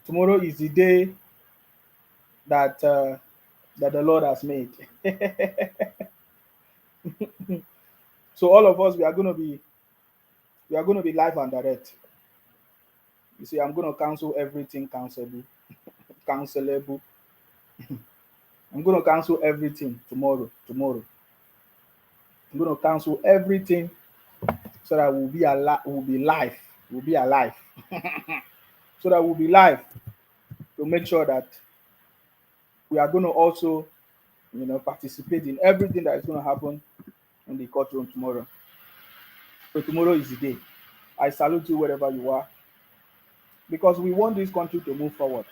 Tomorrow is the day that that the Lord has made. So all of us, we are going to be live and direct. You see, I'm going to cancel everything cancelable. I'm going to cancel everything tomorrow. Tomorrow, I'm going to cancel everything so that we'll be alive. We'll be live. We'll be alive. So that we'll be live to make sure that we are going to also, participate in everything that is going to happen in the courtroom tomorrow. So tomorrow is the day. I salute you wherever you are because we want this country to move forward.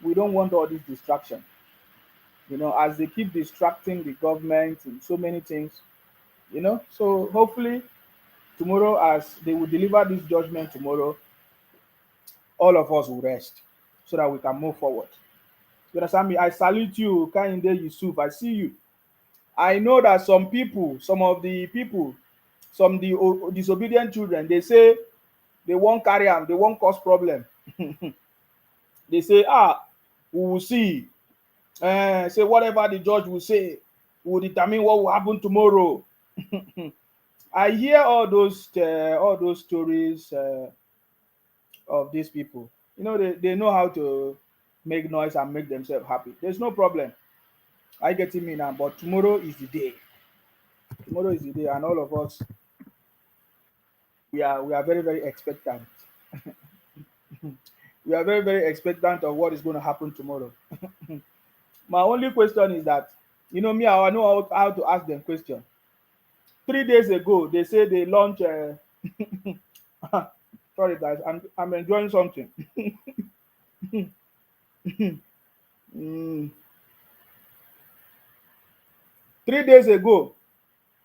We don't want all this distraction. As they keep distracting the government and so many things. So hopefully tomorrow, as they will deliver this judgment tomorrow, all of us will rest so that we can move forward. You understand me? I salute you, Kainde Yusuf. I see you. I know that some of the people, some the disobedient children, they say they won't carry them, they won't cause problem. They say, we will see. Say whatever the judge will say will determine what will happen tomorrow. I hear all those stories of these people. They know how to make noise and make themselves happy. There's no problem. I get me now, but tomorrow is the day. Tomorrow is the day, and all of us, we are very very expectant. We are very very expectant of what is going to happen tomorrow. My only question is that, me, I know how to ask them question. 3 days ago, they say they launch. Sorry guys, I'm enjoying something. Mm, 3 days ago,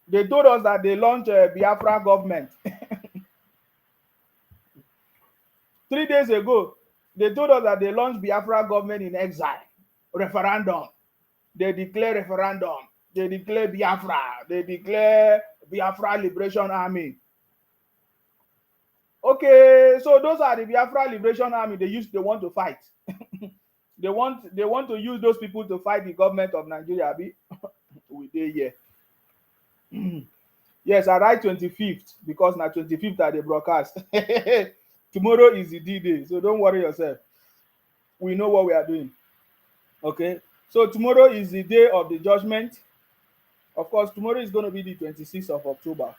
they told us that they launched Biafra government. 3 days ago, they told us that they launched Biafra government in exile. Referendum. They declare referendum. They declare Biafra. They declare Biafra Liberation Army. Okay, so those are the Biafra Liberation Army they want to fight. They want to use those people to fight the government of Nigeria. We dey here. Yes, I write 25th because na 25th are the broadcast. Tomorrow is the D-Day, so don't worry yourself. We know what we are doing. Okay, so tomorrow is the day of the judgment. Of course, tomorrow is going to be the 26th of October.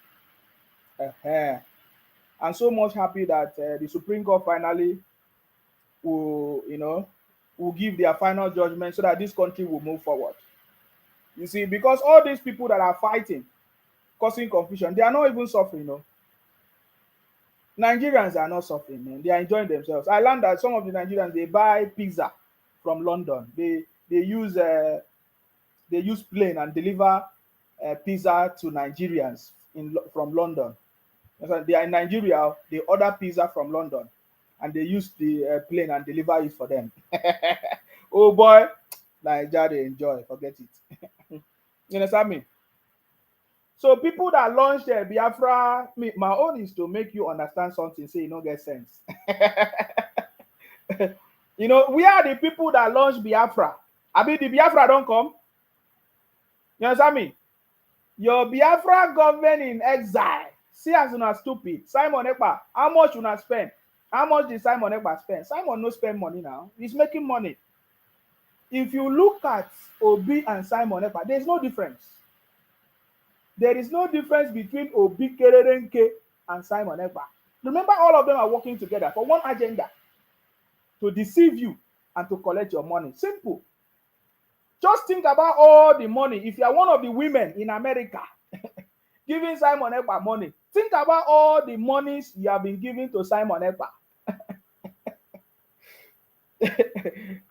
I'm so much happy that the Supreme Court finally will give their final judgment so that this country will move forward. You see, because all these people that are fighting, causing confusion, they are not even suffering. Nigerians are not suffering, man. They are enjoying themselves. I learned that some of the Nigerians, they buy pizza from London. They use plane and deliver pizza to Nigerians from London. So they are in Nigeria. They order pizza from London, and they use the plane and deliver it for them. Oh boy, Nigeria they enjoy. Forget it. You understand me? So people that launch Biafra, my own is to make you understand something. Say you don't get sense. We are the people that launch Biafra. I mean, the Biafra don't come. You understand me? Your Biafra government in exile. See as una stupid. Simon Ekpa, how much una spend? How much did Simon Ekpa spend? Simon no spend money now. He's making money. If you look at Obi and Simon Ekpa, there's no difference. There is no difference between Obi Kererenke and Simon Ekpa. Remember, all of them are working together for one agenda: to deceive you and to collect your money. Simple. Just think about all the money. If you are one of the women in America giving Simon Ekpa money, think about all the monies you have been giving to Simon Ekpa.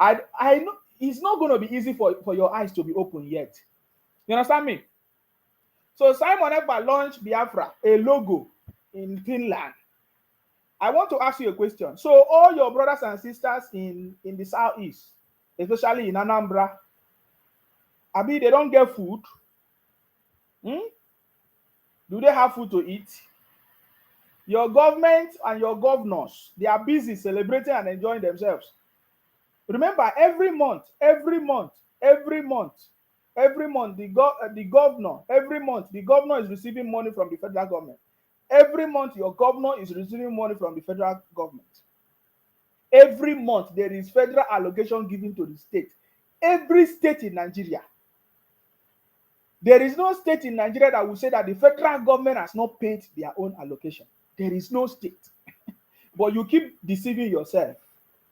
I know it's not going to be easy for your eyes to be open yet. You understand me? So Simon Ekpa launched Biafra, a logo in Finland. I want to ask you a question. So all your brothers and sisters in the southeast, especially in Anambra, Abi, they don't get food. Do they have food to eat? Your government and your governors, they are busy celebrating and enjoying themselves. Remember, every month, the governor, every month, the governor is receiving money from the federal government. Every month, your governor is receiving money from the federal government. Every month, there is federal allocation given to the state. Every state in Nigeria. There is no state in Nigeria that will say that the federal government has not paid their own allocation. There is no state. But you keep deceiving yourself.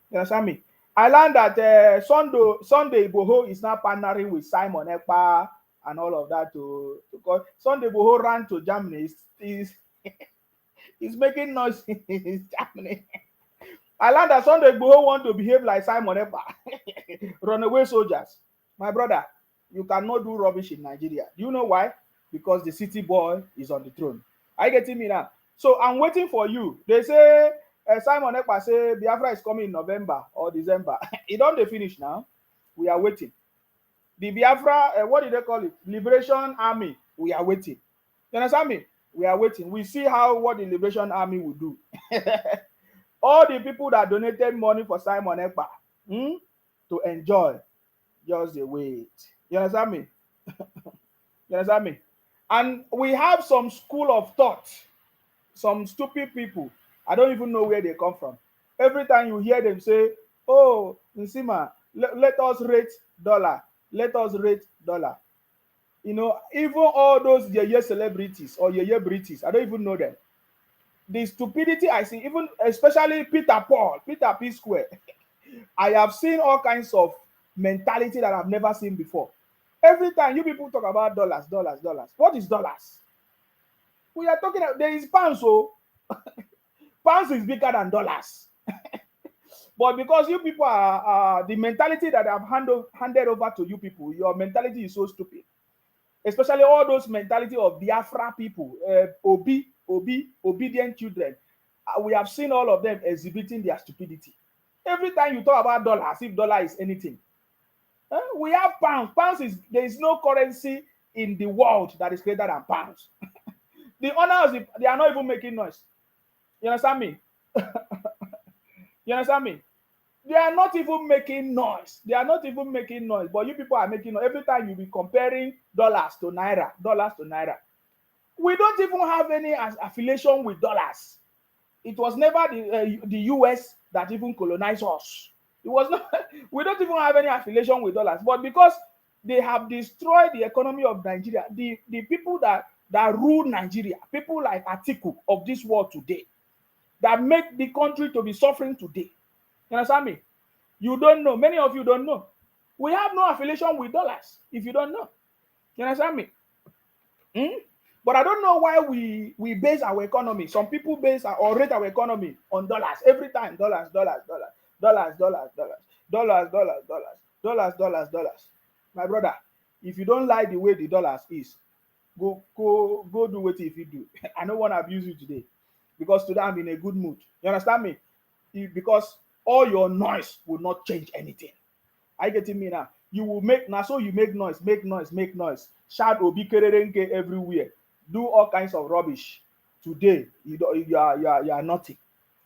You understand me? I learned that Sunday Igboho is now partnering with Simon Ekpa and all of that because Sunday Igboho ran to Germany. He's making noise in Germany. I learned that Sunday Igboho want to behave like Simon Ekpa, runaway soldiers. My brother, you cannot do rubbish in Nigeria. Do you know why? Because the city boy is on the throne. Are you getting me now? So I'm waiting for you. They say Simon Ekpa say Biafra is coming in November or December. It don't they finish now? We are waiting. The Biafra, what did they call it? Liberation Army. We are waiting. You understand me? We are waiting. We see what the Liberation Army will do. All the people that donated money for Simon Ekpa to enjoy, just the wait. You understand me? You understand me? And we have some school of thought, some stupid people. I don't even know where they come from. Every time you hear them say, oh, Nsima, let us rate dollar. Let us rate dollar. You know, even all those yeye celebrities or yeye British, I don't even know them. The stupidity I see, even especially Peter P Square. I have seen all kinds of mentality that I've never seen before. Every time you people talk about dollars. What is dollars? We are talking about, there is pounds, so pounds is bigger than dollars. But because you people are the mentality that I've handed over to you people, your mentality is so stupid. Especially all those mentality of Biafra people, obedient children. We have seen all of them exhibiting their stupidity. Every time you talk about dollars, if dollar is anything, we have pounds. There is no currency in the world that is greater than pounds. The owners, they are not even making noise. You understand me? You understand me? They are not even making noise. But you people are making noise. Every time you be comparing dollars to naira. We don't even have any affiliation with dollars. It was never the US that even colonized us. It was not. We don't even have any affiliation with dollars. But because they have destroyed the economy of Nigeria, the people that rule Nigeria, people like Atiku of this world today, that make the country to be suffering today. You understand me? You don't know. Many of you don't know. We have no affiliation with dollars, if you don't know. You understand me? But I don't know why we base our economy. Some people base or rate our economy on dollars. Every time, dollars. My brother, if you don't like the way the dollars is, go do what if you do. I don't want to abuse you today. Because today I'm in a good mood. You understand me? Because all your noise will not change anything. Are you getting me now? You will make now, so you make noise. Shout Obi Kererenke everywhere. Do all kinds of rubbish. Today, you are nothing.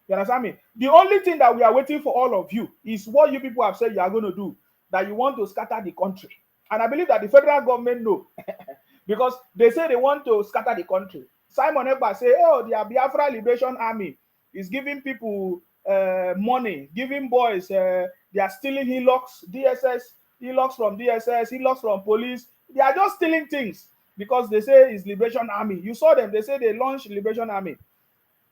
You understand me? The only thing that we are waiting for all of you is what you people have said you are going to do. That you want to scatter the country. And I believe that the federal government know. Because they say they want to scatter the country. Simon Ekpa say, oh, the Biafra Liberation Army is giving people money, giving boys, they are stealing hillocks, hillocks from DSS, hillocks from police. They are just stealing things because they say it's Liberation Army. You saw them, they say they launched Liberation Army.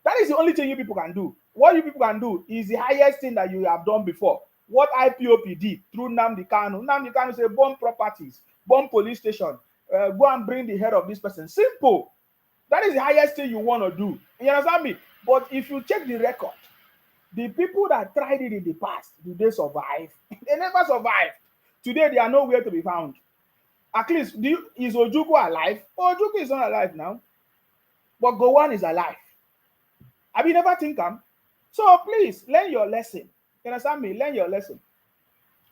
That is the only thing you people can do. What you people can do is the highest thing that you have done before. What IPOP did through Nnamdi Kanu. Nnamdi Kanu say, bomb properties, bomb police station, go and bring the head of this person. Simple. That is the highest thing you want to do. You understand me? But if you check the record, the people that tried it in the past, do they survive? They never survived. Today, they are nowhere to be found. At least, is Ojukwu alive? Ojukwu is not alive now. But Gowon is alive. Have you never think him? So please, learn your lesson. You understand me? Learn your lesson.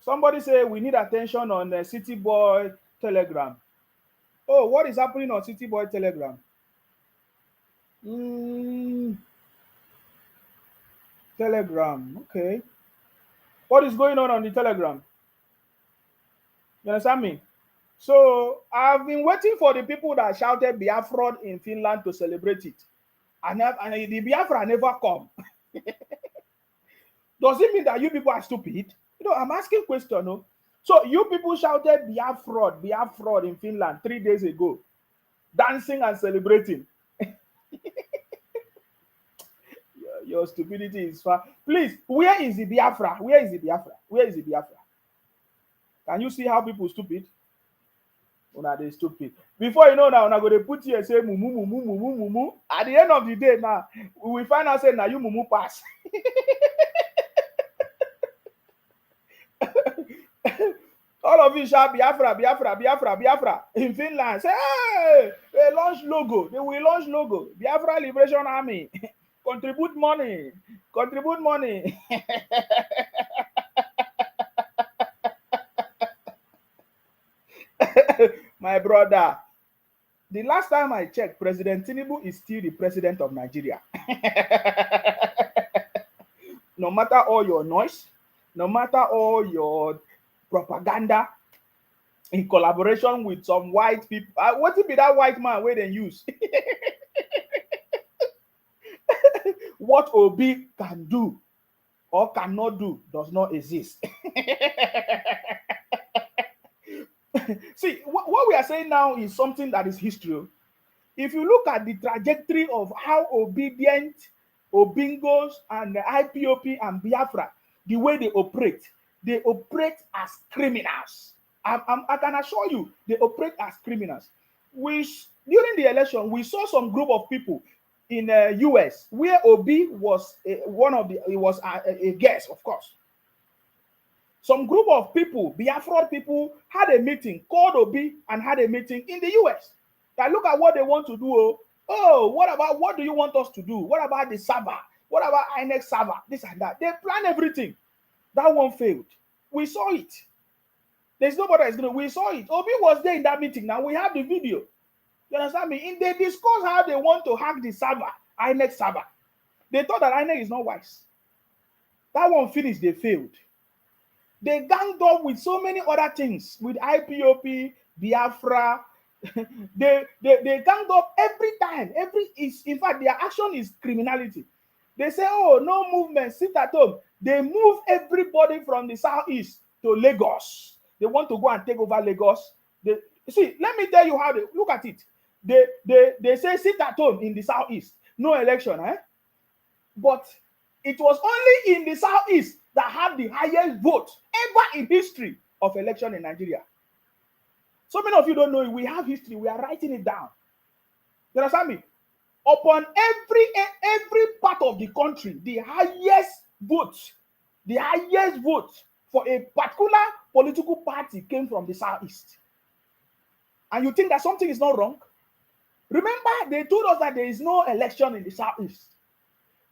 Somebody say we need attention on City Boy Telegram. Oh, what is happening on City Boy Telegram? Telegram. Okay. What is going on the Telegram? You understand me? So I've been waiting for the people that shouted Biafra in Finland to celebrate it. And the Biafra never come. Does it mean that you people are stupid? I'm asking question. No? So you people shouted Biafra in Finland 3 days ago, dancing and celebrating. Your stupidity is far. Please, where is the Biafra? Where is the Biafra? Where is the Biafra? Can you see how people stupid? Una they stupid. Before you know now, una go dey put here say mumu mumu mumu mumu. At the end of the day now, we will find out say na you mumu pass. All of you shout Biafra, Biafra, Biafra, Biafra in Finland. Say, hey, they launch logo. They will launch logo. Biafra Liberation Army. Contribute money. Contribute money. My brother, the last time I checked, President Tinubu is still the president of Nigeria. No matter all your noise, no matter all your propaganda in collaboration with some white people. What if be that white man where they use? What Obi can do or cannot do does not exist. See, what we are saying now is something that is history. If you look at the trajectory of how obedient Obingos and the IPOP and Biafra, the way they operate as criminals. I can assure you, they operate as criminals. During the election, we saw some group of people in the US where Obi was a guest, of course. Some group of people, Biafra people, had a meeting, called Obi and had a meeting in the US. Now look at what they want to do. What do you want us to do? What about the server? What about INEC server? This and that. They plan everything. That one failed. We saw it. There's nobody that's going to. We saw it. Obi was there in that meeting. Now we have the video. You understand me? They discuss how they want to hack the server, INEC server. They thought that INEC is not wise. That one finished. They failed. They ganged up with so many other things, with IPOP, Biafra. they ganged up every time. In fact, their action is criminality. They say, oh, no movement, sit at home. They move everybody from the southeast to Lagos. They want to go and take over Lagos. See, let me tell you how they look at it. They say sit at home in the southeast. No election, But it was only in the southeast that had the highest vote ever in history of election in Nigeria. So many of you don't know it. We have history. We are writing it down. You understand me? Upon every part of the country, the highest vote for a particular political party came from the southeast. And you think that something is not wrong? Remember, they told us that there is no election in the southeast.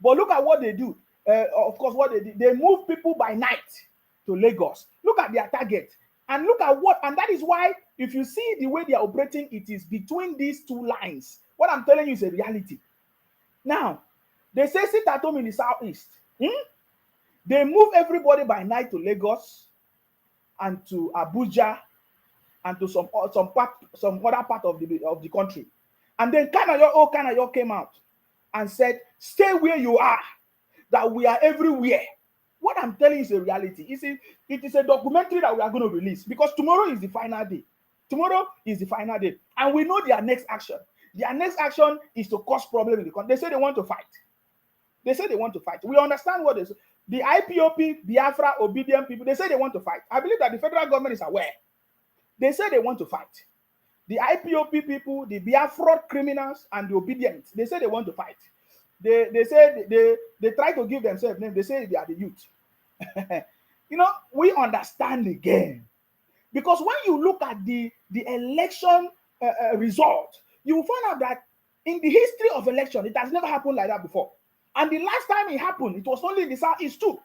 But look at what they do. Of course, what they did, they move people by night to Lagos. Look at their target. And look at and that is why, if you see the way they are operating, it is between these two lines. What I'm telling you is a reality. Now, they say sit at home in the southeast. They move everybody by night to Lagos and to Abuja and to some other part of the country. And then Kanayo came out and said, stay where you are, that we are everywhere. What I'm telling you is a reality. It is a documentary that we are going to release, because tomorrow is the final day. Tomorrow is the final day. And we know their next action. Their next action is to cause problem in the country. They say they want to fight. We understand what they say. The IPOP, Biafra, obedient people, they say they want to fight. I believe that the federal government is aware. They say they want to fight. The IPOP people, the Biafra criminals, and the obedient, they say they want to fight. They say they try to give themselves names. They say they are the youth. We understand the game. Because when you look at the election result, you will find out that in the history of election, it has never happened like that before. And the last time it happened, it was only in the southeast too.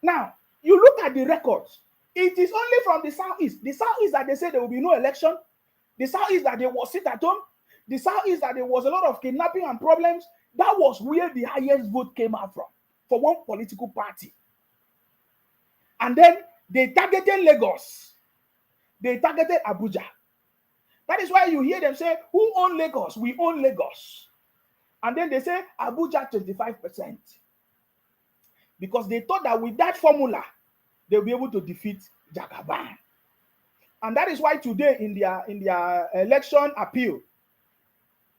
Now, you look at the records. It is only from the southeast. The southeast that they say there will be no election. The southeast that they was sit at home. The southeast that there was a lot of kidnapping and problems. That was where the highest vote came out from. for one political party. And then they targeted Lagos. They targeted Abuja. That is why you hear them say, who own Lagos? We own Lagos. And then they say Abuja 25%. Because they thought that with that formula, they'll be able to defeat Jagaban. And that is why today in their election appeal,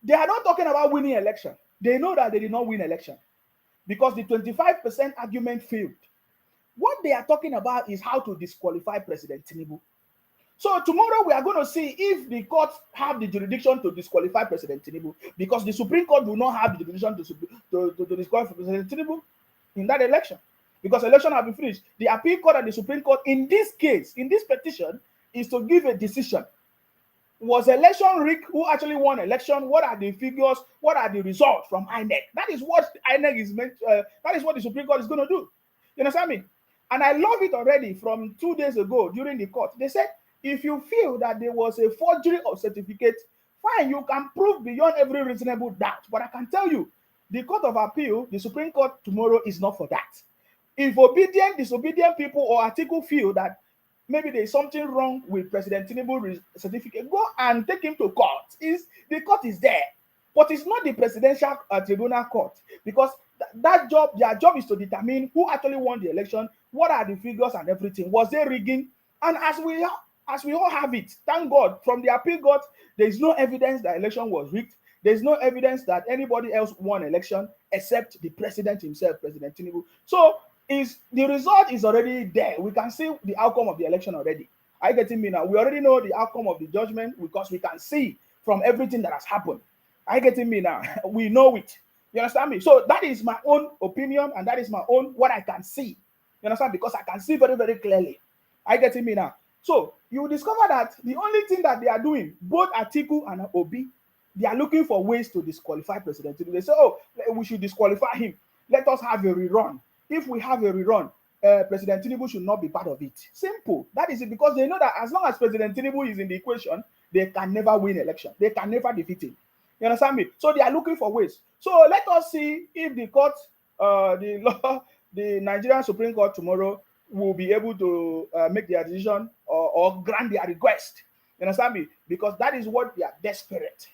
they are not talking about winning election. They know that they did not win election because the 25% argument failed. What they are talking about is how to disqualify President Tinubu. So tomorrow we are going to see if the courts have the jurisdiction to disqualify President Tinubu, because the Supreme Court will not have the jurisdiction to disqualify President Tinubu in that election, because election have been finished. The appeal court and the Supreme Court in this case, in this petition, is to give a decision. Was election rigged? Who actually won election? What are the figures? What are the results from INEC? That is what INEC is meant. That is what the Supreme Court is going to do. You understand me? And I love it already from 2 days ago during the court. They said, if you feel that there was a forgery of certificate, fine, you can prove beyond every reasonable doubt. But I can tell you, the Court of Appeal, the Supreme Court tomorrow is not for that. If obedient, disobedient people or article feel that maybe there is something wrong with President Tinubu's certificate, go and take him to court. The court is there. But it's not the presidential tribunal court, because their job is to determine who actually won the election, what are the figures and everything. Was there rigging? And as we all have it, thank God, from the appeal court, there is no evidence that election was rigged. There is no evidence that anybody else won election except the president himself, President Tinubu. So the result is already there. We can see the outcome of the election already. Are you getting me now? We already know the outcome of the judgment because we can see from everything that has happened. Are you getting me now? We know it. You understand me? So that is my own opinion, and that is my own what I can see. You understand? Because I can see very, very clearly. Are you getting me now? So you will discover that the only thing that they are doing, both Atiku and Obi, they are looking for ways to disqualify President Tinubu. They say, oh, we should disqualify him. Let us have a rerun. If we have a rerun, President Tinubu should not be part of it. Simple. That is it, because they know that as long as President Tinubu is in the equation, they can never win election. They can never defeat him. You understand me? So they are looking for ways. So let us see if the court, the Nigerian Supreme Court tomorrow will be able to make their decision or grant their request. You understand me? Because that is what they are desperate.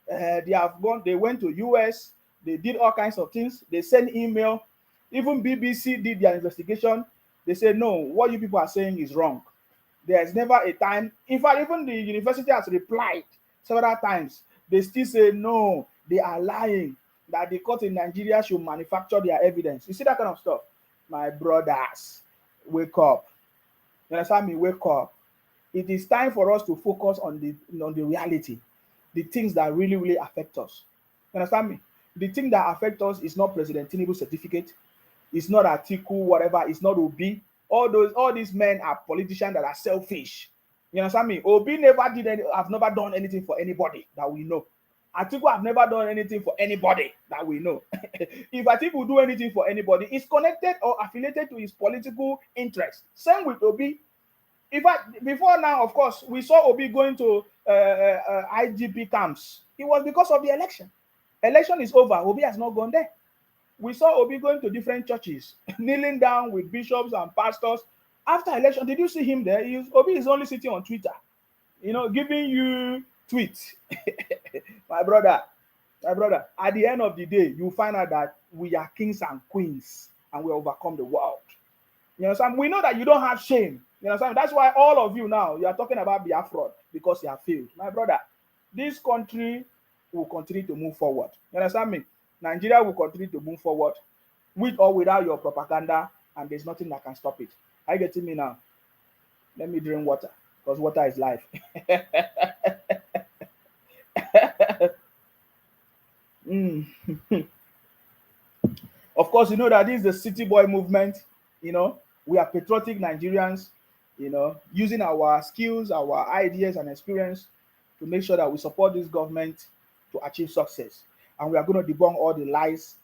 They went to US, they did all kinds of things, they sent email, even BBC did their investigation. They said, no, what you people are saying is wrong. There is never a time. In fact, even the university has replied several times. They still say, no, they are lying, that the court in Nigeria should manufacture their evidence. You see that kind of stuff? My brothers, wake up. You understand me? Wake up. It is time for us to focus on the reality, the things that really, really affect us. You understand me? The thing that affects us is not President Tinubu's certificate. It's not Atiku, whatever. It's not Obi. All these men are politicians that are selfish. You understand me? Obi have never done anything for anybody that we know. Atiku have never done anything for anybody that we know. If Atiku will do anything for anybody, it's connected or affiliated to his political interest. Same with Obi. In fact, before now, of course, we saw Obi going to IGP camps. It was because of the election. Election is over. Obi has not gone there. We saw Obi going to different churches, kneeling down with bishops and pastors. After election, did you see him there? Obi is only sitting on Twitter, giving you tweets. My brother, at the end of the day, you find out that we are kings and queens and we overcome the world. You understand? We know that you don't have shame. You understand? That's why all of you now, you are talking about Biafra because you have failed. My brother, this country will continue to move forward. You understand me? Nigeria will continue to move forward with or without your propaganda, and there's nothing that can stop it. Are you getting me now? Let me drink water, because water is life. Of course, you know that this is the city boy movement. We are patriotic Nigerians, using our skills, our ideas and experience to make sure that we support this government to achieve success. And we are going to debunk all the lies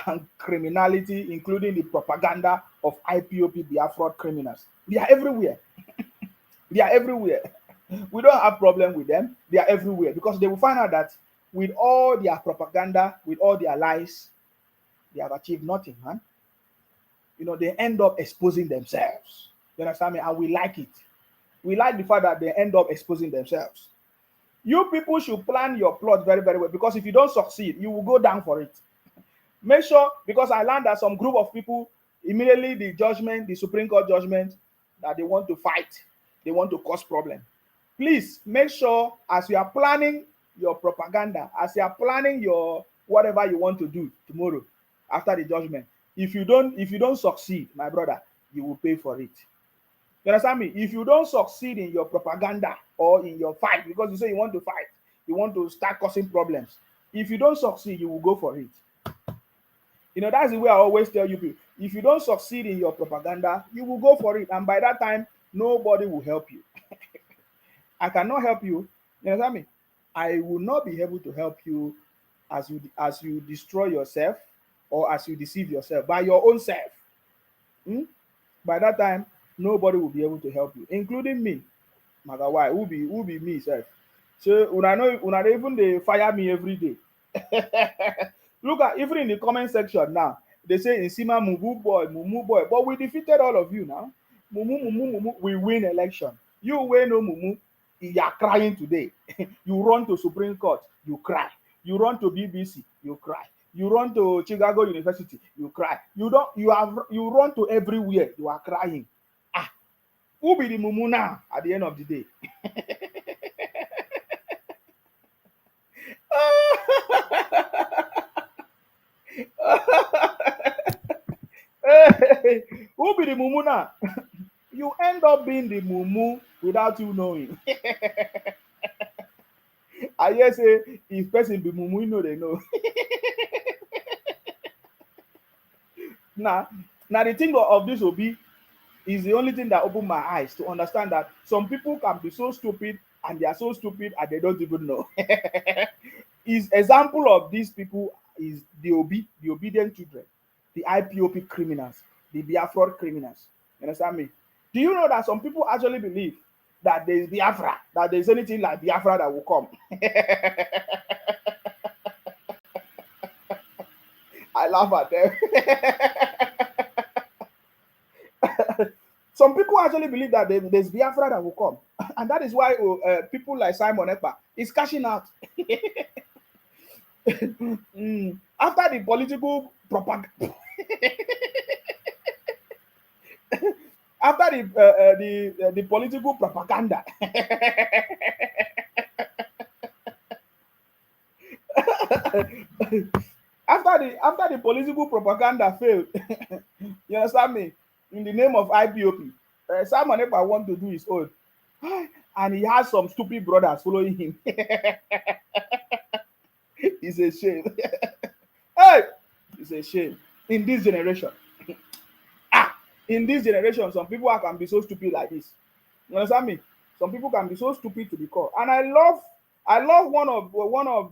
and criminality, including the propaganda of IPOP Biafra criminals. They are everywhere. They are everywhere. We don't have problem with them. They are everywhere, because they will find out that with all their propaganda, with all their lies, They have achieved nothing, man. They end up exposing themselves. You understand me? And we like it. We like the fact that they end up exposing themselves. You people should plan your plot very, very well, because if you don't succeed, you will go down for it. Make sure, because I learned that some group of people, immediately the Supreme Court judgment, that they want to fight, they want to cause problem. Please make sure, as you are planning your propaganda, as you are planning your whatever you want to do tomorrow after the judgment, if you don't succeed, my brother, you will pay for it. You understand me? If you don't succeed in your propaganda or in your fight, because you say you want to fight, you want to start causing problems. If you don't succeed, you will go for it. That's the way I always tell you people. If you don't succeed in your propaganda, you will go for it. And by that time, nobody will help you. I cannot help you. You understand me? I will not be able to help you as you destroy yourself or as you deceive yourself by your own self. By that time, nobody will be able to help you, including me. Maga why? Who be me self? So una even they fire me every day. Look at even in the comment section now. They say Nsima Mumu boy, but we defeated all of you now. Mumu, we win election. You win no Mumu, you are crying today. You run to Supreme Court, you cry. You run to BBC, you cry. You run to Chicago University, you cry. You run to everywhere, you are crying. Who be the Mumu now at the end of the day? Who be the Mumu now? You end up being the Mumu without you knowing. I hear say if person be Mumu, you know they know. Now the thing of this Obi is the only thing that opened my eyes to understand that some people can be so stupid and they are so stupid and they don't even know. Is example of these people is the obedient children, the IPOP criminals, the Biafra criminals. You understand me? Do you know that some people actually believe that there is Biafra, that there is anything like Biafra that will come? I laugh at them. Some people actually believe that there's Biafra that will come. And that is why people like Simon Ekpa is cashing out. After the political propaganda, after the political propaganda, after the political propaganda failed, you understand me? In the name of IPOP, Simon Ekpa want to do his own, and he has some stupid brothers following him. It's a shame. Hey, it's a shame in this generation. In this generation, some people can be so stupid like this. You understand me? Some people can be so stupid to be called. And I love one of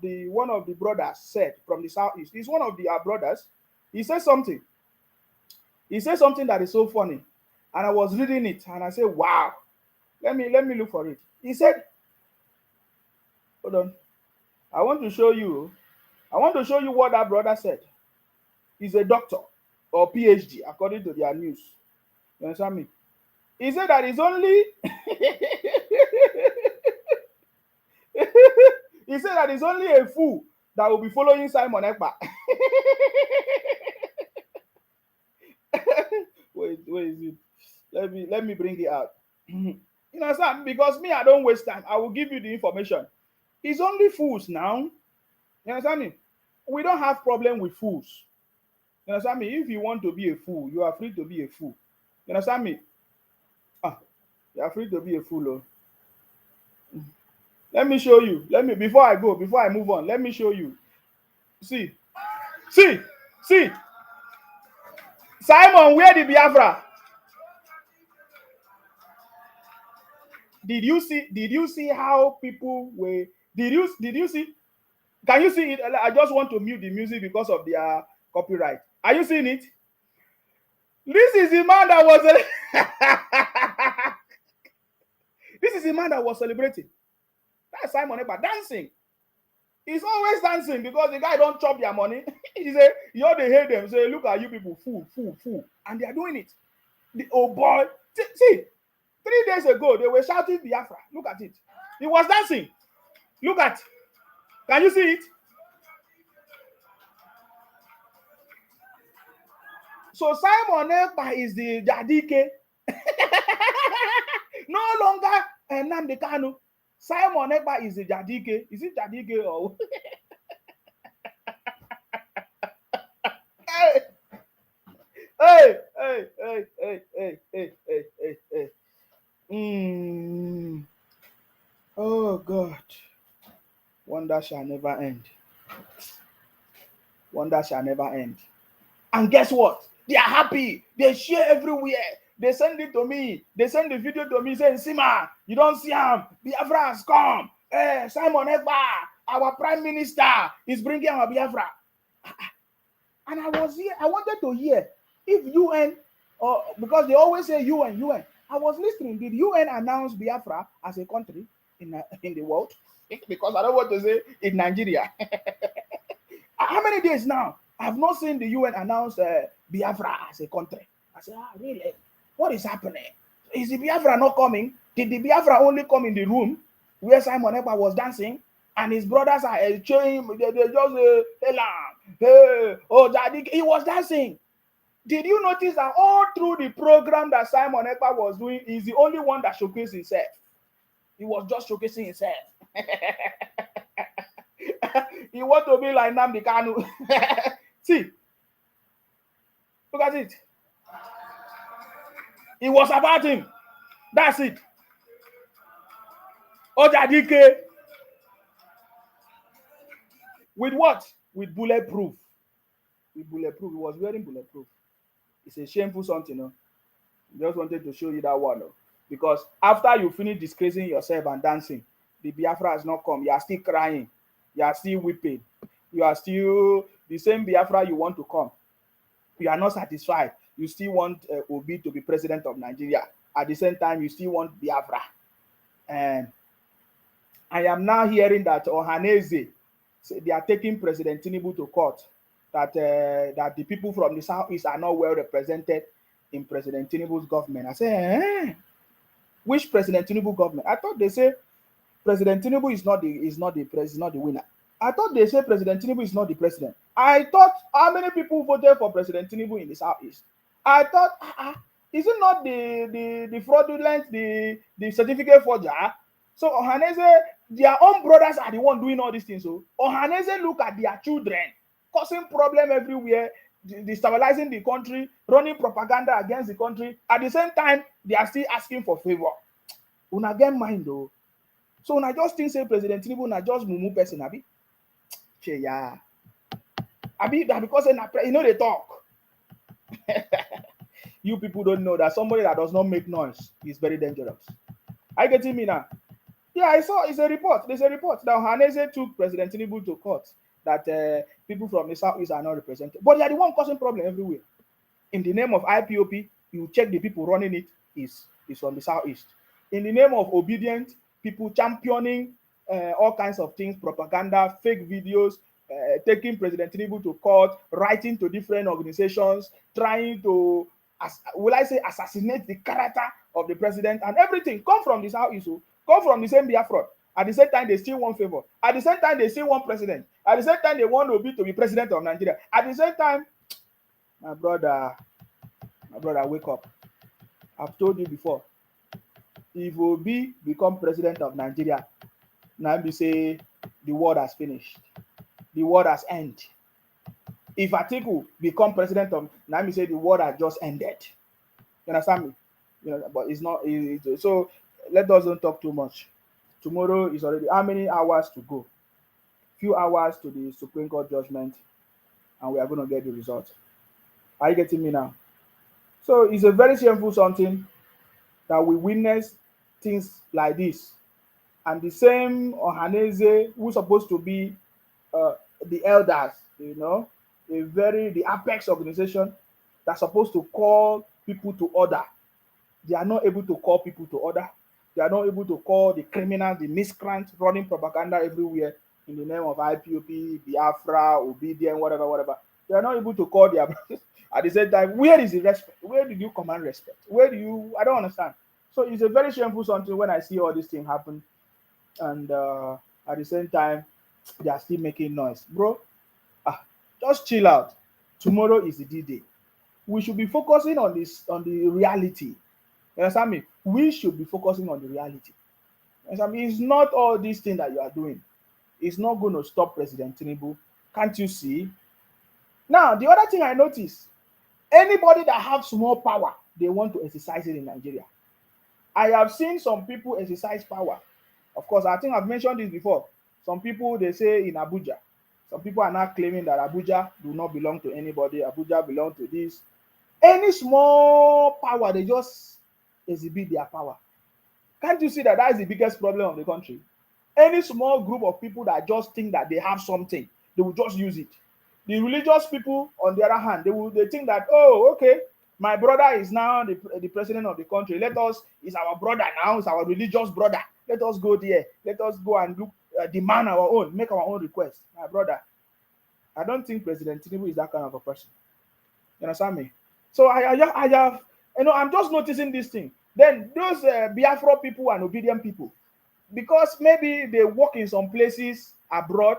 the brothers said from the southeast. He's one of the brothers. He said something. He said something that is so funny, and I was reading it, and I said, "Wow, let me look for it." He said, "Hold on, I want to show you what that brother said. He's a doctor or PhD, according to their news. You understand me? He said that it's only he said that it's only a fool that will be following Simon Ekpa." Wait, where is it? Let me bring it out. You understand? Because me, I don't waste time. I will give you the information. It's only fools now. You understand me? We don't have problem with fools. You understand me? If you want to be a fool, you are free to be a fool. You understand me? You are free to be a fool. Oh. Let me show you. Before I move on, let me show you. See. Simon, where the Biafra? Did you see how people were? Did you see? Can you see it? I just want to mute the music because of their copyright. Are you seeing it? This is the man that was this is the man that was celebrating. That's Simon Ekpa dancing. He's always dancing because the guy don't chop their money. He say, you know, they hate them. Say, look at you people, fool, fool, fool. And they are doing it. The oh boy. See, 3 days ago, they were shouting Biafra. Look at it. He was dancing. Look at. Can you see it? So Simon Ekpa is the Jadike. No longer Nnamdi Kanu. Simon Ekpa is the Jadike. Is it Jadike or? Hey, hey, hey, hey, hey, hey, hey, hey, hey, hey. Oh God. Wonder shall never end. Wonder shall never end. And guess what? They are happy. They share everywhere. They send it to me. They send the video to me saying, Sima, you don't see him. Biafra has come. Simon Ekpa, our prime minister, is bringing our Biafra. And I was here. I wanted to hear if UN, or because they always say UN, UN. I was listening. Did UN announce Biafra as a country in the world? Because I don't want to say in Nigeria. How many days now? I've not seen the UN announce Biafra as a country. I said, really? What is happening? Is the Biafra not coming? Did the Biafra only come in the room where Simon Ekpa was dancing and his brothers are showing, they just, hey, oh, Daddy, he was dancing. Did you notice that all through the program that Simon Ekpa was doing, he's the only one that showcased himself? He was just showcasing himself. He want to be like Nnamdi Kanu. See, look at it. It was about him. That's it. Ojadike. With what? With bulletproof. With bulletproof. He was wearing bulletproof. It's a shameful something, no? Just wanted to show you that one, no? Because after you finish disgracing yourself and dancing, the Biafra has not come. You are still crying. You are still weeping. You are still the same Biafra you want to come. You are not satisfied. You still want Obi to be president of Nigeria. At the same time, you still want Biafra. And I am now hearing that Ohaneze, they are taking President Tinubu to court. That the people from the southeast are not well represented in President Tinubu's government. I say, which President Tinubu government? I thought they say President Tinubu is not the winner. I thought they say President Tinubu is not the president. I thought how many people voted for President Tinubu in the southeast? I thought, is it not the fraudulent, the certificate forger? So Ohaneze, their own brothers are the one doing all these things. So Ohaneze look at their children, causing problem everywhere, destabilizing the country, running propaganda against the country. At the same time, they are still asking for favor. Una get mind though. So una just think say President Tinubu na just mumu person, abi? Che yeah. Abi that because you know they talk. You people don't know that somebody that does not make noise is very dangerous. Are you getting me now? Yeah, I saw it's a report. There's a report that Ohaneze took President Tinubu to court that people from the southeast are not represented. But they are the one causing problem everywhere. In the name of IPOP, you check the people running it is from the southeast. In the name of obedient, people championing all kinds of things, propaganda, fake videos, taking President Tinubu to court, writing to different organizations, trying to, will I say, assassinate the character of the president and everything come from the southeast, come from the same Biafra. At the same time, they still want favor. At the same time, they still want president. At the same time, they want Obi to be president of Nigeria. At the same time, my brother, wake up. I've told you before. If Obi become president of Nigeria, now we say the war has finished. The war has ended. If Atiku become president of, now we say the war has just ended. You understand me? You know, but it's not. So let us don't talk too much. Tomorrow is already how many hours to go? Few hours to the Supreme Court judgment, and we are going to get the result. Are you getting me now? So it's a very shameful something that we witness things like this, and the same Ohaneze, who's supposed to be the elders, you know, the apex organization that's supposed to call people to order. They are not able to call people to order. They are not able to call the criminals, the miscreants running propaganda everywhere in the name of IPOP, Biafra, obedience, whatever, whatever. They are not able to call their brothers. At the same time, where is the respect? Where did you command respect? Where do you? I don't understand. So it's a very shameful something when I see all these things happen, and at the same time, they are still making noise, bro. Ah, just chill out. Tomorrow is the D-Day. We should be focusing on this, on the reality. You understand me? We should be focusing on the reality. You understand me? It's not all these things that you are doing. It's not going to stop President Tinubu. Can't you see? Now, the other thing I noticed, anybody that have small power, they want to exercise it in Nigeria. I have seen some people exercise power. Of course, I think I've mentioned this before. Some people, they say in Abuja, some people are now claiming that Abuja do not belong to anybody. Abuja belong to this. Any small power, they just exhibit their power. Can't you see that that is the biggest problem of the country? Any small group of people that just think that they have something, they will just use it. The religious people, on the other hand, they think that, oh, okay, my brother is now the president of the country. Let us, is our brother now, is our religious brother. Let us go there. Let us go and look, demand our own, make our own request. My brother, I don't think President Tinubu is that kind of a person. You understand me? So I have, I'm just noticing this thing. Then those Biafra people and obedient people, because maybe they work in some places abroad,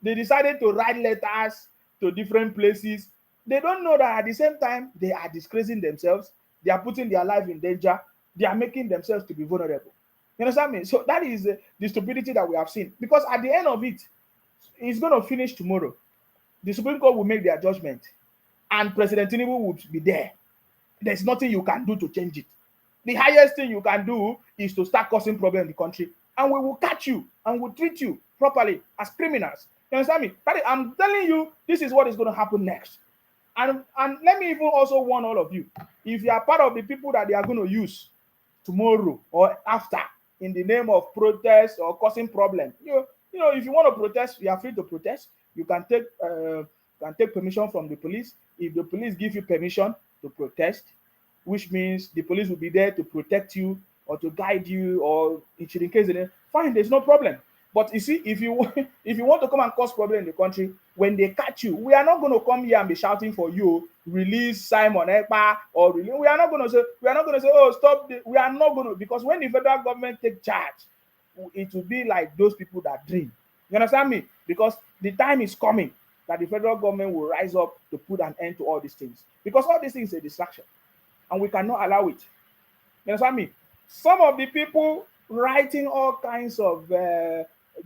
they decided to write letters to different places. They don't know that at the same time they are disgracing themselves, they are putting their life in danger, they are making themselves to be vulnerable. You understand me? So that is the stupidity that we have seen. Because at the end of it, it's going to finish tomorrow. The Supreme Court will make their judgment, and President Tinubu will be there. There's nothing you can do to change it. The highest thing you can do is to start causing problems in the country, and we will catch you and will treat you properly as criminals. You understand me? I'm telling you, this is what is going to happen next. And let me even also warn all of you, if you are part of the people that they are going to use tomorrow or after in the name of protest or causing problem, if you want to protest, you are free to protest. You can take permission from the police. If the police give you permission to protest, which means the police will be there to protect you or to guide you, or in case fine, there's no problem. But you see, if you if you want to come and cause problem in the country, when they catch you, we are not going to come here and be shouting for you, release Simon Ekpa, or release. We are not going to say, oh, stop. We are not going to, because when the federal government take charge, it will be like those people that dream. You understand me? Because the time is coming that the federal government will rise up to put an end to all these things, because all these things is a distraction, and we cannot allow it. You understand me? Some of the people writing all kinds of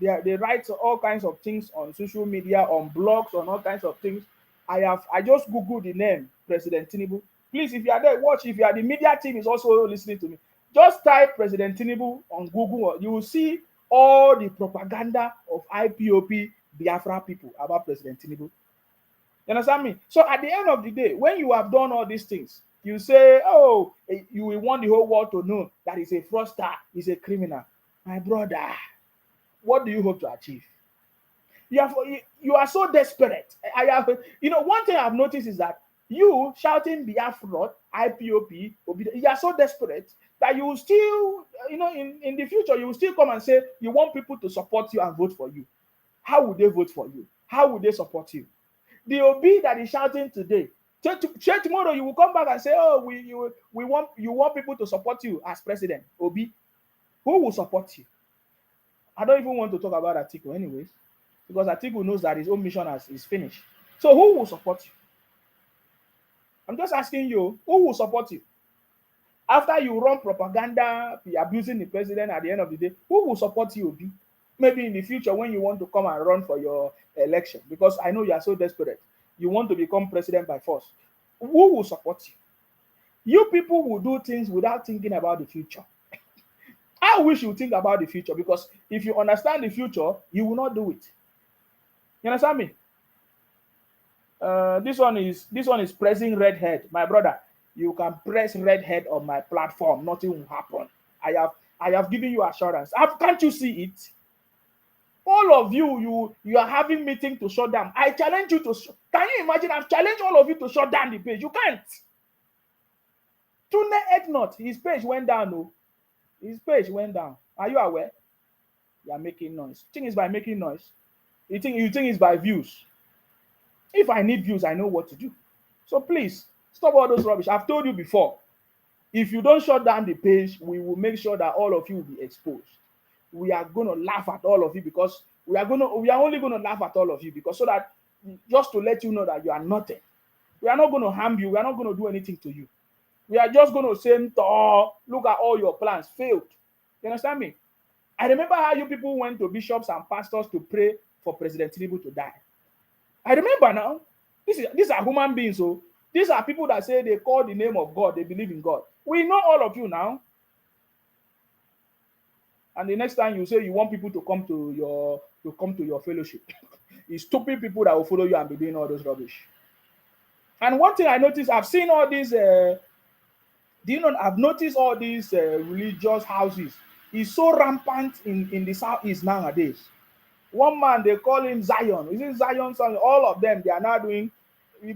they write all kinds of things on social media, on blogs, on all kinds of things. I just googled the name President Tinubu. Please, if you are there, watch. If you are the media team is also listening to me, just type President Tinubu on Google. You will see all the propaganda of IPOP Biafra people about President Tinubu. You understand me? So at the end of the day, when you have done all these things, you say, oh, you will want the whole world to know that he's a fraudster, he's a criminal. My brother, what do you hope to achieve? You are so desperate. One thing I've noticed is that you shouting Biafra, IPOP, you are so desperate that you will still, in the future, you will still come and say you want people to support you and vote for you. How would they vote for you? How would they support you? The OB that is shouting today, tomorrow you will come back and say, oh, we want people to support you as president. OB, who will support you? I don't even want to talk about Atiku anyways, because Atiku knows that his own mission is finished. So who will support you? I'm just asking you, who will support you? After you run propaganda, be abusing the president, at the end of the day, who will support you, OB? Maybe in the future when you want to come and run for your election, because I know you are so desperate, you want to become president by force. Who will support you? You people will do things without thinking about the future. I wish you think about the future, because if you understand the future, you will not do it. You understand me? This one is pressing red head, my brother. You can press red head on my platform, nothing will happen. I have given you assurance. Can't you see it? All of you are having meeting to shut down. I challenge you to. Can you imagine? I've challenged all of you to shut down the page. You can't. Tune Ednot, his page went down. No, his page went down. Are you aware? You are making noise. Thing is, by making noise, You think it's by views. If I need views, I know what to do. So please stop all those rubbish. I've told you before. If you don't shut down the page, we will make sure that all of you will be exposed. We are going to laugh at all of you because we are only going to laugh at all of you because so that just to let you know that you are nothing. We are not going to harm you. We are not going to do anything to you. We are just going to say, look at all your plans failed. You understand me? I remember how you people went to bishops and pastors to pray for President Tinubu to die. I remember now. These are human beings. So these are people that say they call the name of God, they believe in God. We know all of you now. And the next time you say you want people to come to your fellowship, it's stupid people that will follow you and be doing all those rubbish. And one thing I noticed, I've seen all these. Do you know? I've noticed all these religious houses is so rampant in the southeast nowadays. One man they call him Zion. Is it Zion? Son? All of them they are now doing.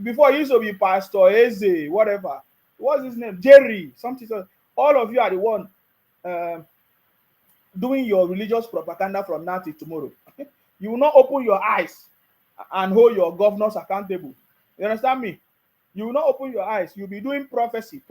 Before he used to be Pastor Eze, whatever. What's his name? Jerry. Something. All of you are the one uh, doing your religious propaganda from now till tomorrow. You will not open your eyes and hold your governors accountable. You understand me? You will not open your eyes. You'll be doing prophecy.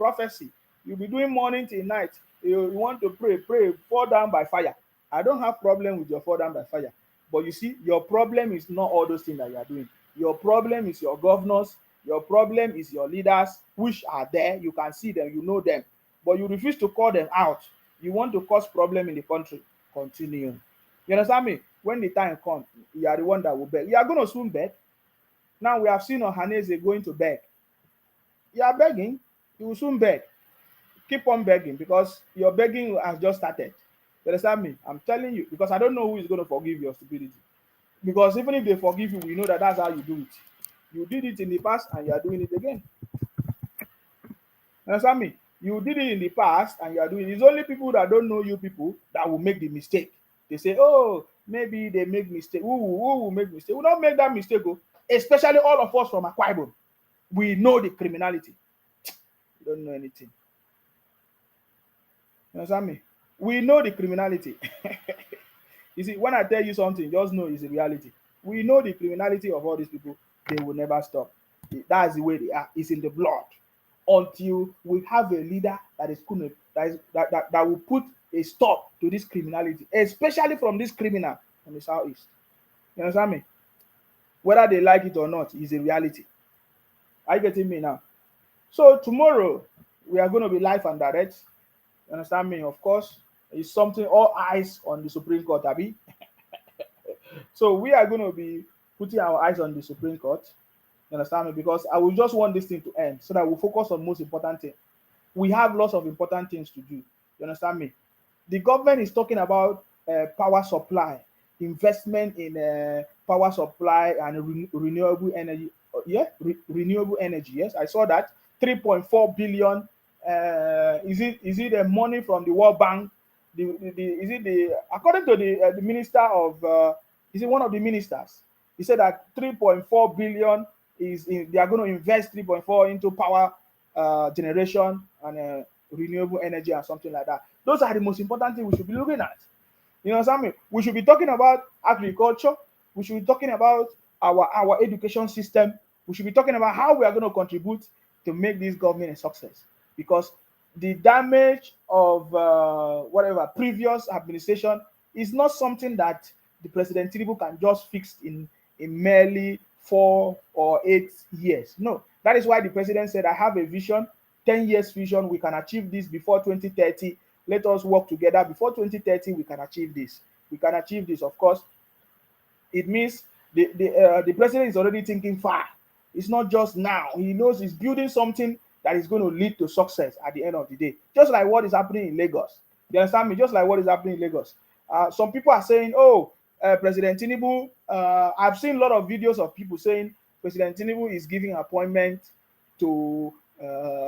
You'll be doing morning till night. You want to pray, fall down by fire. I don't have problem with your fall down by fire. But you see, your problem is not all those things that you are doing. Your problem is your governors. Your problem is your leaders, which are there. You can see them, you know them. But you refuse to call them out. You want to cause problem in the country. Continue. You understand me? When the time comes, you are the one that will beg. You are going to soon beg. Now we have seen Ohaneze going to beg. You are begging, you will soon beg. Keep on begging because your begging has just started. You understand me? I'm telling you because I don't know who is going to forgive your stupidity. Because even if they forgive you, we know that that's how you do it. You did it in the past and you are doing it again. You understand me? You did it in the past and you are doing it. It's only people that don't know you people that will make the mistake. They say, oh, maybe they make mistake. Who will make mistake? We don't make that mistake. Oh. Especially all of us from Akwa Ibom. We know the criminality. You don't know anything. You understand me? We know the criminality. You see, when I tell you something, just know it's a reality. We know the criminality of all these people. They will never stop. That's the way they are. It's in the blood. Until we have a leader that is going that will put a stop to this criminality, especially from this criminal from the southeast. You understand me? Whether they like it or not, is a reality. Are you getting me now? So tomorrow we are going to be live and direct. You understand me? Of course, it's something all eyes on the Supreme Court, Abi. So we are going to be putting our eyes on the Supreme Court. You understand me? Because I will just want this thing to end so that we'll focus on most important thing. We have lots of important things to do. You understand me? The government is talking about power supply, investment in power supply and renewable energy. Renewable energy. Yes, I saw that 3.4 billion. Is it the money from the World Bank? Is it the according to the minister of is it one of the ministers? He said that 3.4 billion they are going to invest 3.4 into power generation and renewable energy and something like that. Those are the most important things we should be looking at. You know what I mean? We should be talking about agriculture. We should be talking about our education system. We should be talking about how we are going to contribute to make this government a success. Because the damage of whatever previous administration is not something that the President Tinubu can just fix in merely 4 or 8 years. No, that is why the president said, I have a vision, 10 years vision. We can achieve this before 2030. Let us work together. Before 2030, we can achieve this. We can achieve this. Of course, it means the president is already thinking far. It's not just now. He knows he's building something that is going to lead to success at the end of the day. Just like what is happening in Lagos. You understand me? Just like what is happening in Lagos. Some people are saying, oh, President Tinubu, I've seen a lot of videos of people saying President Tinubu is giving appointment to,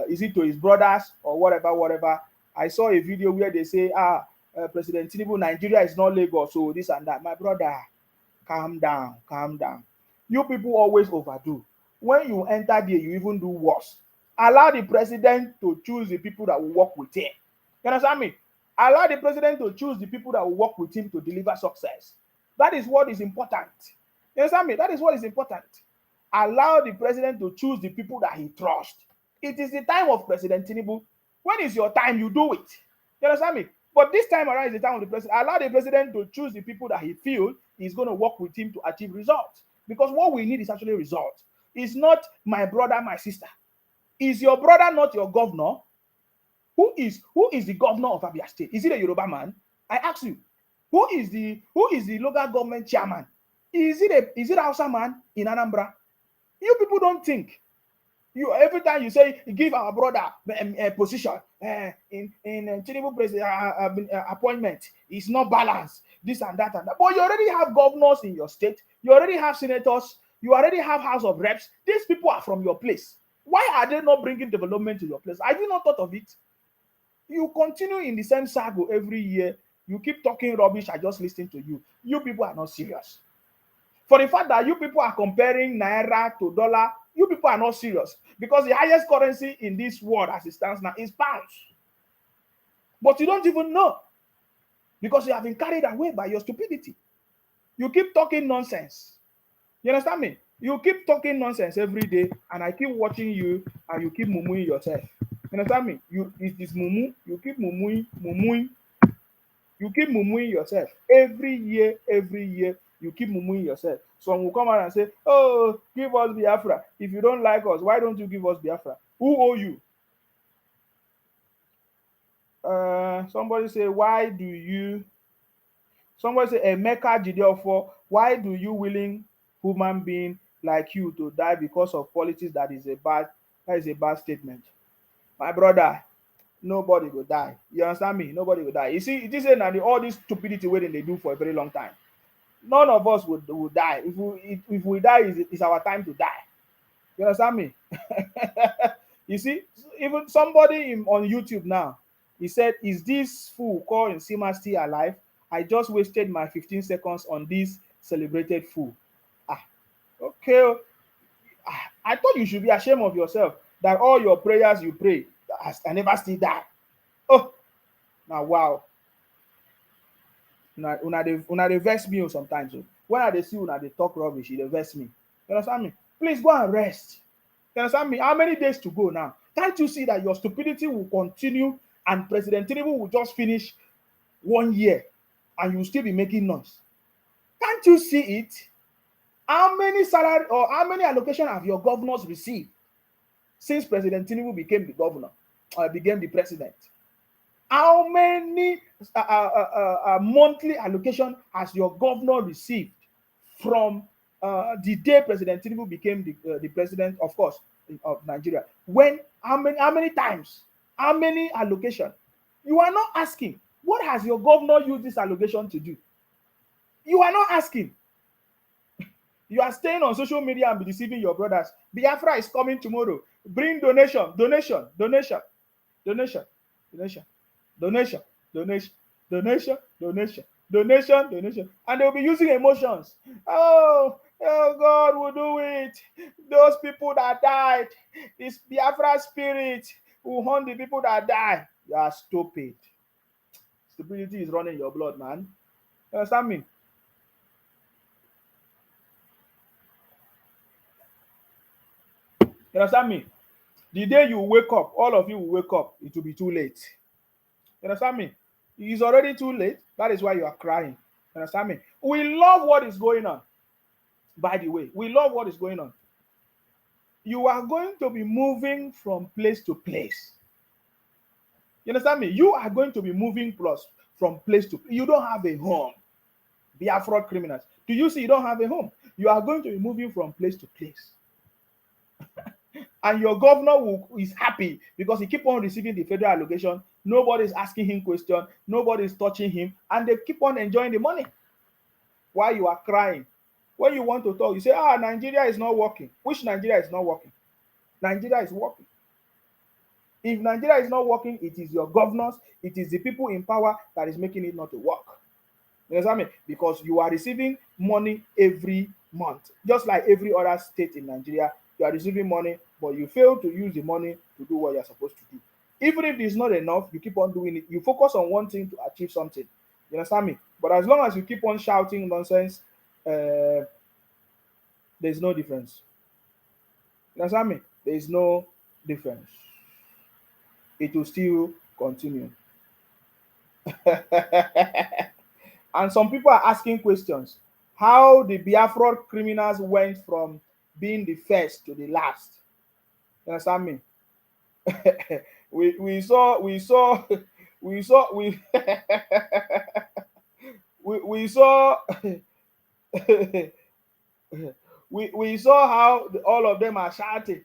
is it to his brothers or whatever. I saw a video where they say, President Tinubu, Nigeria is not Lagos, so this and that. My brother, calm down. You people always overdo. When you enter there, you even do worse. Allow the president to choose the people that will work with him. You understand me? Allow the president to choose the people that will work with him to deliver success. That is what is important. You understand me? That is what is important. Allow the president to choose the people that he trusts. It is the time of President Tinubu. When is your time? You do it. You understand me? But this time around is the time of the president. Allow the president to choose the people that he feels is going to work with him to achieve results. Because what we need is actually results. It's not my brother, my sister. Is your brother not your governor? Who is the governor of Abia State? Is it a Yoruba man? I ask you. Who is the local government chairman? Is it Hausa man in Anambra? You people don't think. You every time you say give our brother a position in Tinubu president appointment, it's not balanced. This and that and that. But you already have governors in your state. You already have senators. You already have House of Reps. These people are from your place. Why are they not bringing development to your place? Have you not thought of it? You continue in the same circle every year. You keep talking rubbish. I just listen to you. You people are not serious. For the fact that you people are comparing naira to dollar, you people are not serious because the highest currency in this world as it stands now is pounds. But you don't even know because you have been carried away by your stupidity. You keep talking nonsense. You understand me? You keep talking nonsense every day, and I keep watching you, and you keep mumuing yourself. You understand me? It is mumu. You keep mumuing. You keep mumuing yourself every year. You keep mumuing yourself. Some will come out and say, "Oh, give us Biafra. If you don't like us, why don't you give us Biafra? Who owe you?" Somebody say, "Why do you?" Somebody say, "Emeka Jideofo, why do you willing human being like you to die because of politics? That is a bad statement, my brother. Nobody will die. You understand me? Nobody will die. You see, it is all this stupidity waiting they do for a very long time. None of us would die. If we die, it's our time to die. You understand me? You see, even somebody on YouTube now, he said, "Is this fool called Nsima still alive? I just wasted my 15 seconds on this celebrated fool." Ah, okay. I thought you should be ashamed of yourself that all your prayers you pray I never still die. Oh, now wow. Una dey vex me sometimes. When I dey see una dey talk rubbish, e dey vex me. You understand me? Please go and rest. You understand me? How many days to go now? Can't you see that your stupidity will continue and President Tinubu will just finish 1 year and you will still be making noise? Can't you see it? How many salary or how many allocation have your governors received since President Tinubu became the governor or became the president? How many monthly allocation has your governor received from the day President Tinubu became the president, of course, of Nigeria? How many times? How many allocation? You are not asking. What has your governor used this allocation to do? You are not asking. You are staying on social media and be deceiving your brothers. Biafra is coming tomorrow. Bring donation, donation, donation, donation, donation, donation, donation, donation, donation, donation, donation. And they'll be using emotions. Oh, God will do it. Those people that died, this Biafra spirit will haunt the people that die. You are stupid. Stupidity is running your blood, man. You understand me? You understand me? The day you wake up, all of you will wake up, it will be too late. You understand me? It's already too late. That is why you are crying. You understand me? We love what is going on. By the way, we love what is going on. You are going to be moving from place to place. You understand me? You are going to be moving from place to place. You don't have a home. Biafra criminals. Do you see you don't have a home? You are going to be moving from place to place. And your governor is happy because he keep on receiving the federal allocation. Nobody is asking him questions. Nobody is touching him. And they keep on enjoying the money. While you are crying. When you want to talk, you say, Nigeria is not working. Which Nigeria is not working? Nigeria is working. If Nigeria is not working, it is your governors, it is the people in power that is making it not to work. You understand me? Because you are receiving money every month. Just like every other state in Nigeria, you are receiving money, but you fail to use the money to do what you're supposed to do. Even if it's not enough, you keep on doing it. You focus on one thing to achieve something. You understand me? But as long as you keep on shouting nonsense, There's no difference. You understand me? There is no difference. It will still continue. And some people are asking questions. How the Biafra criminals went from being the first to the last. You understand me? We saw we saw we saw we saw how all of them are shouting.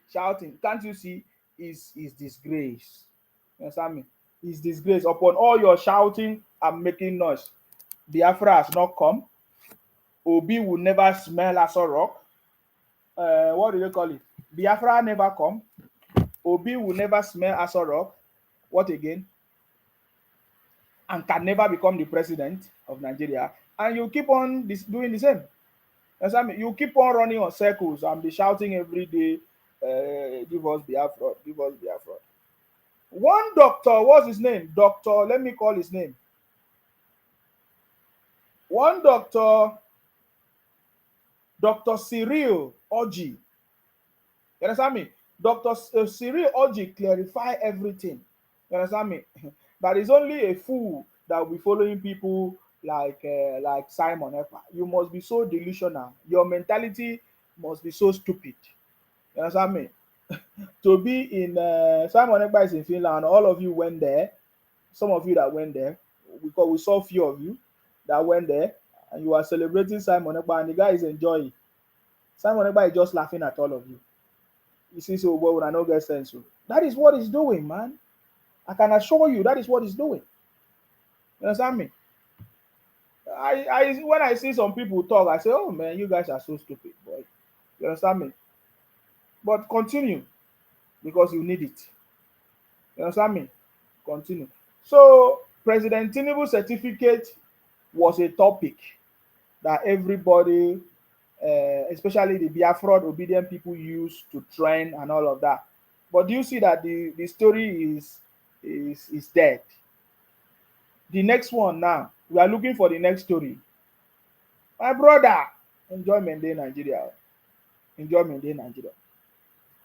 Can't you see? Is disgrace. You understand me? Is disgrace upon all your shouting and making noise. Biafra has not come. Obi will never smell as a rock. What do they call it? Biafra never come. Obi will never smell as a rock. What again? And can never become the president of Nigeria. And you keep on doing the same. I mean, you keep on running on circles and be shouting every day, give us Biafra, give us Biafra. One doctor, what's his name? Doctor, let me call his name. One doctor, Dr. Cyril Oji. You understand me? Dr. Cyril Oji clarify everything. You understand me? That is only a fool that will be following people like Simon Ekpa. You must be so delusional. Your mentality must be so stupid. You understand me? To be in Simon Ekpa is in Finland. All of you went there. Some of you that went there, because we saw a few of you that went there, and you are celebrating Simon Ekpa, and the guy is enjoying. Simon Ekpa is just laughing at all of you. You see, so well, I don't get sense. So that is what he's doing, man. I can assure you that is what he's doing. You understand me? I when I see some people talk, I say, oh man, you guys are so stupid, boy. You understand me? But continue because you need it. You understand me? Continue. So President Tinubu certificate was a topic that everybody, especially the Biafra obedient people, use to train and all of that. But do you see that the story is dead? The next one now, we are looking for the next story. My brother, enjoyment day Nigeria. Enjoyment day Nigeria.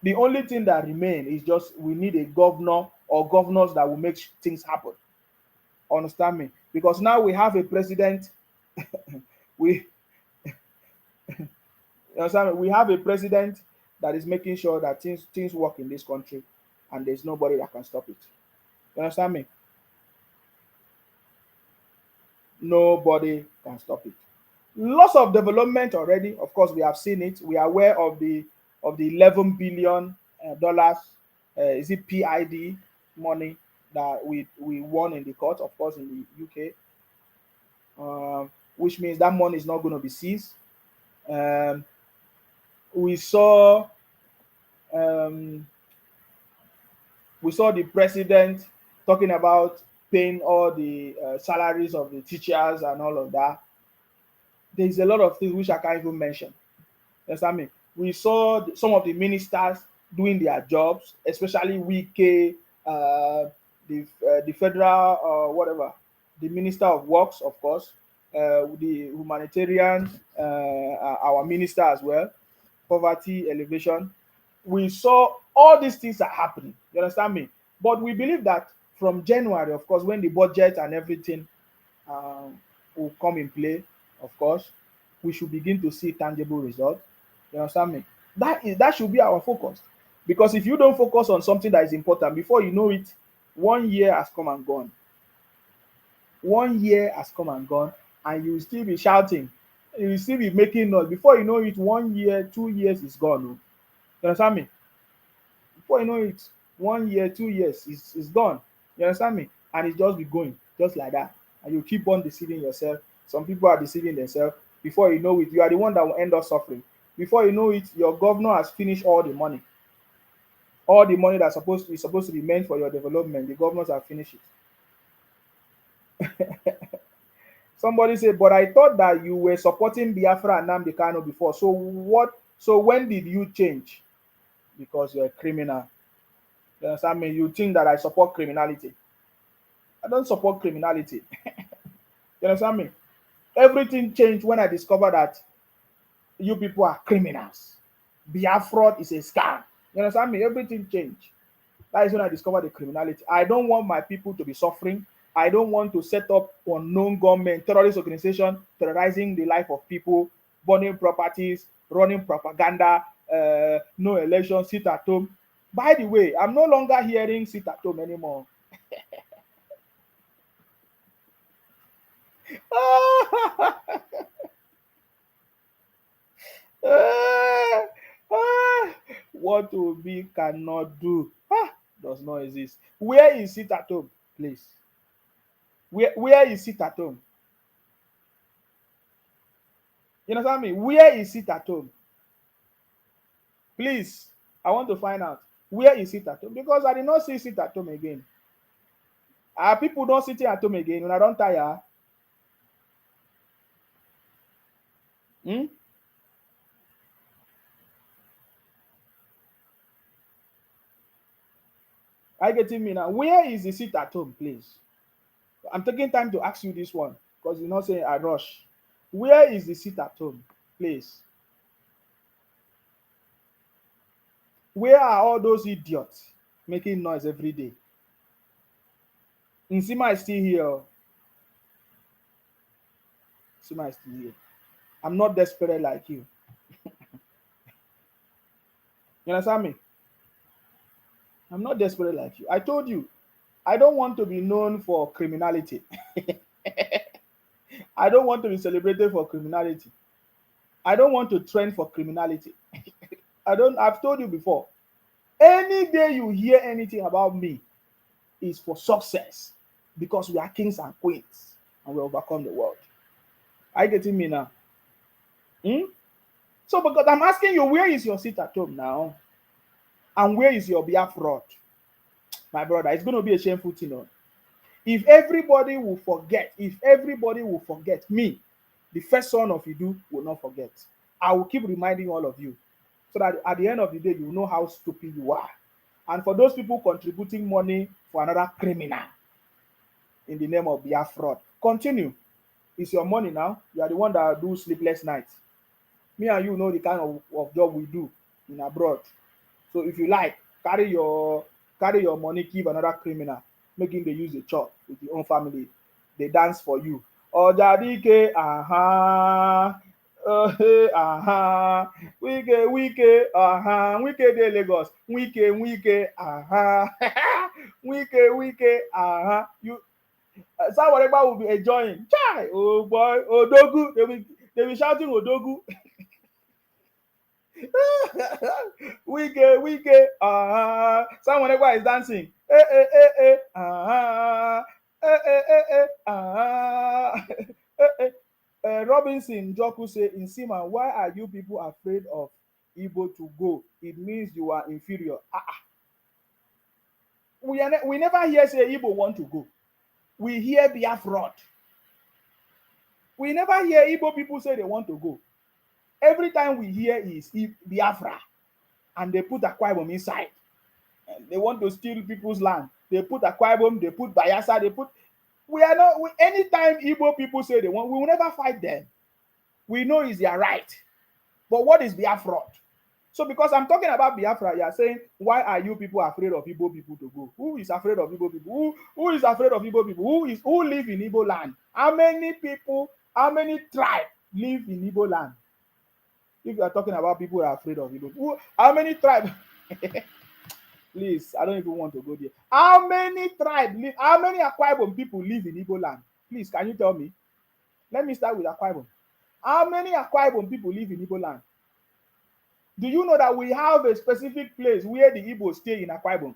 The only thing that remain is just we need a governor or governors that will make things happen. Understand me? Because now we have a president. we understand me? We have a president that is making sure that things work in this country, and there's nobody that can stop it. You understand me? Nobody can stop it. Lots of development already. Of course, we have seen it. We are aware of the 11 billion dollars. Is it PID money that we won in the court? Of course, in the UK, which means that money is not going to be seized. Um, we saw um, we saw the president talking about paying all the salaries of the teachers and all of that. There's a lot of things which I can't even mention. You understand me? We saw some of the ministers doing their jobs, especially Wike, the federal whatever, the minister of works, of course, the humanitarian, our minister as well, poverty elevation. We saw all these things are happening. You understand me? But we believe that from January, of course, when the budget and everything um, will come in play, of course, we should begin to see tangible results. You understand me? That should be our focus. Because if you don't focus on something that is important, before you know it, 1 year has come and gone. 1 year has come and gone, and you will still be shouting. You will still be making noise. Before you know it, 1 year, 2 years is gone. Oh. You understand me? Before you know it, 1 year, 2 years is gone. You understand me? And it just be going just like that. And you keep on deceiving yourself. Some people are deceiving themselves. Before you know it, you are the one that will end up suffering. Before you know it, your governor has finished all the money. All the money that's supposed to be meant for your development, the governors have finished it. Somebody said, but I thought that you were supporting Biafra and Nnamdi Kanu before. So what? So when did you change? Because you're a criminal. You understand me? You think that I support criminality. I don't support criminality. You understand me? Everything changed when I discovered that You people are criminals. Biafra is a scam. You understand me? Everything changed. That is when I discovered the criminality. I don't want my people to be suffering. I don't want to set up unknown government, terrorist organization, terrorizing the life of people, burning properties, running propaganda, no election, sit at home. By the way, I'm no longer hearing sit at home anymore. What Obi cannot do does not exist. Where is it at home, please? Where is it at home? You understand me? Where is it at home? Please, I want to find out. Where is it at home? Because I did not see it at home again. Are people not sitting at home again when I don't tire? Hmm? Are you getting me now? Where is the seat at home, please? I'm taking time to ask you this one because you're not saying I rush. Where is the seat at home, please? Where are all those idiots making noise every day? Nsima is still here. Nsima is still here. I'm not desperate like you. You understand me? I'm not desperate like you. I told you, I don't want to be known for criminality. I don't want to be celebrated for criminality. I don't want to trend for criminality. I've told you before. Any day you hear anything about me is for success because we are kings and queens and we overcome the world. Are you getting me now? Hmm? So, because I'm asking you, where is your seat at home now? And where is your beer fraud? My brother, it's going to be a shameful thing. No? If everybody will forget me, the first son of Idu will not forget. I will keep reminding all of you so that at the end of the day, you know how stupid you are. And for those people contributing money for another criminal in the name of beer fraud, continue. It's your money now. You are the one that do sleepless nights. Me and you know the kind of job we do in abroad. So if you like, carry your money, give another criminal, make him dey use the chop with your own family. They dance for you. Ojadike, Wike, Wike dey Lagos, Wike, Wike. You, Sawareba will be enjoying. Chai, oh boy, Odogu, they be shouting Odogu. Wike, someone ever is dancing. Robinson Joku say, in Sima, why are you people afraid of Igbo to go? It means you are inferior. We never hear say Igbo want to go. We hear Biafra. We never hear Igbo people say they want to go. Every time we hear is Biafra, and they put Akwa Ibom inside. And they want to steal people's land. They put Akwa Ibom, they put Bayelsa, they put. We are not. Anytime Igbo people say they want, we will never fight them. We know it's their right. But what is Biafra? So because I'm talking about Biafra, you are saying, why are you people afraid of Igbo people to go? Who is afraid of Igbo people? Who is afraid of Igbo people? Who live in Igbo land? How many people, how many tribes live in Igbo land? If you are talking about people who are afraid of Igbo, how many tribes? Please, I don't even want to go there. How many tribes live? How many Akwa Ibom people live in Igbo land? Please, can you tell me? Let me start with Akwa Ibom. How many Akwa Ibom people live in Igbo land? Do you know that we have a specific place where the Igbos stay in Akwa Ibom?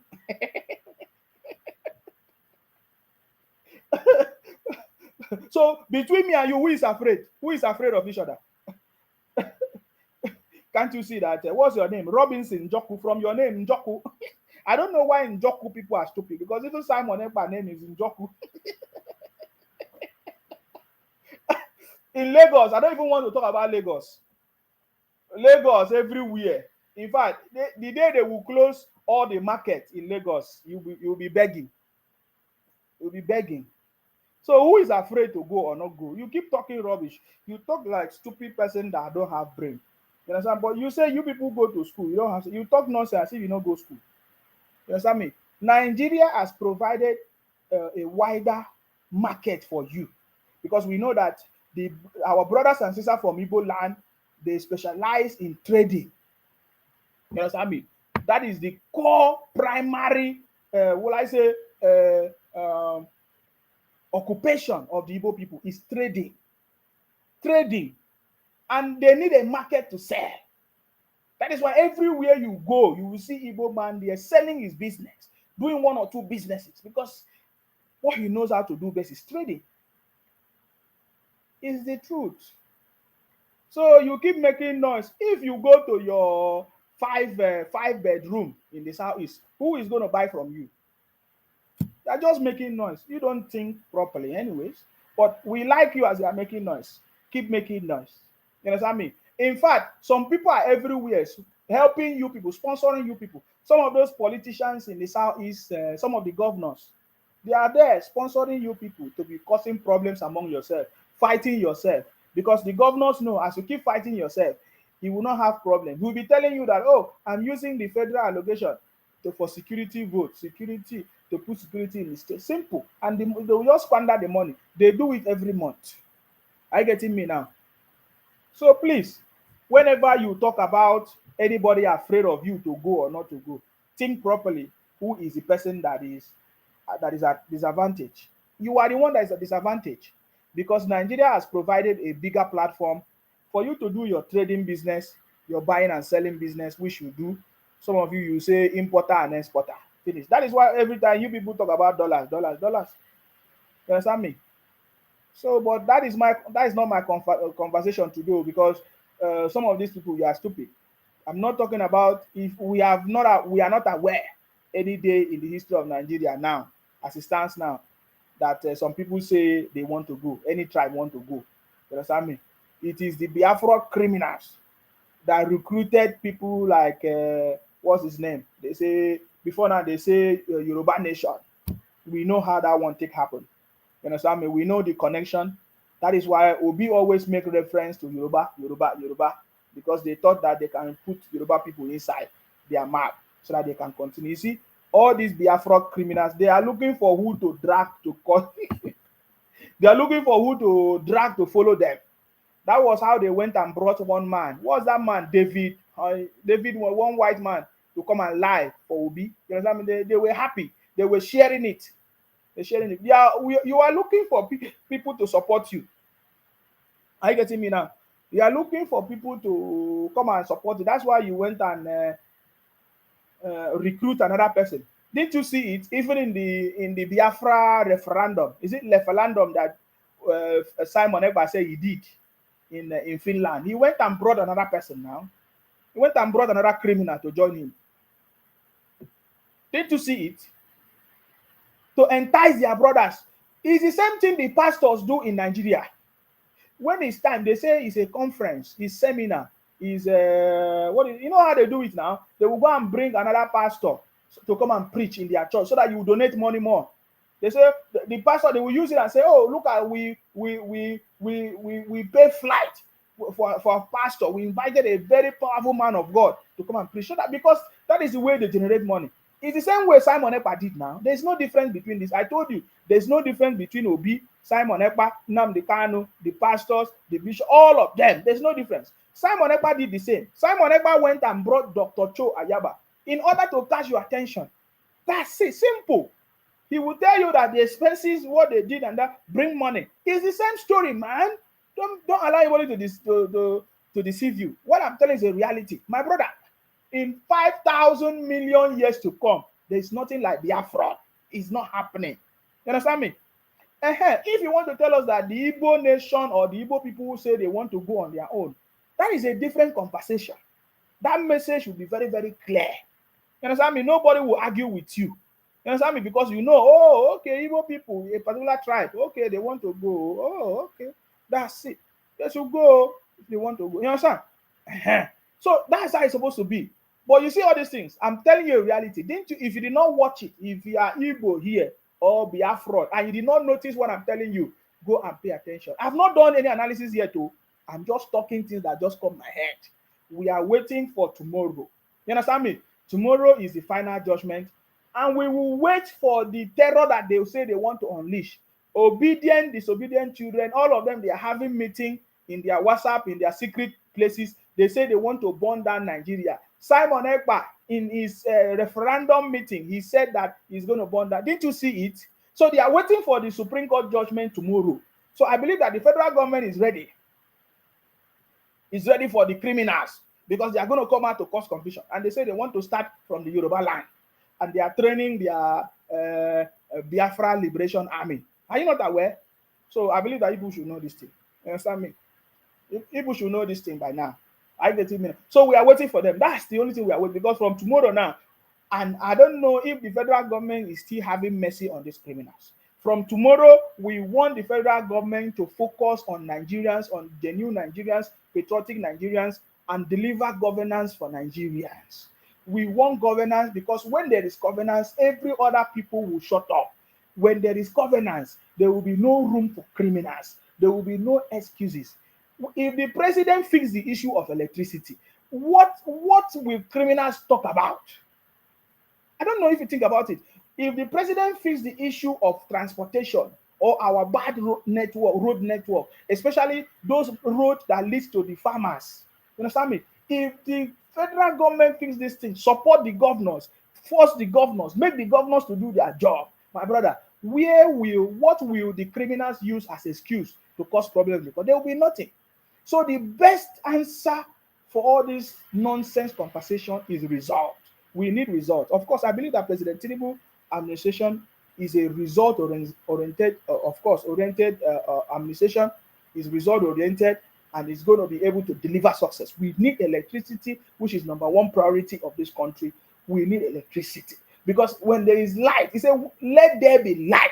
So between me and you, who is afraid? Who is afraid of each other? Can't you see that? What's your name? Robinson Njoku. From your name, Njoku. I don't know why Njoku people are stupid because even Simon Ekpa's name is Njoku. In Lagos, I don't even want to talk about Lagos. Lagos everywhere. In fact, the day they will close all the markets in Lagos, you'll be begging. You'll be begging. So who is afraid to go or not go? You keep talking rubbish. You talk like stupid person that don't have brain. You understand? But you say you people go to school, you don't have to, you talk nonsense if you don't go school. You understand me? Nigeria has provided a wider market for you because we know that the our brothers and sisters from Igbo land, they specialize in trading. You understand me? That is the core primary, will I say, occupation of the Igbo people is trading. Trading. And they need a market to sell. That is why everywhere you go, you will see Igbo man there selling his business, doing one or two businesses because what he knows how to do best is trading. Is the truth. So you keep making noise. If you go to your five bedroom in the southeast, who is going to buy from you? You're just making noise. You don't think properly, anyways. But we like you as you are making noise. Keep making noise. You understand me? In fact, some people are everywhere helping you people, sponsoring you people. Some of those politicians in the southeast, some of the governors, they are there sponsoring you people to be causing problems among yourself, fighting yourself. Because the governors know as you keep fighting yourself, he will not have problems. He will be telling you that, oh, I'm using the federal allocation for security vote, security, to put security in the state. Simple. And they will just squander the money. They do it every month. Are you getting me now? So please, whenever you talk about anybody afraid of you to go or not to go, think properly who is the person that is at disadvantage. You are the one that is at disadvantage because Nigeria has provided a bigger platform for you to do your trading business, your buying and selling business, which you do. Some of you say importer and exporter. Finish. That is why every time you people talk about dollars, dollars, dollars. You understand me? So, but that is not my conversation to do because some of these people, you are stupid. I'm not talking about if we are not aware any day in the history of Nigeria now, as it stands now, that some people say they want to go, any tribe want to go. You understand me? It is the Biafra criminals that recruited people like what's his name? They say before now they say Yoruba Nation. We know how that one take happen. You understand me? We know the connection. That is why Obi always make reference to Yoruba, Yoruba, Yoruba, because they thought that they can put Yoruba people inside their map so that they can continue. You see, all these Biafra criminals, they are looking for who to drag to court. They are looking for who to drag to follow them. That was how they went and brought one man. What's that man? David. David was one white man to come and lie for Obi. You understand me? They were happy. They were sharing it. You are looking for people to support you. Are you getting me now? You are looking for people to come and support you. That's why you went and recruit another person. Didn't you see it? Even in the Biafra referendum, is it referendum that Simon Ekpa said he did in Finland? He went and brought another person now. He went and brought another criminal to join him. Didn't you see it? To entice their brothers. It's the same thing the pastors do in Nigeria. When it's time, they say it's a conference, it's seminar, is you know how they do it now? They will go and bring another pastor to come and preach in their church so that you donate money more. They say the pastor, they will use it and say, oh, look at we pay flight for a pastor. We invited a very powerful man of God to come and preach. So that because that is the way they generate money. It's the same way Simon Ekpa did now. There's no difference between this. I told you, there's no difference between Obi, Simon Ekpa, Nnamdi Kanu, the pastors, the bishop, all of them. There's no difference. Simon Ekpa did the same. Simon Ekpa went and brought Dr. Cho Ayaba in order to catch your attention. That's it. Simple. He will tell you that the expenses, what they did, and that bring money. It's the same story, man. Don't allow anybody to deceive you. What I'm telling you is a reality. My brother, in 5,000 million years to come, there's nothing like Biafra. It's not happening. You understand me? If you want to tell us that the Igbo nation or the Igbo people who say they want to go on their own, that is a different conversation. That message should be very, very clear. You understand me? Nobody will argue with you. You understand me? Because you know, oh, okay, Igbo people, a particular tribe, okay, they want to go. Oh, okay, that's it. They should go if they want to go. You understand? So that's how it's supposed to be. But you see all these things. I'm telling you a reality. Didn't you? If you did not watch it, if you are Igbo here or Biafra, and you did not notice what I'm telling you, go and pay attention. I've not done any analysis yet, too. I'm just talking things that just come my head. We are waiting for tomorrow. You understand me? Tomorrow is the final judgment, and we will wait for the terror that they say they want to unleash. Obedient, disobedient children, all of them, they are having meeting in their WhatsApp, in their secret places. They say they want to burn down Nigeria. Simon Ekpa, in his referendum meeting, he said that he's going to burn down. Didn't you see it? So they are waiting for the Supreme Court judgment tomorrow. So I believe that the federal government is ready. Is ready for the criminals, because they are going to come out to cause confusion. And they say they want to start from the Yoruba land, and they are training their Biafra Liberation Army. Are you not aware? So I believe that people should know this thing. You understand me? People should know this thing by now. I get it. So we are waiting for them. That's the only thing we are waiting, because from tomorrow now, and I don't know if the federal government is still having mercy on these criminals. From tomorrow, we want the federal government to focus on Nigerians, on genuine Nigerians, patriotic Nigerians, and deliver governance for Nigerians. We want governance, because when there is governance, every other people will shut up. When there is governance, there will be no room for criminals. There will be no excuses. If the president fixes the issue of electricity, what will criminals talk about? I don't know if you think about it. If the president fixes the issue of transportation or our bad road network, especially those roads that leads to the farmers, you understand me? If the federal government fixes this thing, support the governors, force the governors, make the governors to do their job, my brother, what will the criminals use as excuse to cause problems? Because there will be nothing. So the best answer for all this nonsense conversation is result. We need results. Of course, I believe that President Tinubu administration is a result oriented, administration, is result oriented, and is going to be able to deliver success. We need electricity, which is number one priority of this country. We need electricity, because when there is light, he said, let there be light.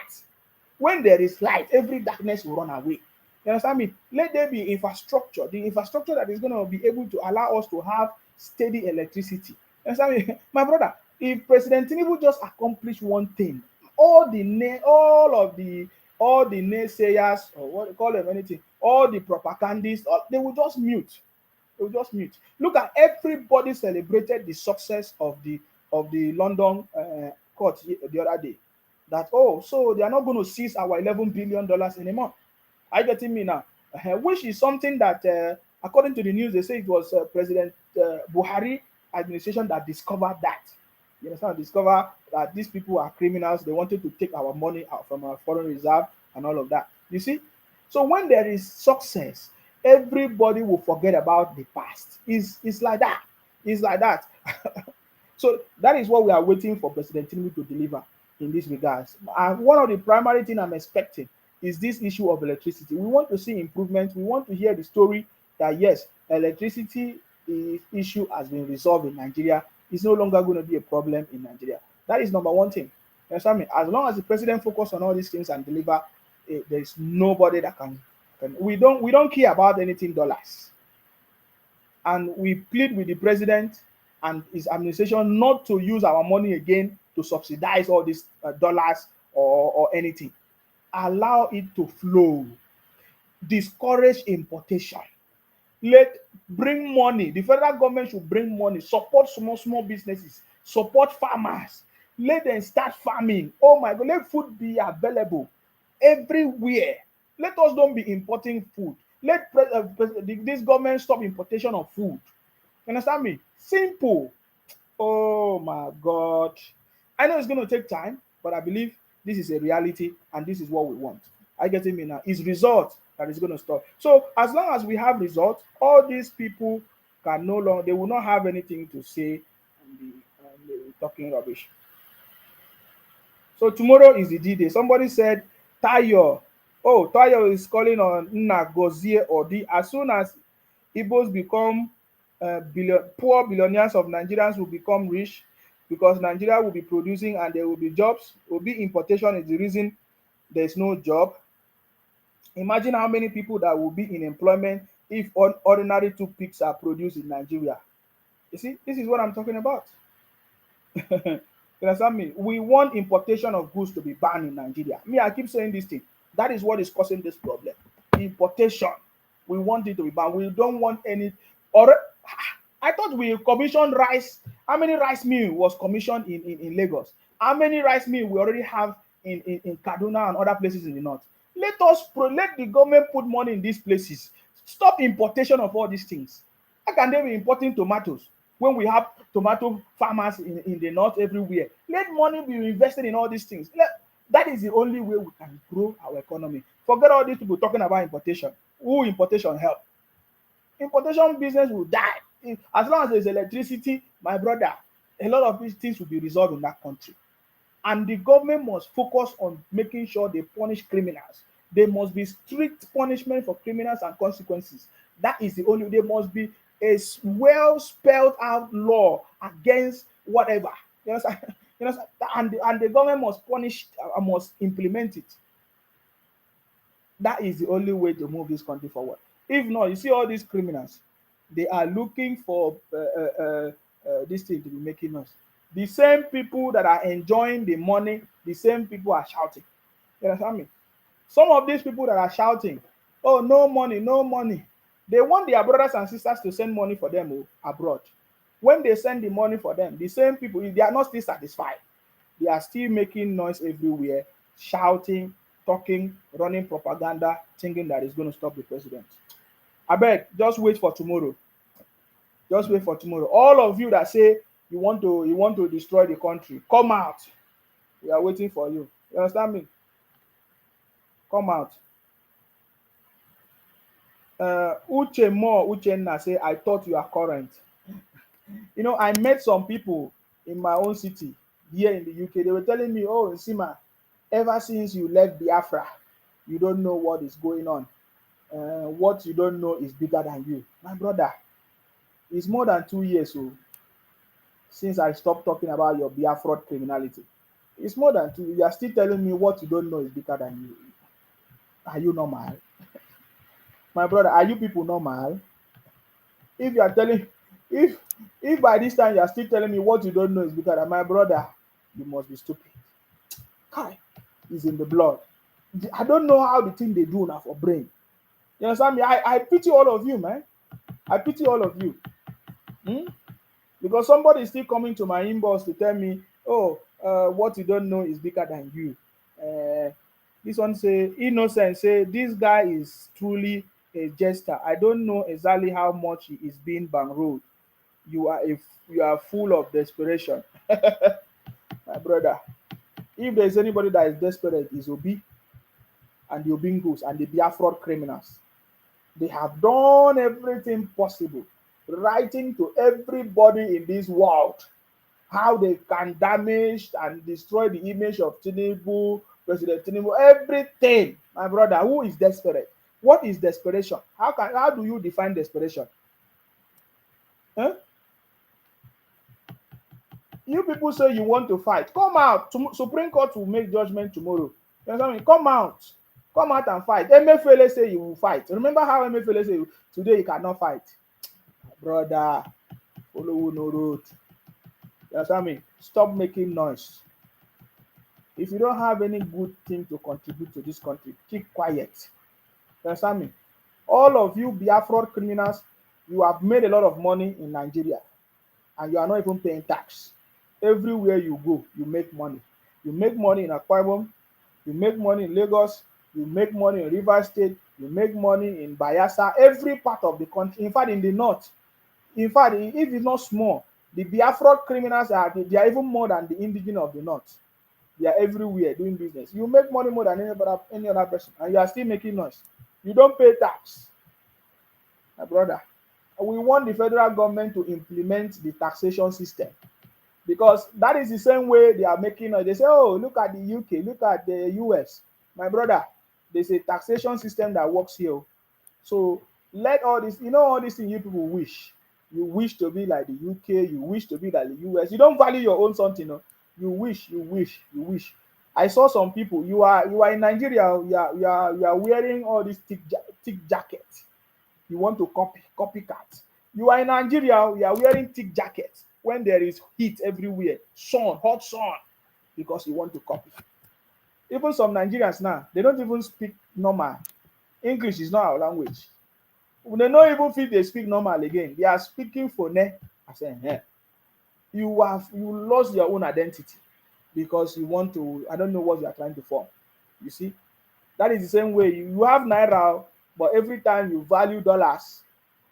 When there is light, every darkness will run away. You understand me? Let there be infrastructure, the infrastructure that is going to be able to allow us to have steady electricity. You understand me? My brother, if President Tinubu just accomplish one thing, all the naysayers, or what you call them, anything, all the propagandists, they will just mute. They will just mute. Look at everybody celebrated the success of the London court the other day. That, oh, so they are not going to seize our $11 billion anymore. Are you getting me now? Which is something that, according to the news, they say it was President Buhari administration that discovered that. You understand? Discover that these people are criminals. They wanted to take our money out from our foreign reserve and all of that. You see? So when there is success, everybody will forget about the past. It's like that. It's like that. So that is what we are waiting for President Tinubu to deliver in this regards. And one of the primary things I'm expecting is this issue of electricity. We want to see improvements. We want to hear the story that, yes, electricity issue has been resolved in Nigeria. It's no longer going to be a problem in Nigeria. That is number one thing. You understand me? As long as the president focuses on all these things and deliver, there is nobody that can. We don't care about anything dollars. And we plead with the president and his administration not to use our money again to subsidize all these dollars or anything. Allow it to flow. Discourage importation. Bring money. The federal government should bring money. Support small businesses. Support farmers. Let them start farming. Oh my God, let food be available everywhere. Let us don't be importing food. Let this government stop importation of food. You understand me? Simple. Oh my God. I know it's going to take time, but I believe this is a reality and this is what we want. I get it now. It's results that is going to stop. So as long as we have results, all these people can no longer, they will not have anything to say and be talking rubbish. So tomorrow is the D-Day. Somebody said, Tayo. Oh, Tayo is calling on Nagozie Odi. As soon as Igbos become poor billionaires of Nigerians will become rich, because Nigeria will be producing and there will be jobs. Obi importation is the reason there's no job. Imagine how many people that will be in employment if ordinary toothpicks are produced in Nigeria. You see, this is what I'm talking about. You understand me? We want importation of goods to be banned in Nigeria. Me, I keep saying this thing. That is what is causing this problem. Importation. We want it to be banned. We don't want any. Or I thought we commissioned rice. How many rice mill was commissioned in Lagos? How many rice mill we already have in Kaduna and other places in the north? Let the government put money in these places. Stop importation of all these things. How can they be importing tomatoes when we have tomato farmers in the north everywhere? Let money be invested in all these things. That is the only way we can grow our economy. Forget all these people talking about importation. Who importation help? Importation business will die. As long as there's electricity, my brother, a lot of these things will be resolved in that country. And the government must focus on making sure they punish criminals. There must be strict punishment for criminals and consequences. That is the only. There must be a well spelled out law against whatever. You understand? You know, and the government must punish, must implement it. That is the only way to move this country forward. If not, you see all these criminals, they are looking for this thing to be making us. The same people that are enjoying the money, the same people are shouting. You understand me? Some of these people that are shouting, oh, no money, no money. They want their brothers and sisters to send money for them abroad. When they send the money for them, the same people, if they are not still satisfied, they are still making noise everywhere, shouting, talking, running propaganda, thinking that it's going to stop the president. I beg, just wait for tomorrow. Just wait for tomorrow. All of you that say you want to destroy the country, come out. We are waiting for you. You understand me? Come out. Uche Mo Uchenna say, I thought you are current. I met some people in my own city here in the UK. They were telling me, oh, Nsima, ever since you left Biafra, you don't know what is going on. What you don't know is bigger than you. My brother, it's more than 2 years since I stopped talking about your Biafra criminality. It's more than 2 years. You are still telling me what you don't know is bigger than you. Are you normal? My brother, are you people normal? If you are telling, if if by this time you are still telling me what you don't know is bigger than my brother, you must be stupid. Kai is in the blood. I don't know how the thing they do now for brain. You understand me? I pity all of you, man. I pity all of you. Hmm? Because somebody is still coming to my inbox to tell me, oh, what you don't know is bigger than you. This one say, innocent say, this guy is truly a jester. I don't know exactly how much he is being bankrolled. You are full of desperation. My brother, if there's anybody that is desperate, is Obi and the Obingos and the Biafra criminals. They have done everything possible, writing to everybody in this world how they can damage and destroy the image of Tinubu, President Tinubu, everything. My brother, who is desperate? What is desperation? How do you define desperation? Huh? You people say you want to fight. Come out. Supreme Court will make judgment tomorrow. You understand me? Come out. Come out and fight. Emefiele say you will fight. Remember how Emefiele say today you cannot fight? Brother, follow no road. You understand me? Stop making noise. If you don't have any good thing to contribute to this country, keep quiet. You understand me? All of you Biafra criminals, you have made a lot of money in Nigeria and you are not even paying tax. Everywhere you go, you make money. You make money in Akwa Ibom, you make money in Lagos, you make money in Rivers State, you make money in Bayelsa, every part of the country. In fact, in the north, in fact, if it's not small, the Biafra criminals they are even more than the indigenous of the north. They are everywhere doing business. You make money more than any other person, and you are still making noise. You don't pay tax, my brother. We want the federal government to implement the taxation system because that is the same way they are making noise. They say, oh, look at the UK, look at the US. My brother, there's a taxation system that works here. So let all this, all these things you people wish. You wish to be like the UK, you wish to be like the US. You don't value your own something, no. You wish. I saw some people. You are in Nigeria. You are wearing all these thick jackets. You want to copycat. You are in Nigeria. You are wearing thick jackets when there is heat everywhere, hot sun, because you want to copy. Even some Nigerians now, they don't even speak normal. English is not our language. They no even fit they speak normal again. They are speaking for ne. I say, you lost your own identity because you want to. I don't know what you are trying to form. You see, that is the same way you have naira, but every time you value dollars,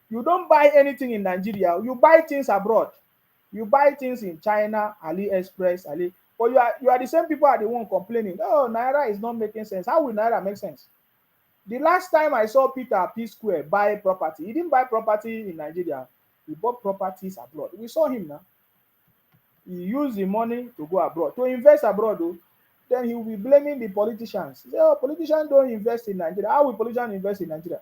you don't buy anything in Nigeria. You buy things abroad. You buy things in China, AliExpress, Ali. But you are the same people are the one complaining. Oh, naira is not making sense. How will naira make sense? The last time I saw Peter P Square buy property, he didn't buy property in Nigeria. He bought properties abroad. We saw him now. He used the money to go abroad, to invest abroad. Though, then he will be blaming the politicians. He say, oh, politicians don't invest in Nigeria. How will politicians invest in Nigeria?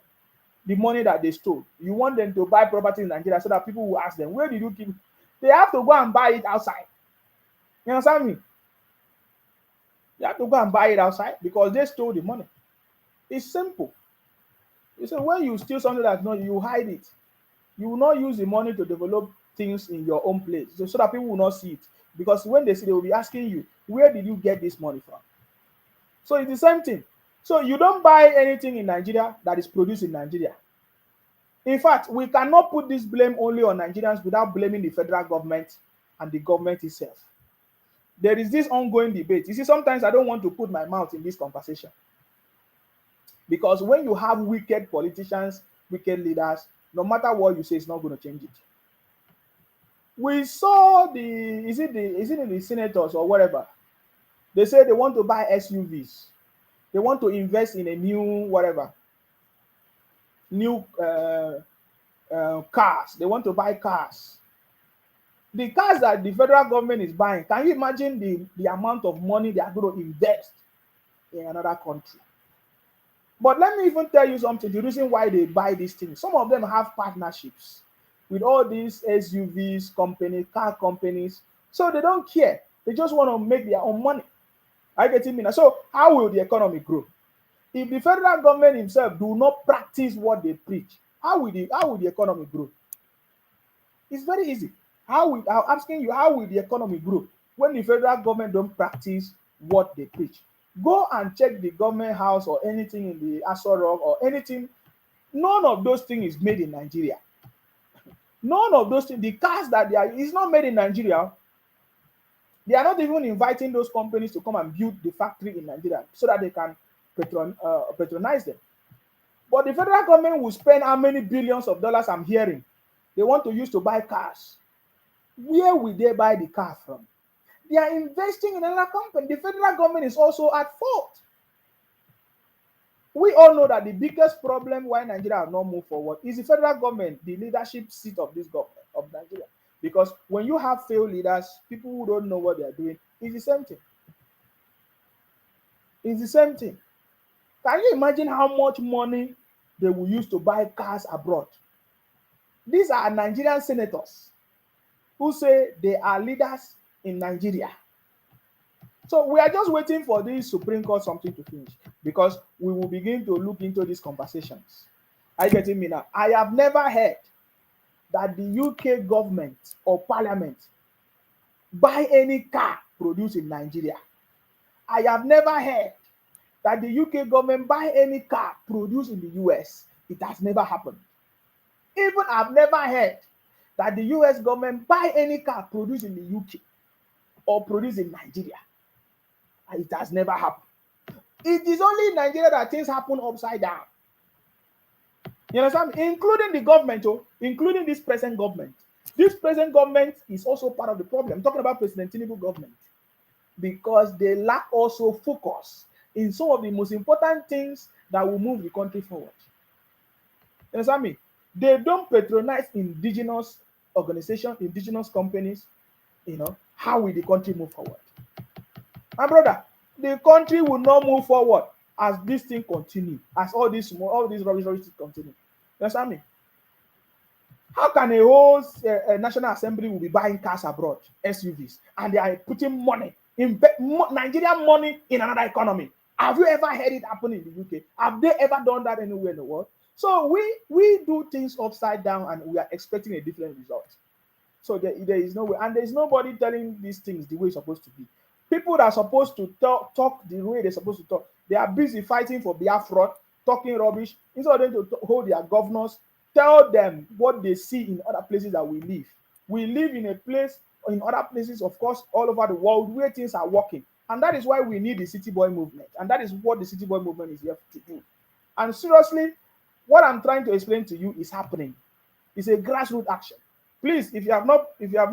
The money that they stole. You want them to buy property in Nigeria so that people will ask them, where did you keep it? They have to go and buy it outside. You understand me? They have to go and buy it outside because they stole the money. It's simple. You say when you steal something that's not, you hide it. You will not use the money to develop things in your own place so that people will not see it. Because when they see, they will be asking you, where did you get this money from? So it's the same thing. So you don't buy anything in Nigeria that is produced in Nigeria. In fact, we cannot put this blame only on Nigerians without blaming the federal government and the government itself. There is this ongoing debate. You see, sometimes I don't want to put my mouth in this conversation. Because when you have wicked politicians, wicked leaders, no matter what you say, it's not going to change it. We saw is it the senators or whatever? They say they want to buy SUVs. They want to invest in a new whatever, new cars. They want to buy cars. The cars that the federal government is buying, can you imagine the amount of money they are going to invest in another country? But let me even tell you something, the reason why they buy these things. Some of them have partnerships with all these SUVs companies, car companies. So they don't care. They just want to make their own money. I get it, Mina. So how will the economy grow? If the federal government himself do not practice what they preach, how will the economy grow? It's very easy. I'm asking you, how will the economy grow when the federal government don't practice what they preach? Go and check the government house or anything in the Aso Rock or anything. None of those things is made in Nigeria. None of those things. The cars that they are, is not made in Nigeria. They are not even inviting those companies to come and build the factory in Nigeria so that they can patronize them. But the federal government will spend how many billions of dollars I'm hearing they want to use to buy cars. Where will they buy the car from? They are investing in another company. The federal government is also at fault. We all know that the biggest problem why Nigeria has not moved forward is the federal government, the leadership seat of this government of Nigeria. Because when you have failed leaders, people who don't know what they are doing, it's the same thing. It's the same thing. Can you imagine how much money they will use to buy cars abroad? These are Nigerian senators who say they are leaders in Nigeria. So we are just waiting for this Supreme Court something to finish because we will begin to look into these conversations. Are you getting me now? I have never heard that the UK government or parliament buy any car produced in Nigeria. I have never heard that the UK government buy any car produced in the US. It has never happened. Even I've never heard that the US government buy any car produced in the UK or produced in Nigeria. It has never happened. It is only in Nigeria that things happen upside down. You understand? Including the government, including this present government. This present government is also part of the problem. I'm talking about President Tinubu government. Because they lack also focus in some of the most important things that will move the country forward. You understand me? They don't patronize indigenous organizations, indigenous companies. How will the country move forward? My brother, the country will not move forward as this thing continue, as all these rubbish continue. You understand me? How can a whole National Assembly will be buying cars abroad, SUVs, and they are putting money, Nigerian money in another economy? Have you ever heard it happen in the UK? Have they ever done that anywhere in the world? So we do things upside down and we are expecting a different result. So there is no way, and there is nobody telling these things the way it's supposed to be. People that are supposed to talk the way they're supposed to talk, they are busy fighting for Biafra, talking rubbish, instead of them to hold their governors Tell them what they see in other places that we live. We live in a place, in other places, of course, all over the world where things are working. And that is why we need the City Boy movement. And that is what the City Boy movement is here to do. And seriously, what I'm trying to explain to you is happening. It's a grassroots action. Please, if you have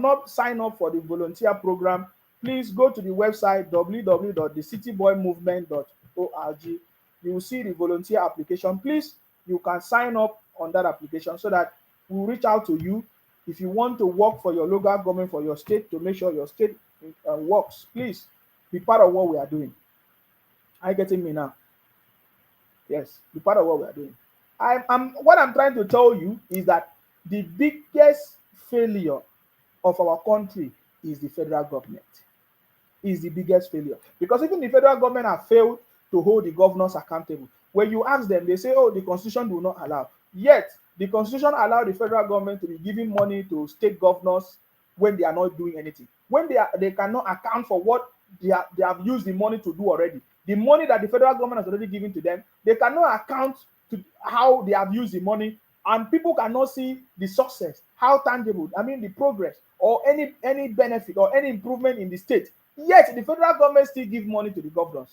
not signed up for the volunteer program, please go to the website www.thecityboymovement.org. You will see the volunteer application. Please, you can sign up on that application so that we'll reach out to you. If you want to work for your local government, for your state, to make sure your state works, please be part of what we are doing. Are you getting me now? Yes, be part of what we are doing. What I'm trying to tell you is that the biggest failure of our country is the federal government. Is the biggest failure, because even the federal government have failed to hold the governors accountable. When you ask them, they say, oh, the constitution do not allow. Yet the constitution allow the federal government to be giving money to state governors when they are not doing anything, when they cannot account for what they have used the money to do already. The money that the federal government has already given to them, they cannot account to how they have used the money, and people cannot see the success, how tangible, I mean the progress, or any benefit or any improvement in the state. Yet the federal government still give money to the governors.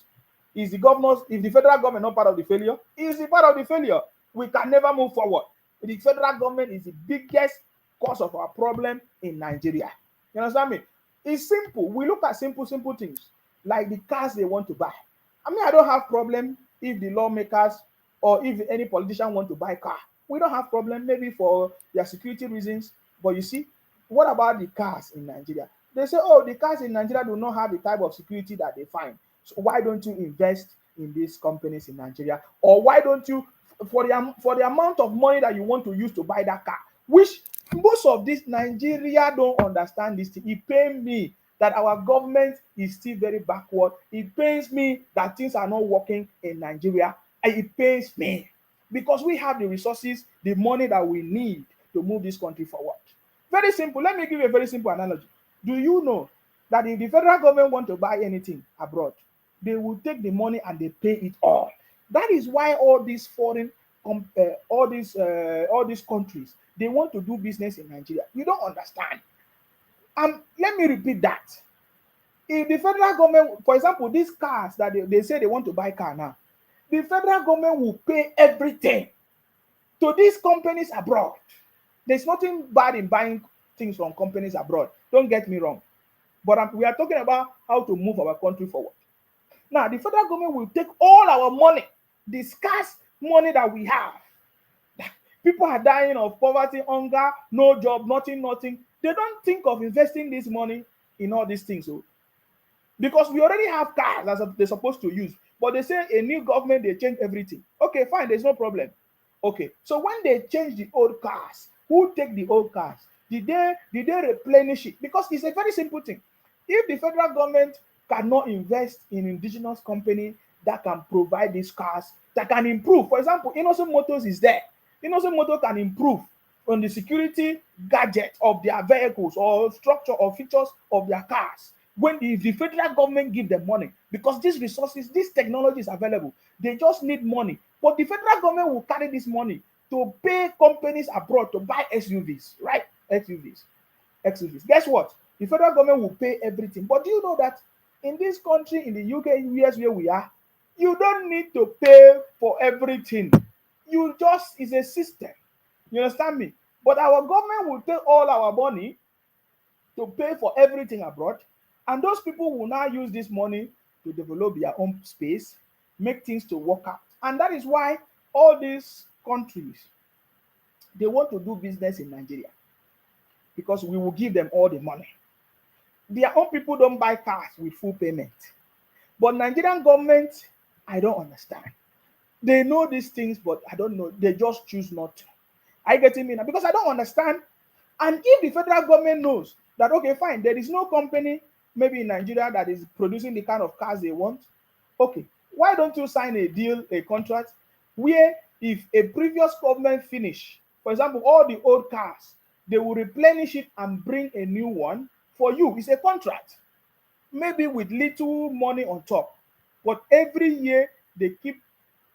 Is the governors, if the federal government not part of the failure? Is the part of the failure? We can never move forward. The federal government is the biggest cause of our problem in Nigeria. You understand me? It's simple. We look at simple things like the cars they want to buy. I mean, I don't have problem if the lawmakers or if any politician want to buy car. We don't have problem, maybe for their security reasons. But you see, what about the cars in Nigeria? They say, oh, the cars in Nigeria do not have the type of security that they find. So why don't you invest in these companies in Nigeria? Or why don't you, for the amount of money that you want to use to buy that car, which most of this Nigeria don't understand this thing. It pains me that our government is still very backward. It pains me that things are not working in Nigeria. And it pains me because we have the resources, the money that we need to move this country forward. Very simple. Let me give you a very simple analogy. Do you know that if the federal government want to buy anything abroad, they will take the money and they pay it all? That is why all these foreign, all these countries, they want to do business in Nigeria. You don't understand. Let me repeat that. If the federal government, for example, these cars that they say they want to buy car now, the federal government will pay everything to these companies abroad. There's nothing bad in buying things from companies abroad. Don't get me wrong. But we are talking about how to move our country forward. Now, the federal government will take all our money, the scarce money that we have. People are dying of poverty, hunger, no job, nothing. They don't think of investing this money in all these things. So, because we already have cars that they're supposed to use. But they say a new government, they change everything. Okay, fine, there's no problem. Okay, so when they change the old cars, who take the old cars? Did they replenish it? Because it's a very simple thing. If the federal government cannot invest in indigenous company that can provide these cars, that can improve. For example, Innocent Motors is there. Innocent Motor can improve on the security gadget of their vehicles or structure or features of their cars. When the federal government give them money, because these resources, this technology is available, they just need money. But the federal government will carry this money to pay companies abroad to buy SUVs, right? XUVs. Guess what? The federal government will pay everything. But do you know that in this country, in the UK, US, where we are, you don't need to pay for everything. You just, it's a system. You understand me? But our government will take all our money to pay for everything abroad, and those people will now use this money to develop their own space, make things to work out. And that is why all these countries, they want to do business in Nigeria, because we will give them all the money. Their own people don't buy cars with full payment. But Nigerian government, I don't understand. They know these things, but I don't know. They just choose not to. Are you getting me now? Because I don't understand. And if the federal government knows that, okay, fine, there is no company maybe in Nigeria that is producing the kind of cars they want, okay, why don't you sign a deal, a contract, where if a previous government finish, for example, all the old cars, they will replenish it and bring a new one for you. It's a contract, maybe with little money on top. But every year, they keep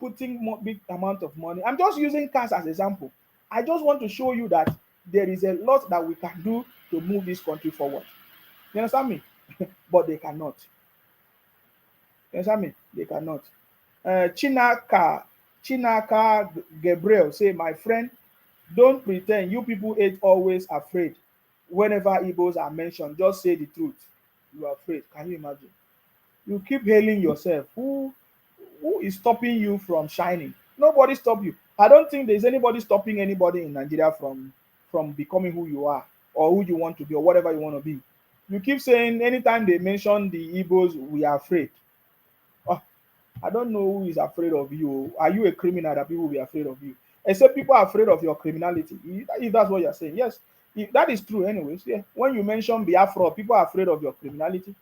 putting more, big amount of money. I'm just using cars as example. I just want to show you that there is a lot that we can do to move this country forward. You understand me? But they cannot. You understand me? They cannot. Chinaka Gabriel say, my friend, don't pretend you people ain't always afraid. Whenever Igbos are mentioned, just say the truth. You are afraid. Can you imagine? You keep hailing yourself. Who is stopping you from shining? Nobody stop you. I don't think there's anybody stopping anybody in Nigeria from becoming who you are or who you want to be or whatever you want to be. You keep saying anytime they mention the Igbos, we are afraid. Oh, I don't know who is afraid of you. Are you a criminal that people will be afraid of you? Except people are afraid of your criminality. If that's what you're saying, yes, if that is true. Anyways, yeah. When you mention Biafra, people are afraid of your criminality.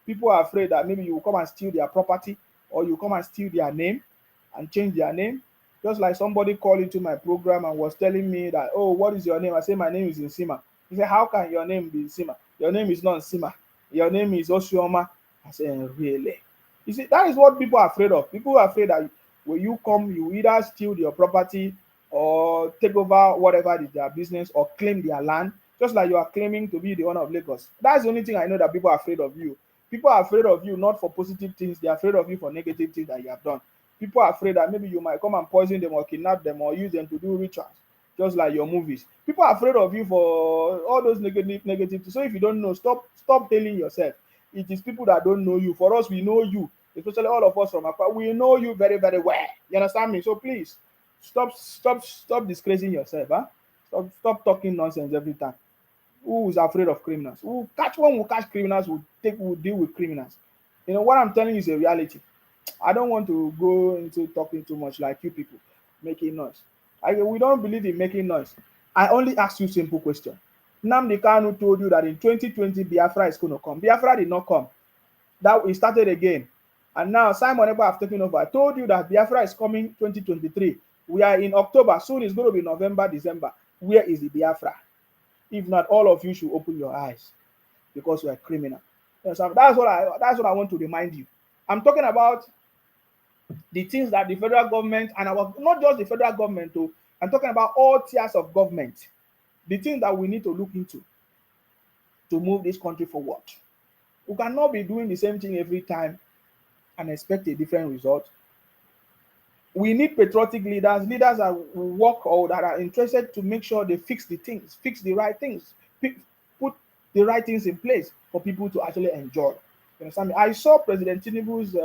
People are afraid that maybe you will come and steal their property or you come and steal their name and change their name. Just like somebody called into my program and was telling me that, oh, what is your name? I say my name is Nsima. He said, how can your name be Nsima? Your name is not Nsima. Your name is Oshioma. I said, really? You see, that is what people are afraid of. People are afraid that when you come, you either steal your property or take over whatever is their business or claim their land, just like you are claiming to be the owner of Lagos. That's the only thing I know that people are afraid of you. People are afraid of you not for positive things, they're afraid of you for negative things that you have done. People are afraid that maybe you might come and poison them or kidnap them or use them to do rituals, just like your movies. People are afraid of you for all those negative things. So if you don't know, stop telling yourself. It is people that don't know you. For us, we know you, especially all of us from Accra. We know you very, very well. You understand me? So please stop disgracing yourself. Huh? Stop talking nonsense every time. Who is afraid of criminals? Who catch one will catch criminals, will deal with criminals. You know what I'm telling you is a reality. I don't want to go into talking too much like you people making noise. We don't believe in making noise. I only ask you simple question. Nnamdi Kanu told you that in 2020 Biafra is going to come. Biafra did not come. That it started again. And now Simon Ekpa have taken over. I told you that Biafra is coming 2023. We are in October. Soon it's going to be November, December. Where is the Biafra? If not, all of you should open your eyes because you are a criminal. So that's what I want to remind you. I'm talking about the things that the federal government and our not just the federal government too. I'm talking about all tiers of government. The things that we need to look into to move this country forward. We cannot be doing the same thing every time and expect a different result. We need patriotic leaders, leaders that will work or that are interested to make sure they fix the things, fix the right things, put the right things in place for people to actually enjoy. You understand me? I saw President Tinubu's,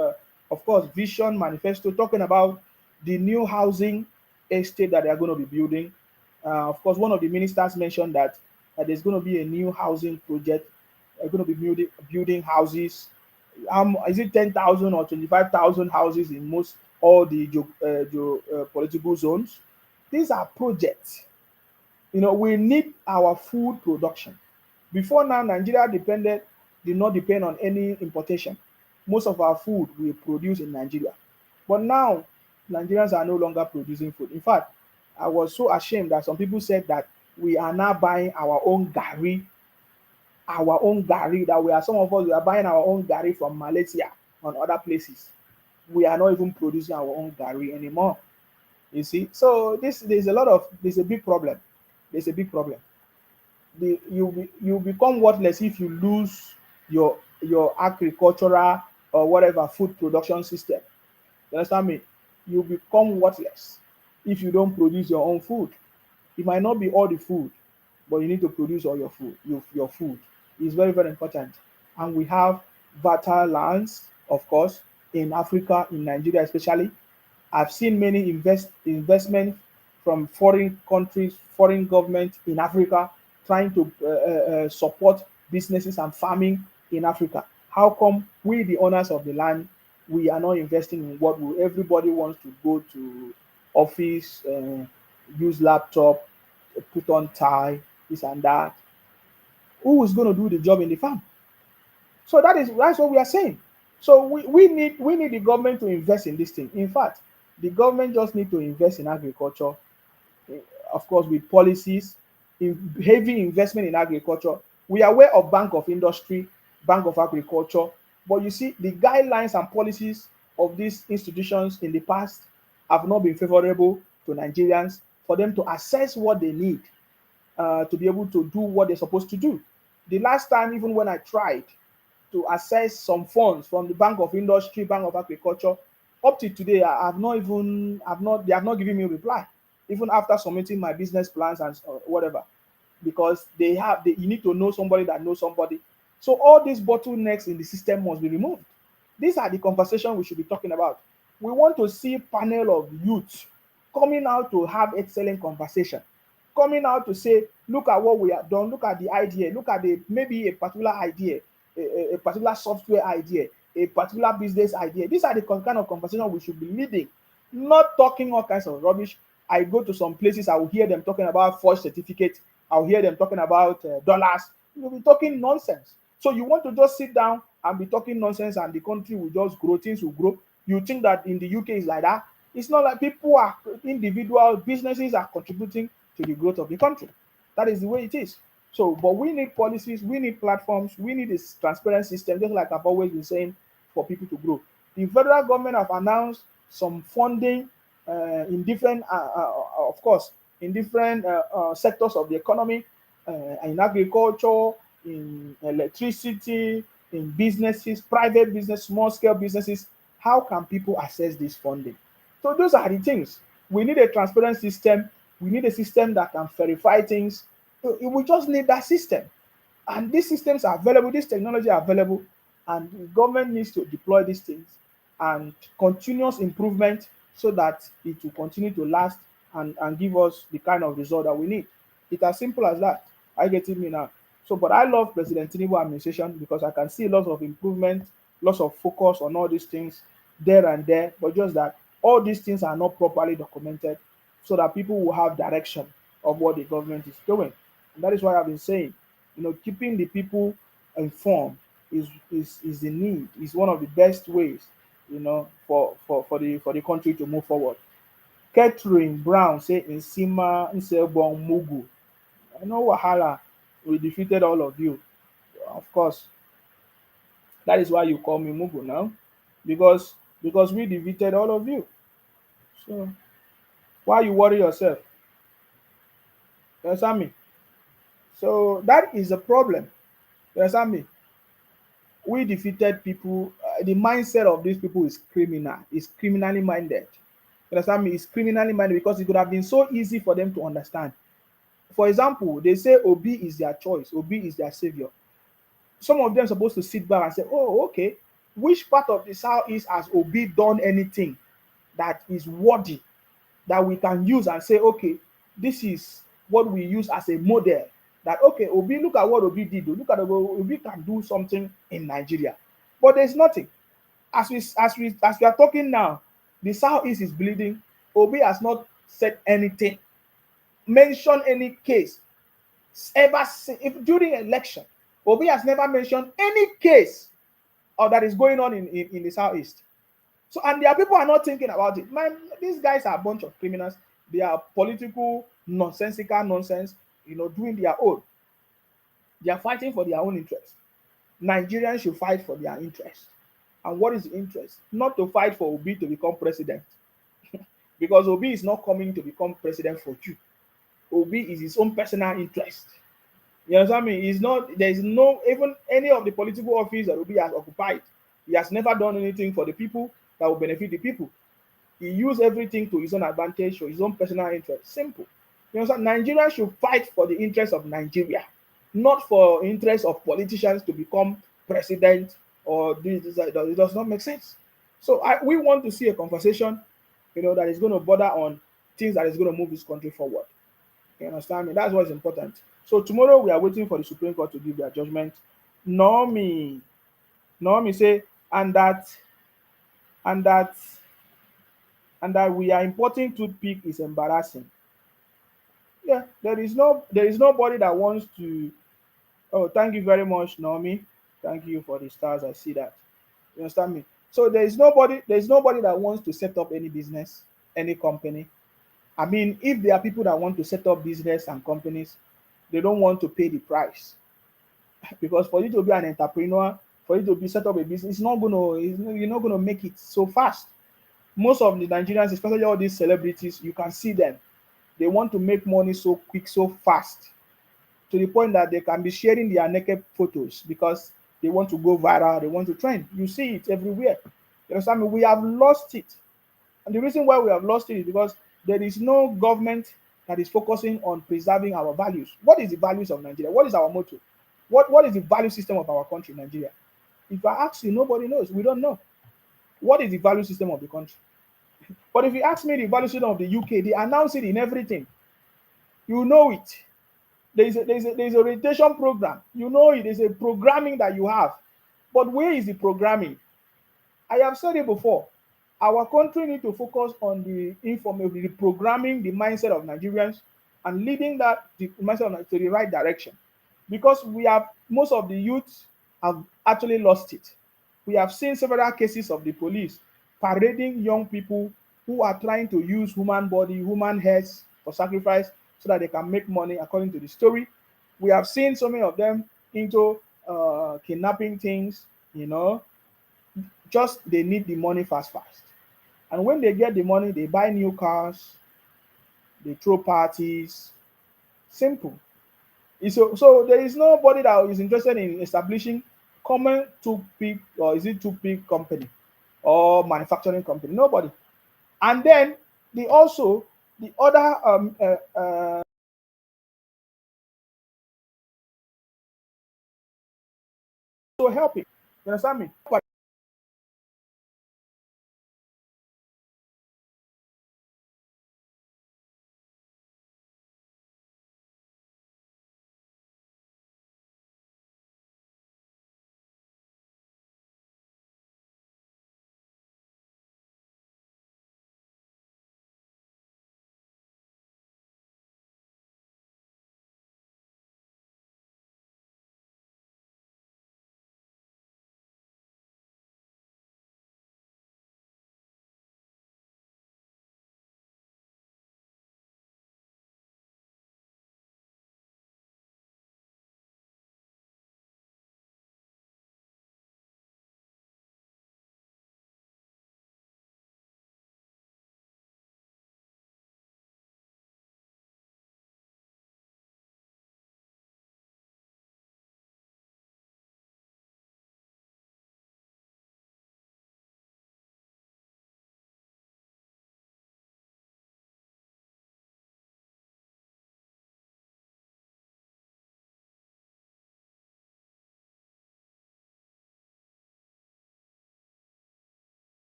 of course, vision manifesto talking about the new housing estate that they are going to be building. Of course, one of the ministers mentioned that there's going to be a new housing project. They're going to be building houses. Is it 10,000 or 25,000 houses in most all the political zones? These are projects. You know, we need our food production. Before now, Nigeria did not depend on any importation. Most of our food we produce in Nigeria. But now, Nigerians are no longer producing food. In fact, I was so ashamed that some people said that we are now buying our own gari, that some of us we are buying our own gari from Malaysia and other places. We are not even producing our own gari anymore. You see, so there's a big problem. There's a big problem. You become worthless if you lose your agricultural or whatever food production system. You understand me? You become worthless if you don't produce your own food. It might not be all the food, but you need to produce all your food. Your food is very, very important. And we have fertile lands, of course, in Africa, in Nigeria especially. I've seen many investment from foreign countries, foreign governments in Africa trying to support businesses and farming in Africa. How come we, the owners of the land, we are not investing in what everybody wants to go to office, use laptop, put on tie, this and that. Who is going to do the job in the farm? So that's what we are saying. So we need the government to invest in this thing. In fact, the government just need to invest in agriculture, of course, with policies, in heavy investment in agriculture. We are aware of Bank of Industry, Bank of Agriculture, but you see, the guidelines and policies of these institutions in the past have not been favorable to Nigerians. for them to assess what they need to be able to do what they're supposed to do. The last time, even when I tried to access some funds from the Bank of Industry, Bank of Agriculture, up to today, they have not given me a reply, even after submitting my business plans and whatever, because you need to know somebody that knows somebody. So all these bottlenecks in the system must be removed. These are the conversations we should be talking about. We want to see panel of youth coming out to have excellent conversation, coming out to say, look at what we have done, look at the idea, look at the maybe a particular idea, a particular software idea, a particular business idea. These are the kind of conversation we should be leading, not talking all kinds of rubbish. I go to some places, I will hear them talking about forged certificate, I'll hear them talking about dollars. You'll be talking nonsense. So you want to just sit down and be talking nonsense and the country will just grow, things will grow. You think that in the UK is like that? It's not like people are individual businesses are contributing to the growth of the country. That is the way it is. So, but we need policies, we need platforms, we need a transparent system, just like I've always been saying, for people to grow. The federal government have announced some funding in different, of course, in different sectors of the economy, in agriculture, in electricity, in businesses, private business, small scale businesses. How can people access this funding? So those are the things. We need a transparent system. We need a system that can verify things. We just need that system. And these systems are available, this technology are available, and the government needs to deploy these things and continuous improvement so that it will continue to last and give us the kind of result that we need. It's as simple as that. I get it me now. So, but I love President Tinubu administration because I can see lots of improvement, lots of focus on all these things there and there, but just that all these things are not properly documented so that people will have direction of what the government is doing. And that is why I've been saying, keeping the people informed is the need, is one of the best ways, for the country to move forward. Catherine Brown say in Sima Nsebon Mugu. I know Wahala, we defeated all of you. Of course, that is why you call me Mugu now, because we defeated all of you. So why you worry yourself? You understand me? So that is a problem. You understand me? We defeated people. The mindset of these people is criminal. Is criminally minded. You understand me? It's criminally minded because it could have been so easy for them to understand. For example, they say Obi is their choice. Obi is their savior. Some of them are supposed to sit back and say, "Oh, okay. Which part of the Southeast has Obi done anything that is worthy that we can use and say, okay, this is what we use as a model. That okay, Obi, look at what Obi did. Look at Obi can do something in Nigeria, but there's nothing. As we are talking now, the Southeast is bleeding. Obi has not said anything, mentioned any case ever if during election. Obi has never mentioned any case that is going on in the Southeast. So, and there are people who are not thinking about it. Man, these guys are a bunch of criminals. They are political, nonsensical nonsense, doing their own. They are fighting for their own interest. Nigerians should fight for their interest. And what is the interest? Not to fight for Obi to become president. Because Obi is not coming to become president for you. Obi is his own personal interest. You understand me? There is no, even any of the political office that Obi has occupied, he has never done anything for the people that will benefit the people. He used everything to his own advantage or his own personal interest. Simple. You understand? Nigeria should fight for the interest of Nigeria, not for interest of politicians to become president or this. It does not make sense. So we want to see a conversation, that is going to border on things that is going to move this country forward. You understand me? That's what is important. So tomorrow we are waiting for the Supreme Court to give their judgment. Naomi say, and that we are importing toothpick is embarrassing. Yeah, there is nobody that wants to. Oh, thank you very much, Naomi. Thank you for the stars. I see that. You understand me? So there's nobody that wants to set up any business, any company. I mean, if there are people that want to set up business and companies, they don't want to pay the price. Because for you to be an entrepreneur, for you to be set up a business, you're not gonna make it so fast. Most of the Nigerians, especially all these celebrities, you can see them. They want to make money so quick, so fast, to the point that they can be sharing their naked photos because they want to go viral, they want to trend. You see it everywhere. You understand me? We have lost it. And the reason why we have lost it is because there is no government that is focusing on preserving our values. What is the values of Nigeria? What is our motto? What is the value system of our country, Nigeria? If I ask you, nobody knows. We don't know. What is the value system of the country? But if you ask me the value system of the UK, they announce it in everything. You know it. There's a orientation program. You know it. There's a programming that you have. But where is the programming? I have said it before. Our country need to focus on the information, the programming, the mindset of Nigerians, and leading that the mindset to the right direction. Because we have most of the youth have actually lost it. We have seen several cases of the police parading young people who are trying to use human body, human heads for sacrifice so that they can make money, according to the story. We have seen so many of them into kidnapping things, you know, just they need the money fast, fast. And when they get the money, they buy new cars, they throw parties. Simple. So there is nobody that is interested in establishing common toothpick, or is it toothpick company or manufacturing company? Nobody. And then the other so helping. You understand me?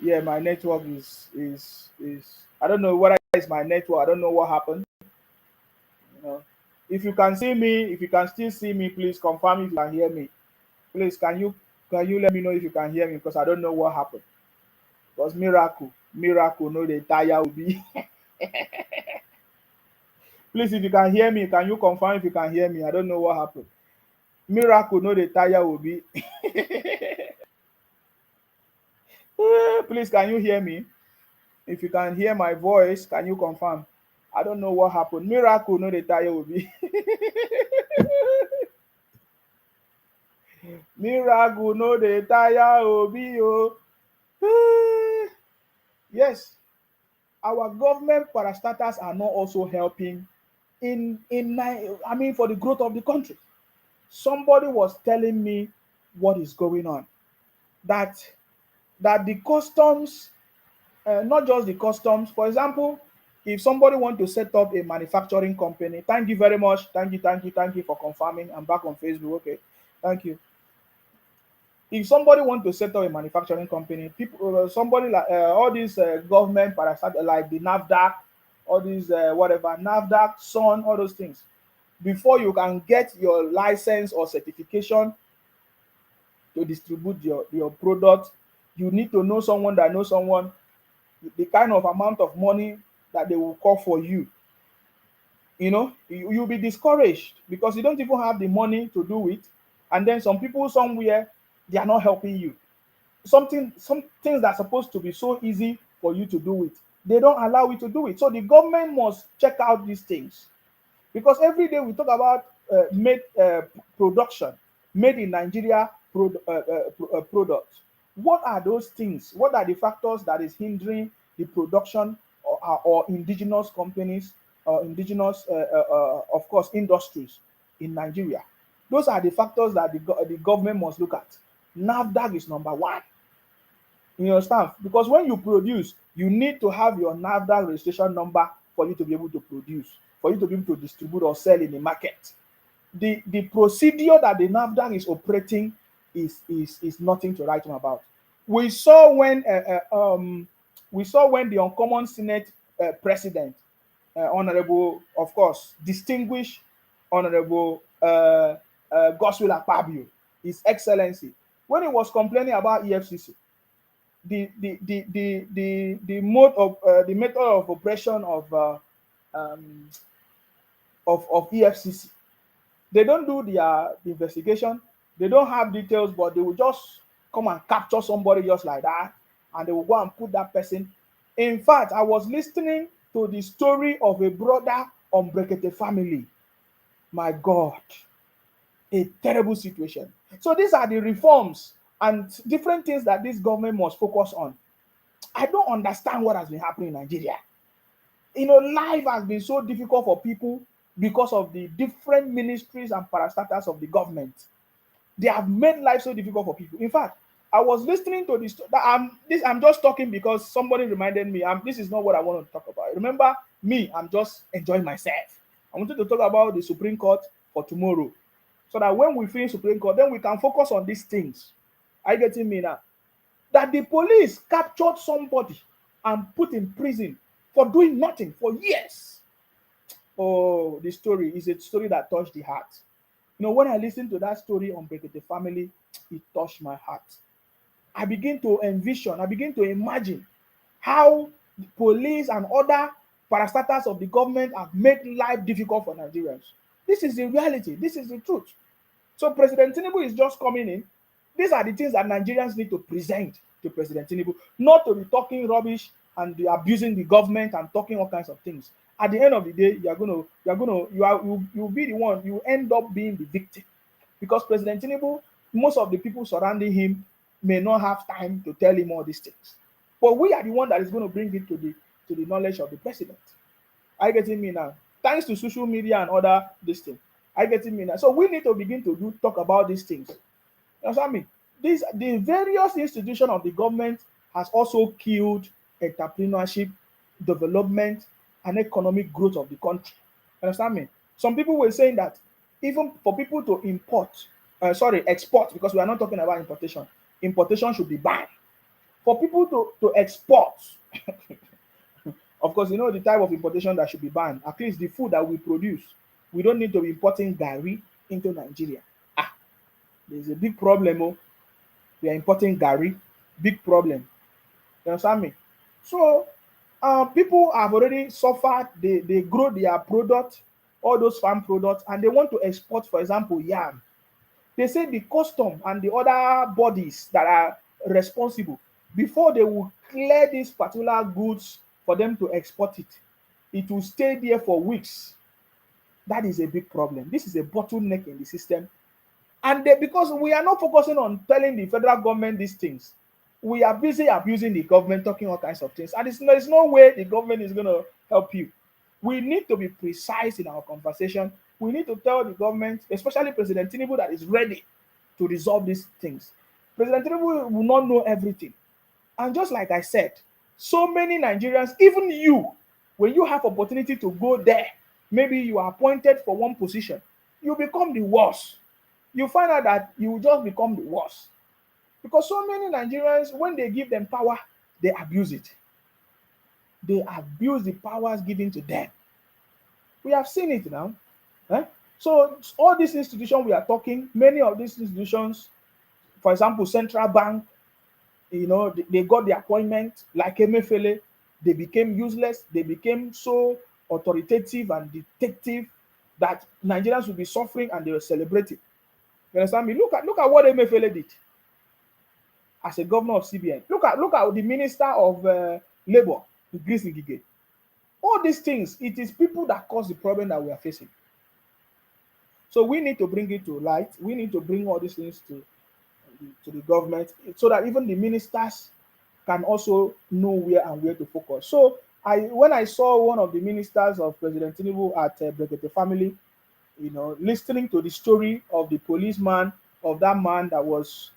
Yeah, my network is I don't know whether it's my network. I don't know what happened. You know, if you can see me, if you can still see me, please confirm if you can hear me. Please, can you let me know if you can hear me, because I don't know what happened. Because miracle, no, the tire will be. Please, if you can hear me, can you confirm if you can hear me? I don't know what happened. Miracle, no, the tire will be. Please, can you hear me? If you can hear my voice, can you confirm? I don't know what happened. Miracle, no, the tire will be. Miracle, no, the tire will be. Oh. Yes, our government parastatals are not also helping I mean, for the growth of the country. Somebody was telling me what is going on. That the customs, not just the customs. For example, if somebody want to set up a manufacturing company, thank you very much. Thank you for confirming. I'm back on Facebook. Okay, thank you. If somebody want to set up a manufacturing company, people, somebody like all these government parasite like the NAFDAC, all these whatever NAFDAC, SON, all those things. Before you can get your license or certification to distribute your product, you need to know someone that knows someone. The kind of amount of money that they will call for you, you'll be discouraged because you don't even have the money to do it. And then some people somewhere, they are not helping you. Some things that are supposed to be so easy for you to do it, they don't allow you to do it. So the government must check out these things, because every day we talk about made production, made in Nigeria product. What are those things? What are the factors that is hindering the production, or indigenous companies, or indigenous, of course, industries in Nigeria. Those are the factors that the government must look at. NAFDAC is number one. You understand? Because when you produce, you need to have your NAFDAC registration number for you to be able to produce, for you to be able to distribute or sell in the market. The procedure that the NAFDAC is operating is nothing to write home about. We saw when the Uncommon Senate president, Honorable, of course, distinguished Honorable Godswill Akpabio, His Excellency, when he was complaining about EFCC, the method of operation um, of EFCC. They don't do their investigation. They don't have details, but they will just come and capture somebody just like that, and they will go and put that person. In fact, I was listening to the story of a brother on Brekete family. My God, a terrible situation. So these are the reforms and different things that this government must focus on. I don't understand what has been happening in Nigeria. Life has been so difficult for people because of the different ministries and parastatals of the government. They have made life so difficult for people. In fact, I was listening to this. I'm just talking because somebody reminded me. This is not what I want to talk about. Remember me? I'm just enjoying myself. I wanted to talk about the Supreme Court for tomorrow, so that when we finish Supreme Court, then we can focus on these things. Are you getting me now? That the police captured somebody and put in prison for doing nothing for years. Oh, the story is a story that touched the heart. When I listened to that story on Brekete family, it touched my heart. I begin to envision, I begin to imagine how the police and other parastatals of the government have made life difficult for Nigerians. This is the reality. This is the truth. So President Tinubu is just coming in. These are the things that Nigerians need to present to President Tinubu, not to be talking rubbish and be abusing the government and talking all kinds of things. At the end of the day, you'll be the one, you end up being the victim, because President Tinubu, most of the people surrounding him may not have time to tell him all these things. But we are the one that is going to bring it to the knowledge of the president. Are you getting me now? Thanks to social media and other this thing. Are you getting me now? So we need to begin to talk about these things. You understand me? The various institutions of the government has also killed entrepreneurship, development, and economic growth of the country. You understand me? Some people were saying that even for people to export, because we are not talking about importation. Importation should be banned. For people to export, of course, the type of importation that should be banned. At least the food that we produce, we don't need to be importing gari into Nigeria. There's a big problem. Oh, we are importing gari, big problem. You understand me? So people have already suffered. They grow their product, all those farm products, and they want to export, for example, yam. They say the custom and the other bodies that are responsible, before they will clear these particular goods for them to export it, it will stay there for weeks. That is a big problem. This is a bottleneck in the system. And because we are not focusing on telling the federal government these things, we are busy abusing the government, talking all kinds of things. And there's no way the government is going to help you. We need to be precise in our conversation. We need to tell the government, especially President Tinubu, that is ready to resolve these things. President Tinubu will not know everything. And just like I said, so many Nigerians, even you, when you have opportunity to go there, maybe you are appointed for one position, you become the worst. You find out that you just become the worst. Because so many Nigerians, when they give them power, they abuse it. They abuse the powers given to them. We have seen it now. So all these institutions we are talking, many of these institutions, for example, Central Bank, they got the appointment like Emefiele. They became useless. They became so authoritative and dictative that Nigerians will be suffering and they were celebrating. You understand me? Look at what Emefiele did as a governor of CBN. Look at the Minister of Labor, Grace Ngige. All these things, it is people that cause the problem that we are facing. So we need to bring it to light. We need to bring all these things to the government, so that even the ministers can also know where and where to focus. So when I saw one of the ministers of President Tinubu at Brekete family, listening to the story of the policeman, of that man that was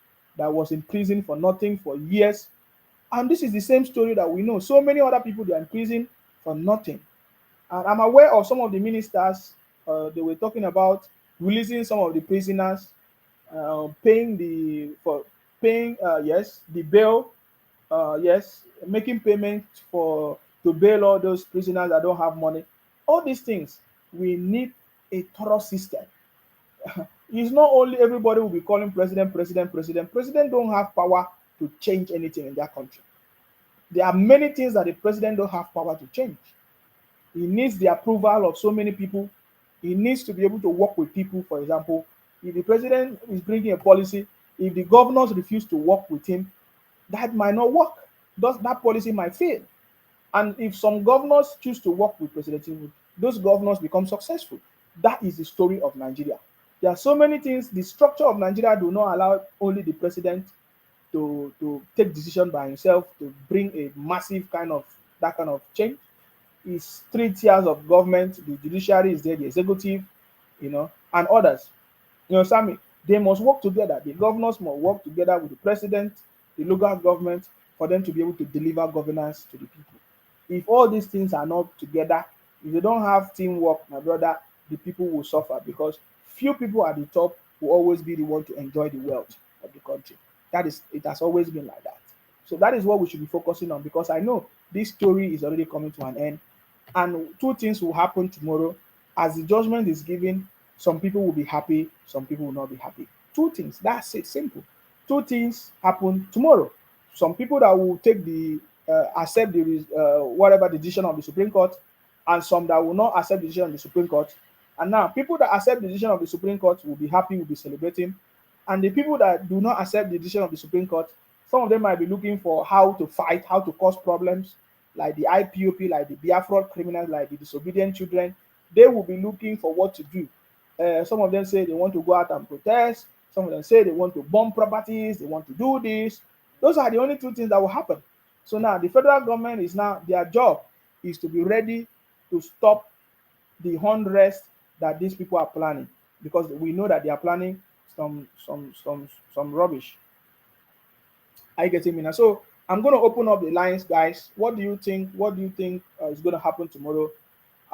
in prison for nothing for years, and this is the same story that we know. So many other people, they are in prison for nothing. And I'm aware of some of the ministers, they were talking about releasing some of the prisoners, paying yes, the bail, yes, making payment for to bail all those prisoners that don't have money. All these things, we need a thorough system. It's not only everybody will be calling president, president, president. President don't have power to change anything in that country. There are many things that the president don't have power to change. He needs the approval of so many people. He needs to be able to work with people. For example, if the president is bringing a policy, if the governors refuse to work with him, that might not work. That policy might fail. And if some governors choose to work with President Tinubu, those governors become successful. That is the story of Nigeria. There are so many things. The structure of Nigeria do not allow only the president to take decision by himself to bring a massive kind of change. It's 3 tiers of government. The judiciary is there, the executive, and others. Sammy, they must work together. The governors must work together with the president, the local government, for them to be able to deliver governance to the people. If all these things are not together, if they don't have teamwork, my brother, the people will suffer, because few people at the top will always be the one to enjoy the wealth of the country. It has always been like that. So that is what we should be focusing on, because I know this story is already coming to an end. And two things will happen tomorrow. As the judgment is given, some people will be happy, some people will not be happy. Two things, that's it, simple. Two things happen tomorrow. Some people that will take accept the whatever the decision of the Supreme Court, and some that will not accept the decision of the Supreme Court. And now, people that accept the decision of the Supreme Court will be happy, will be celebrating. And the people that do not accept the decision of the Supreme Court, some of them might be looking for how to fight, how to cause problems, like the IPOP, like the Biafra criminals, like the disobedient children. They will be looking for what to do. Some of them say they want to go out and protest. Some of them say they want to bomb properties. They want to do this. Those are the only two things that will happen. So now the federal government is now, their job is to be ready to stop the unrest that these people are planning, because we know that they are planning some rubbish. Are you getting me now? So I'm going to open up the lines, guys. What do you think? What do you think is going to happen tomorrow?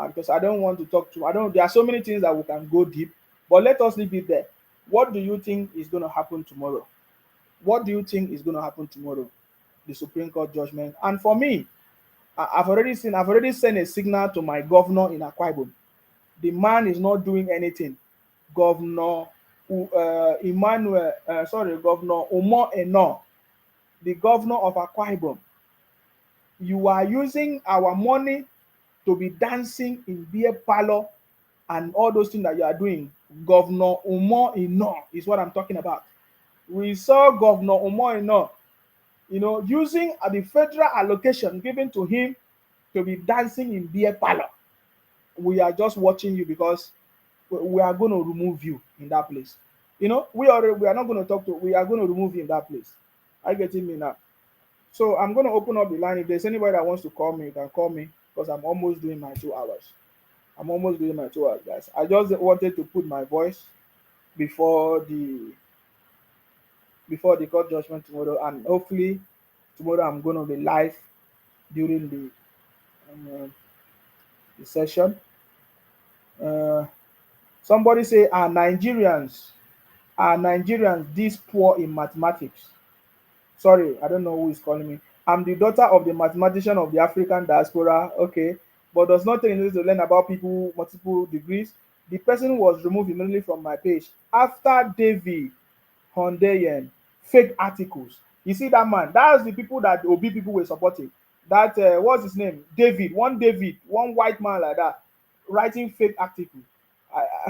Because I don't want to talk to. I don't. There are so many things that we can go deep, but let us leave it there. What do you think is going to happen tomorrow? What do you think is going to happen tomorrow? The Supreme Court judgment. And for me, I've already sent a signal to my governor in Akwa Ibom. The man is not doing anything. Governor Governor Umo Eno, the governor of Akwa Ibom. You are using our money to be dancing in beer parlor and all those things that you are doing. Governor Umo Eno is what I'm talking about. We saw Governor Umo Eno, using the federal allocation given to him to be dancing in beer parlor. We are just watching you, because we are going to remove you in that place. We are not going to talk to. We are going to remove you in that place. Are you getting me now? So I'm going to open up the line. If there's anybody that wants to call me, you can call me, because I'm almost doing my 2 hours. I'm almost doing my 2 hours, guys. I just wanted to put my voice before the court judgment tomorrow, and hopefully tomorrow I'm going to be live during the session. Somebody say, are Nigerians this poor in mathematics? Sorry, I don't know who is calling me. I'm the daughter of the mathematician of the African diaspora. Okay, but does not need to learn about people multiple degrees. The person was removed immediately from my page after David Hondeyen fake articles. You see that man? That's the people that the OB people were supporting. That what's his name? David, one white man like that, writing fake articles.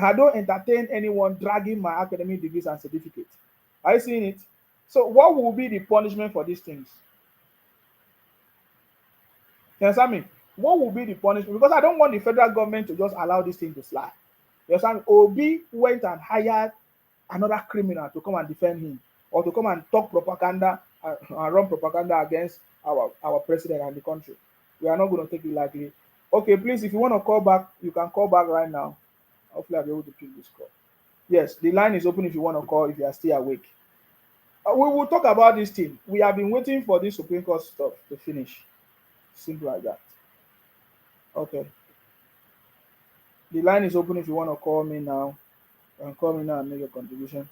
I don't entertain anyone dragging my academic degrees and certificates. Are you seeing it? So what will be the punishment for these things? You understand me? What will be the punishment? Because I don't want the federal government to just allow this thing to slide. You understand? Obi went and hired another criminal to come and defend him, or to come and talk propaganda and run propaganda against our president and the country. We are not going to take it lightly. Okay, please, if you want to call back, you can call back right now. Hopefully, I'll be able to pick this call. Yes, the line is open if you want to call if you are still awake. We will talk about this thing. We have been waiting for this Supreme Court stuff to finish. Simple like that. Okay. The line is open if you want to call me now. You can call me now and make your contribution.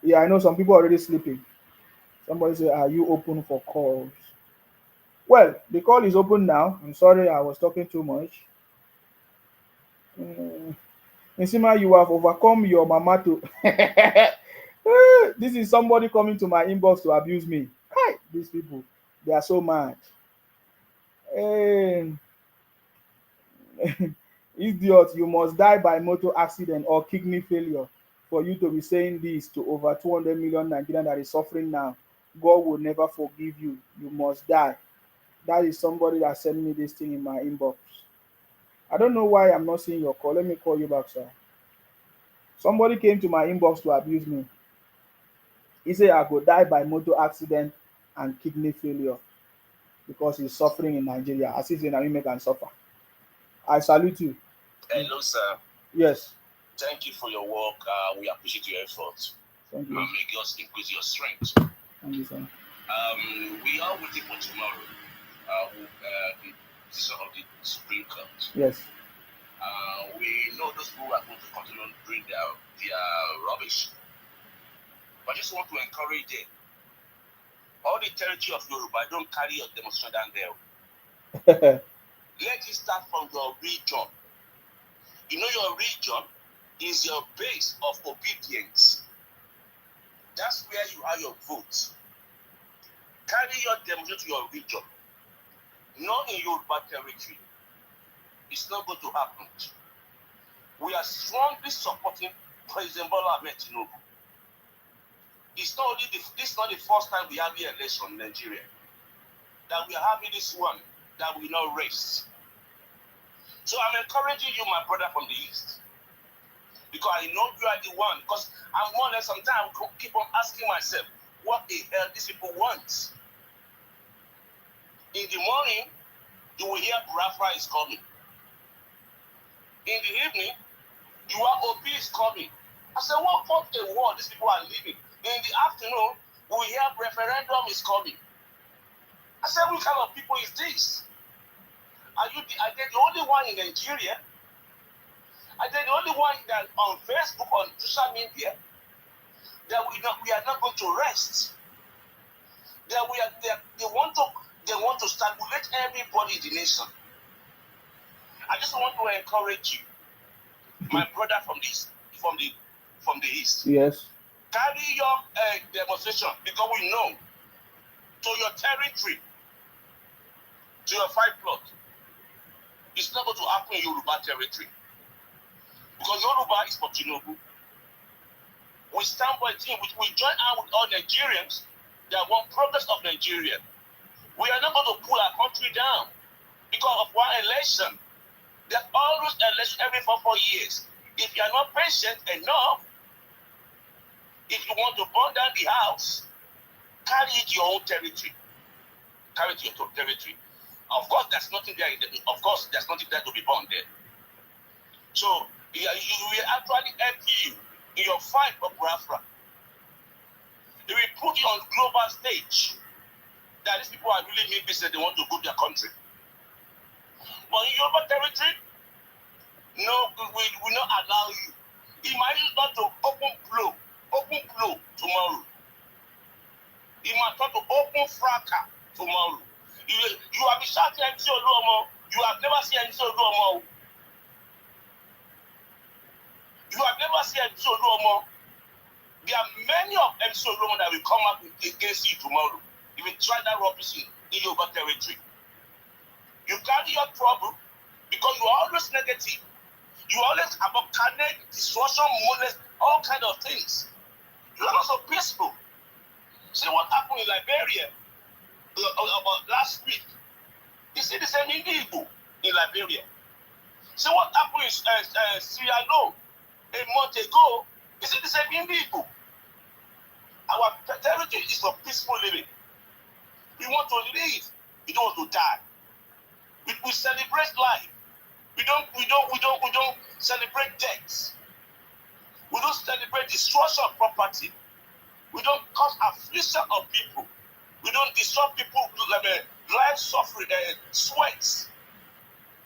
Yeah, I know some people are already sleeping. Somebody say, are you open for calls? Well, the call is open now. I'm sorry I was talking too much. Mm, Nsima, you have overcome your mama to. This is somebody coming to my inbox to abuse me. Hi, these people, they are so mad. Hey, idiot, you must die by motor accident or kidney failure for you to be saying this to over 200 million Nigerians that is suffering now. God will never forgive you. You must die. That is somebody that sent me this thing in my inbox. I don't know why I'm not seeing your call. Let me call you back, sir. Somebody came to my inbox to abuse me. He said I go die by motor accident and kidney failure because he's suffering in Nigeria. As if in America can suffer. I salute you. Hello, sir. Yes. Thank you for your work. We appreciate your efforts. Thank you. And may God increase your strength. Thank you, sir. We are waiting for tomorrow. The decision of the Supreme Court. Yes. We know those who are going to continue to bring their rubbish. But I just want to encourage them. All the territory of Yoruba, don't carry your demonstration down there. Let it start from your region. You know your region is your base of obedience. That's where you are your vote. Carry your demonstration to your region. Not in Yoruba territory. It's not going to happen. We are strongly supporting President Bola Ahmed Tinubu. This is not the first time we have the election in Nigeria. That we are having this one that we not race. So I'm encouraging you, my brother from the East. Because I know you are the one. Because I'm more or less sometimes keep on asking myself, what the hell these people want? In the morning, you will hear Biafra is coming. In the evening, you are OP is coming. I said, what kind of world these people are living? In the afternoon, we hear referendum is coming. I said, what kind of people is this? Are they the only one in Nigeria? Are they the only one that on Facebook, on social media, that we are not going to rest? That they want to stimulate everybody in the nation. I just want to encourage you, my brother from the East. Yes. Carry your demonstration because we know to your territory, to your 5 plot, it's not going to happen in Yoruba territory. Because Yoruba is for Tinubu. We stand by a team, we join out with all Nigerians that want progress of Nigeria. We are not going to pull our country down because of one election. There's always election every 4 years. If you are not patient enough, if you want to burn down the house, carry it to your own territory. Carry it to your territory. Of course, there's nothing there. Of course, there's nothing there to be burned there. So, we will actually help you in your fight for Biafra. It will put you on the global stage that these people are really mean business. They want to go to their country. But in Yoruba territory, no, we will not allow you. Imagine not to open flow tomorrow. It might start to open fracas tomorrow. You have been shouting MC Oluomo. You have never seen MC Oluomo. You have never seen MC Oluomo. There are many of MC Oluomo that will come up against you tomorrow. You will try that rubbish in Yoruba territory. You carry your trouble because you are always negative. You are always about carnage, destruction, molest, all kind of things. You are not so peaceful. See what happened in Liberia about last week. You see the same Igbo in Liberia. See what happened in Sierra Leone a month ago. You see the same Igbo. Our territory is for peaceful living. We want to live. We don't want to die. We celebrate life. We don't celebrate deaths. We don't celebrate destruction of property. We don't cause affliction of people. We don't destroy people life suffering, sweats.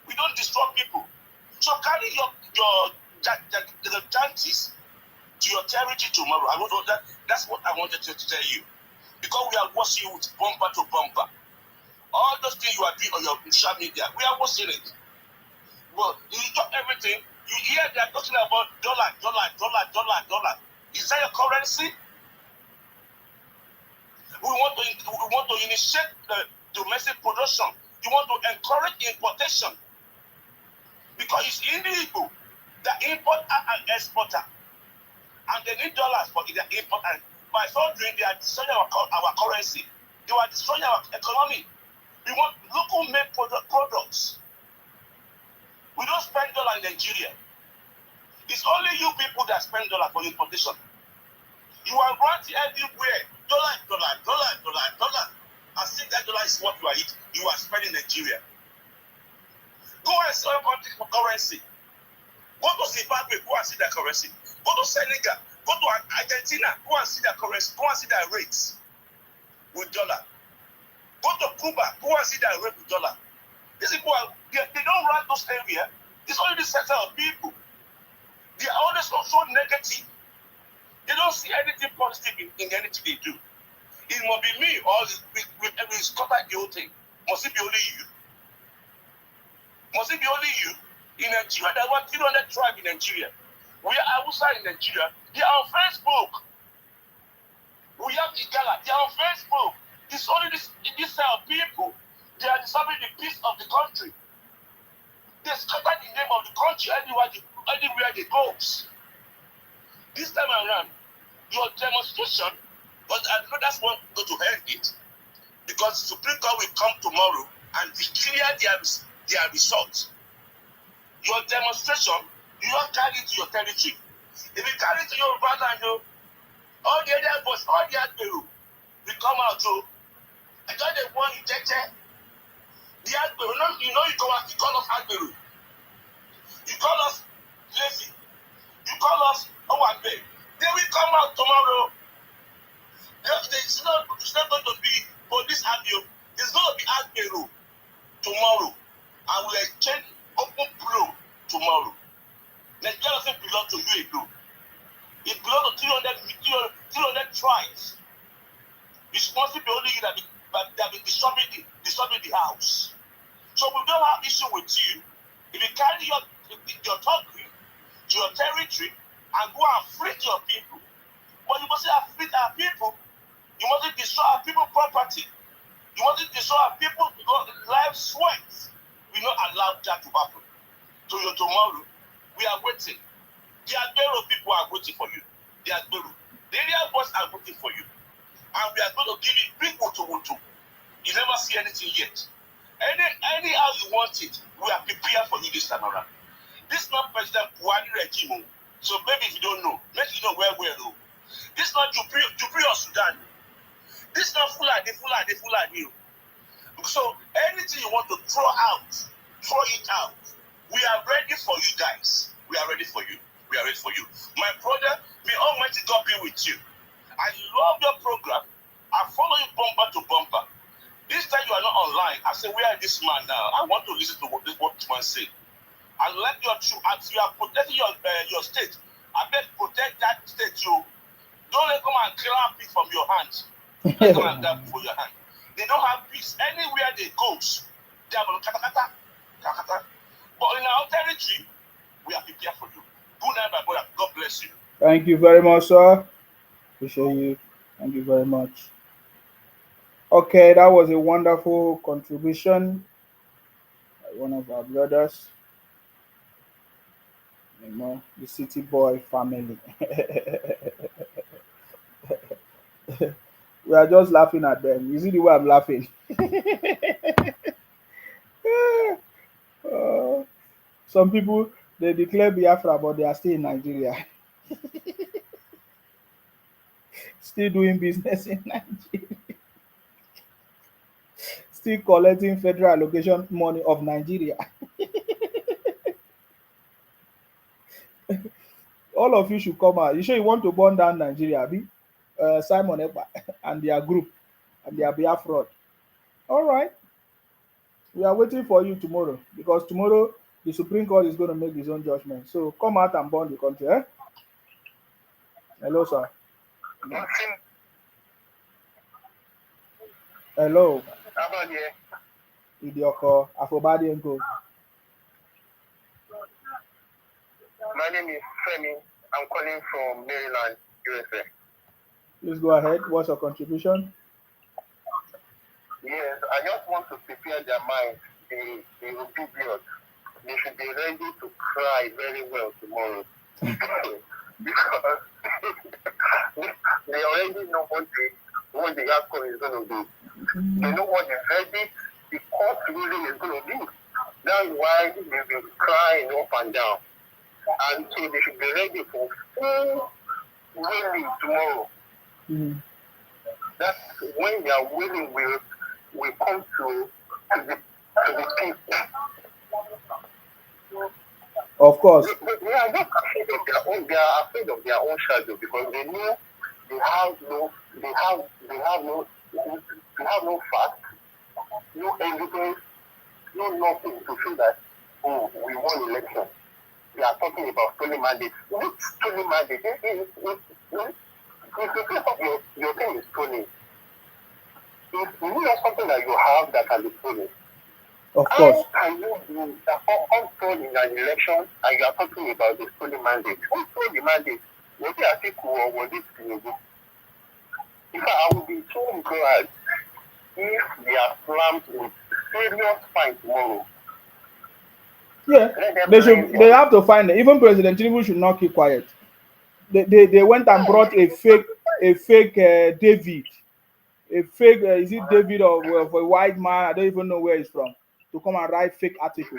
We don't destroy people. So carry the chances to your territory tomorrow. I don't know that. That's what I wanted to tell you. Because we are watching you with bumper to bumper. All those things you are doing on your social media, we are watching it. Well, you talk everything. You hear they are talking about dollar, dollar, dollar, dollar, dollar. Is that your currency? We want to initiate the domestic production. You want to encourage importation because it's illegal. The import and exporter, and they need dollars for their import. And by so doing, they are destroying our currency. They are destroying our economy. We want local made products. We don't spend dollar in Nigeria. It's only you people that spend dollar for importation. You are ranting everywhere. Dollar, dollar, dollar, dollar, dollar. I think that dollar is what you are eating. You are spending in Nigeria. Go and sell your country for currency. Go to Zimbabwe, go and see their currency. Go to Senegal, go to Argentina, go and see their currency. Go and see their rates with dollar. Go to Cuba, go and see their rate with dollar. These people they don't run those areas. It's only the sector of people. They are always so negative. They don't see anything positive in anything they do. It must be me or we scatter the whole thing. Must it be only you? Must it be only you? In Nigeria, there are 300 tribes in Nigeria. We are outside in Nigeria. They are on Facebook. We have Igala. They are on Facebook. It's only this set of people. They are disturbing the peace of the country. They scatter the name of the country anywhere they go. This time around, your demonstration, but I know that's one go to end it, because Supreme Court will come tomorrow and declare their results. Your demonstration, you don't carry it to your territory. If you carry it to your brother, all the other boys, all the other people will come out. I got the one you take there. The Agberu, you call us Agberu. You call us lazy. You call us Owabe. They will come out tomorrow. It's not going to be police Agberu. It's going to be Agberu tomorrow. I will exchange open blow tomorrow. Nigeria doesn't belong to you alone. It belongs to 300 tribes. It's supposed to be only you that have been disturbing the house. So we don't have issue with you. If you carry your country to your territory and go and afflict your people, but you must afflict our people. You must destroy our people's property. You must destroy our people's life sweat. We not allow that to happen. To your tomorrow, we are waiting. The Agbero people are waiting for you. The Agbero. The area boys are waiting for you. And we are going to give you big woto. You never see anything yet. Any how you want it, we are prepared for you this time around. This is not President Buhari regime. So maybe if you don't know, make you know where we're going. This is not Jupri or Sudan. This is not Fulani. So anything you want to throw it out. We are ready for you guys. We are ready for you. My brother, may Almighty God be with you. I love your program. I follow you bumper to bumper. This time you are not online. I say, where is this man now? I want to listen to what this man say. And let your truth, as you are protecting your state, I beg protect that state too. Don't let come and grab it from your hands. Let come and grab it from your hand. They don't have peace. Anywhere they go, they are going to kata. But in our territory, we are prepared for you. Good night, my brother. God bless you. Thank you very much, sir. Appreciate you. Thank you very much. Okay, that was a wonderful contribution by one of our brothers. The City Boy family. We are just laughing at them. You see the way I'm laughing? Some people, they declare Biafra, but they are still in Nigeria. still doing business in Nigeria, still collecting federal allocation money of Nigeria. All of you should come out. You sure you want to burn down Nigeria, abi? Simon Ekpa and their group and their Biafra. All right, we are waiting for you tomorrow because tomorrow the Supreme Court is going to make its own judgment. So come out and burn the country. Eh? Hello, sir. Hello. Idioko, Afobadi and go. My name is Femi. I'm calling from Maryland, USA. Please go ahead. What's your contribution? Yes, I just want to prepare their mind. The obedient. They should be ready to cry very well tomorrow. Because they already know what the outcome is going to be. They know what the verdict, the court ruling is going to be. That's why they've been crying up and down. And so they should be ready for full willing tomorrow. That's when their willing will come to the people. Of course. They are not afraid of their own. They are afraid of their own shadow because they know they have no fact, no evidence, no nothing to show that we won election. They are talking about stolen mandate. Which stolen mandate? If you think of your thing is stolen, if you know something that you have that can be stolen, of course. How can you be unstolen in an election and you are talking about the stolen mandate? Who stole the mandate? Was it Atiku or was it Tinubu? In fact, I would be so glad if they are slammed with serious fine tomorrow. Yeah, they have to find it. Even President Tinubu should not keep quiet. They went and brought a fake David, a fake is it David of a white man? I don't even know where he's from, to come and write fake article,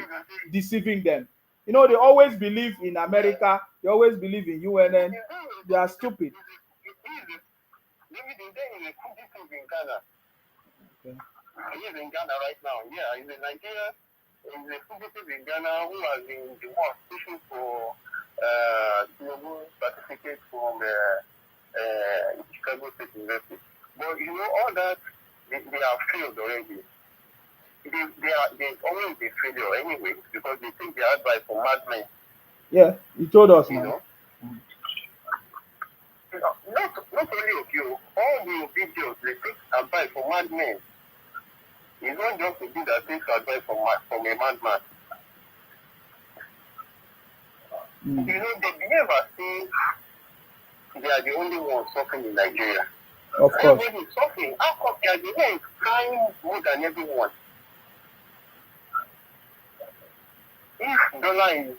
deceiving them. You know, they always believe in America. They always believe in UNN. They are stupid. Okay. He's in Ghana right now. Yeah, he's in Nigeria. He's a fugitive in Ghana who has been the one pushing for Tinubu certificate from Chicago State University. But you know, all that, they have failed already. They always be failure anyway because they take their advice from madmen. Yeah, he told us, you man. know. Not only of you, all the videos they take advice from madmen. It's not just to do that takes advice from a madman. You know, they never think they are the only ones suffering in Nigeria. Of course. Everybody is suffering. How come they are the ones crying more than everyone? If dollar is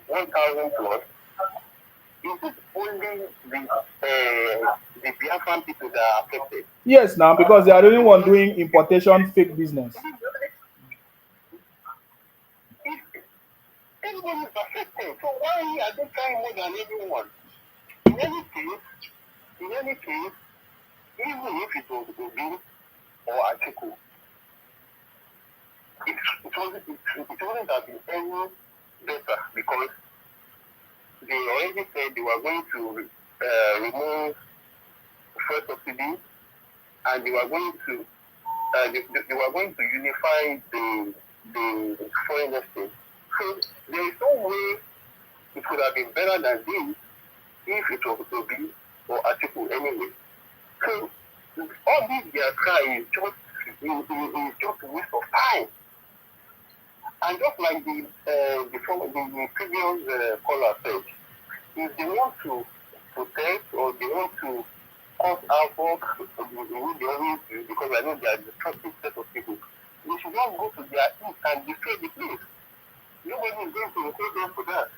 1,000 plus, is it only the Biafran people that are affected? Yes, now because they are the only one doing importation fake business. Everybody is affected. So why are they crying more than everyone? In any case, even if it was Obi or Atiku, it wouldn't have been any better because they already said they were going to remove first subsidy and they were going to unify the foreign exchange. So there is no way it would have been better than this if it was Obi or Atiku anyway. So all this their cry is just a waste of time. And just like the previous caller said, if they want to protest or they want to cause havoc, they always do because I know they are the trusted set of people. They should not go to their east and destroy the place. Nobody is going to hold them for that.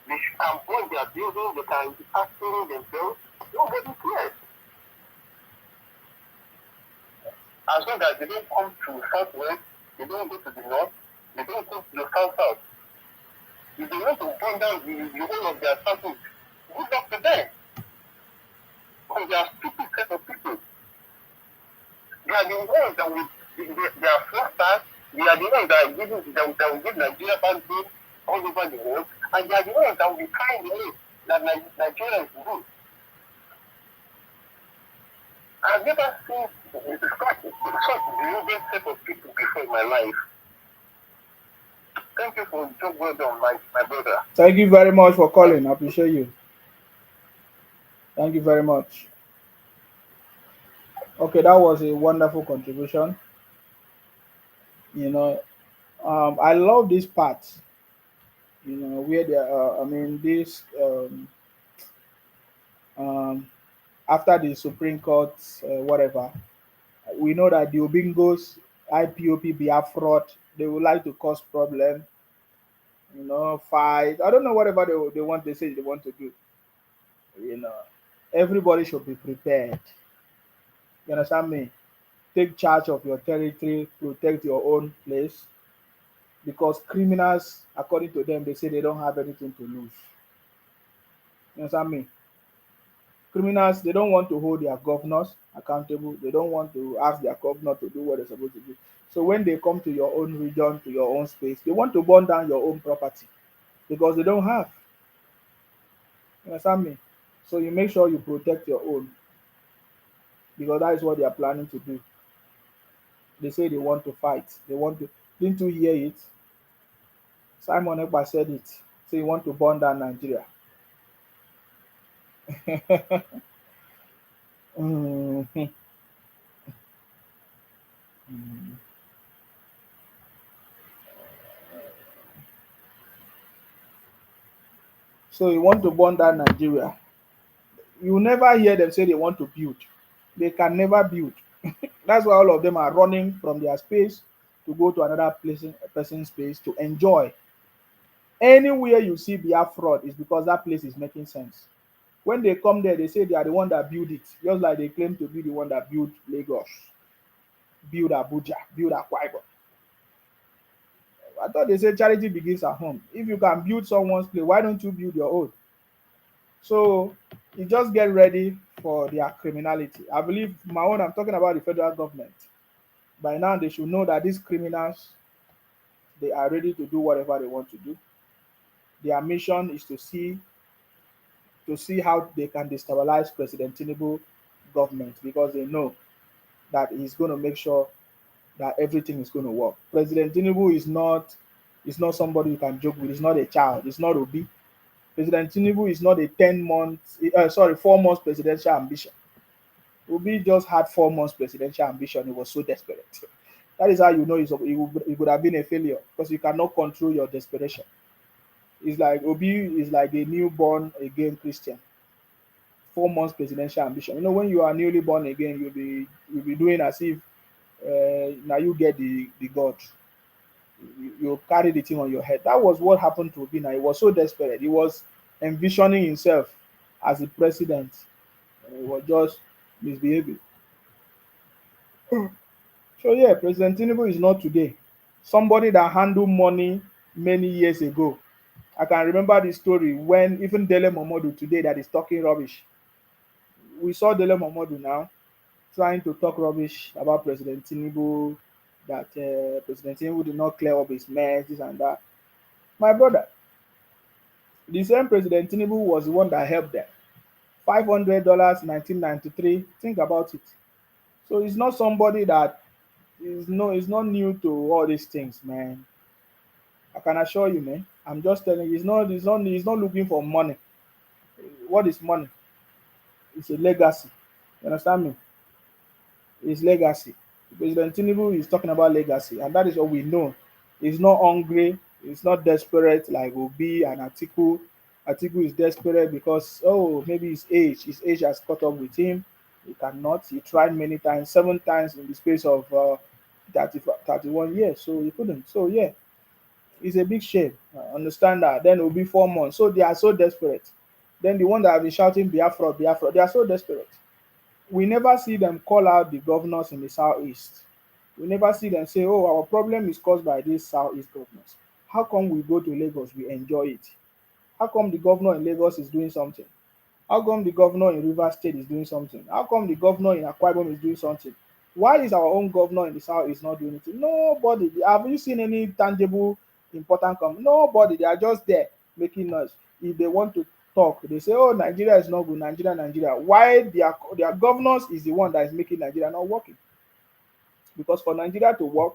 They can burn their buildings, they can start killing themselves. Nobody cares. As long as they don't come to southwest, they don't go to the north, they don't go to the south. If they want to burn down the whole of their circuit, good luck to them. Because they are stupid set of people. They are the ones that will, they are fraudsters. They are the ones that are giving, that will give Nigeria back good all over the world. And they are the ones that will be crying the way that Nigeria is good. I've never seen such brilliant set of people before in my life. Thank you for the job well done, my brother. Thank you very much for calling. I appreciate you. Thank you very much. Okay, that was a wonderful contribution. You know, I love this part. Where there, I mean, this um, after the Supreme Court, whatever, we know that the Obingos, IPOP, Biafra, they would like to cause problem. Fight. I don't know whatever they want. They say they want to do. You know, everybody should be prepared. You understand me? Take charge of your territory, protect your own place, because criminals, according to them, they say they don't have anything to lose. You understand me? Criminals, they don't want to hold their governors accountable. They don't want to ask their governor to do what they're supposed to do. So when they come to your own region, to your own space, they want to burn down your own property because they don't have. You understand me? So you make sure you protect your own because that is what they are planning to do. They say they want to fight. They want to. Didn't you hear it? Simon Ekpa said it. So you want to burn down Nigeria. Mhm. So you want to burn down Nigeria. You never hear them say they want to build. They can never build. That's why all of them are running from their space to go to another person's space to enjoy. Anywhere you see Biafra is because that place is making sense. When they come there, they say they are the one that build it, just like they claim to be the one that built Lagos, build Abuja, build Akwa Ibom. I thought they said charity begins at home. If you can build someone's place, why don't you build your own? So you just get ready for their criminality. I believe my own, I'm talking about the federal government. By now, they should know that these criminals, they are ready to do whatever they want to do. Their mission is to see how they can destabilize President Tinubu government because they know that he's going to make sure that everything is going to work. President Tinubu is not somebody you can joke with. He's not a child. He's not Obi. President Tinubu is not a 4 months presidential ambition. Obi just had 4 months presidential ambition. He was so desperate. That is how you know he would have been a failure because you cannot control your desperation. It's like Obi is like a newborn again Christian. 4 months presidential ambition. When you are newly born again, you'll be doing as if now you get the God. You carry the thing on your head. That was what happened to Obi. Now he was so desperate. He was envisioning himself as the president. He was just misbehaving. So yeah, President Tinubu is not today. Somebody that handled money many years ago. I can remember the story when even Dele Momodu today that is talking rubbish. We saw Dele Momodu now trying to talk rubbish about President Tinubu, that President Tinubu did not clear up his mess, this and that. My brother, the same President Tinubu was the one that helped them. $500, 1993. Think about it. So it's not somebody that is not new to all these things, man. I can assure you, man. I'm just telling you, he's not looking for money. What is money? It's a legacy. You understand me? It's legacy. President Tinubu is talking about legacy, and that is what we know. He's not hungry, he's not desperate like Obi and Atiku. Atiku is desperate because maybe his age has caught up with him. He cannot. He tried many times, 7 times in the space of 31 years, so he couldn't. So yeah, it's a big shame. Understand that. Then it will be 4 months. So they are so desperate. Then the one that have been shouting Biafra, Biafra, they are so desperate. We never see them call out the governors in the southeast. We never see them say, "Oh, our problem is caused by these southeast governors." How come we go to Lagos, we enjoy it? How come the governor in Lagos is doing something? How come the governor in Rivers State is doing something? How come the governor in Akwa Ibom is doing something? Why is our own governor in the south is not doing anything? Nobody. Have you seen any tangible, important company? Nobody. They are just there making noise. If they want to talk, they say, "Oh, Nigeria is not good. Nigeria, Nigeria." Why their governors is the one that is making Nigeria not working? Because for Nigeria to work,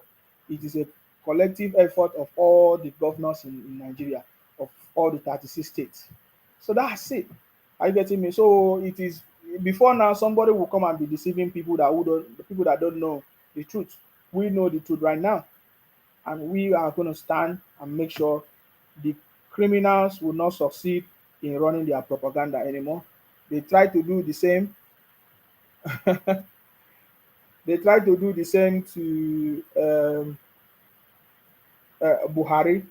it is a collective effort of all the governors in Nigeria, of all the 36 states. So that's it. Are you getting me? So it is before now somebody will come and be deceiving people that who don't the people that don't know the truth. We know the truth right now, and we are going to stand and make sure the criminals will not succeed in running their propaganda anymore. They try to do the same. They try to do the same to Buhari.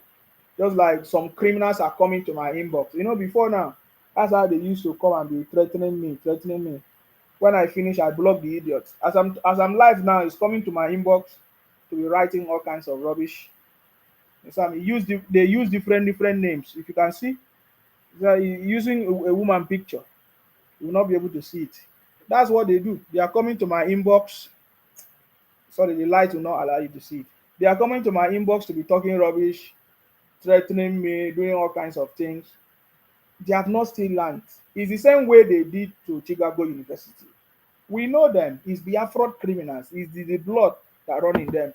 Just like some criminals are coming to my inbox. Before now, that's how they used to come and be threatening me, threatening me. When I finish, I block the idiots. As I'm live now, it's coming to my inbox to be writing all kinds of rubbish. So they use different names. If you can see, they are using a woman picture. You will not be able to see it. That's what they do. They are coming to my inbox. Sorry, the light will not allow you to see it. They are coming to my inbox to be talking rubbish, threatening me, doing all kinds of things. They have not still learned. It's the same way they did to Chicago University. We know them. It's Biafra criminals. It's the blood that run in them.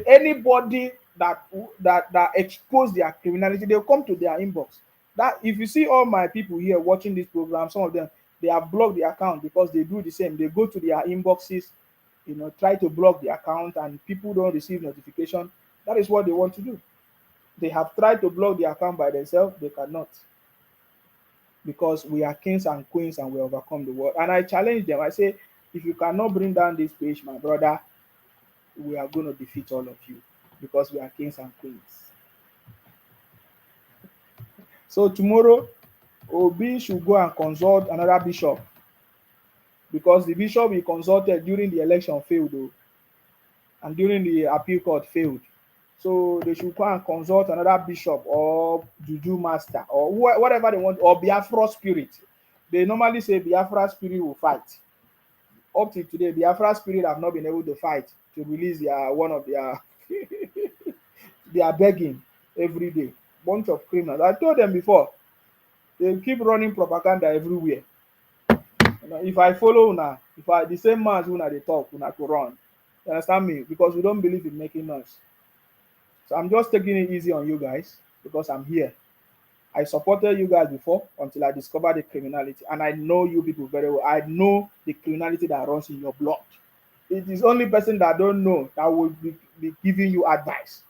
Anybody that expose their criminality, they'll come to their inbox. That if you see all my people here watching this program, some of them they have blocked the account because they do the same. They go to their inboxes, try to block the account, and people don't receive notification. That is what they want to do. They have tried to block the account by themselves. They cannot, because we are kings and queens and we overcome the world. And I challenge them. I say, if you cannot bring down this page, my brother, we are going to defeat all of you, because we are kings and queens. So tomorrow, Obi should go and consult another bishop, because the bishop he consulted during the election failed, though, and during the appeal court failed. So they should go and consult another bishop or juju master or whatever they want, or Biafra spirit. They normally say Biafra spirit will fight. Up to today, Biafra spirit have not been able to fight to release their one of their they are begging every day. Bunch of criminals. I told them before, they keep running propaganda everywhere. If I follow una, if I the same man as una they talk, una to run. You understand me? Because we don't believe in making noise. So I'm just taking it easy on you guys because I'm here. I supported you guys before until I discovered the criminality, and I know you people very well. I know the criminality that runs in your blood. It is only person that don't know that will be giving you advice.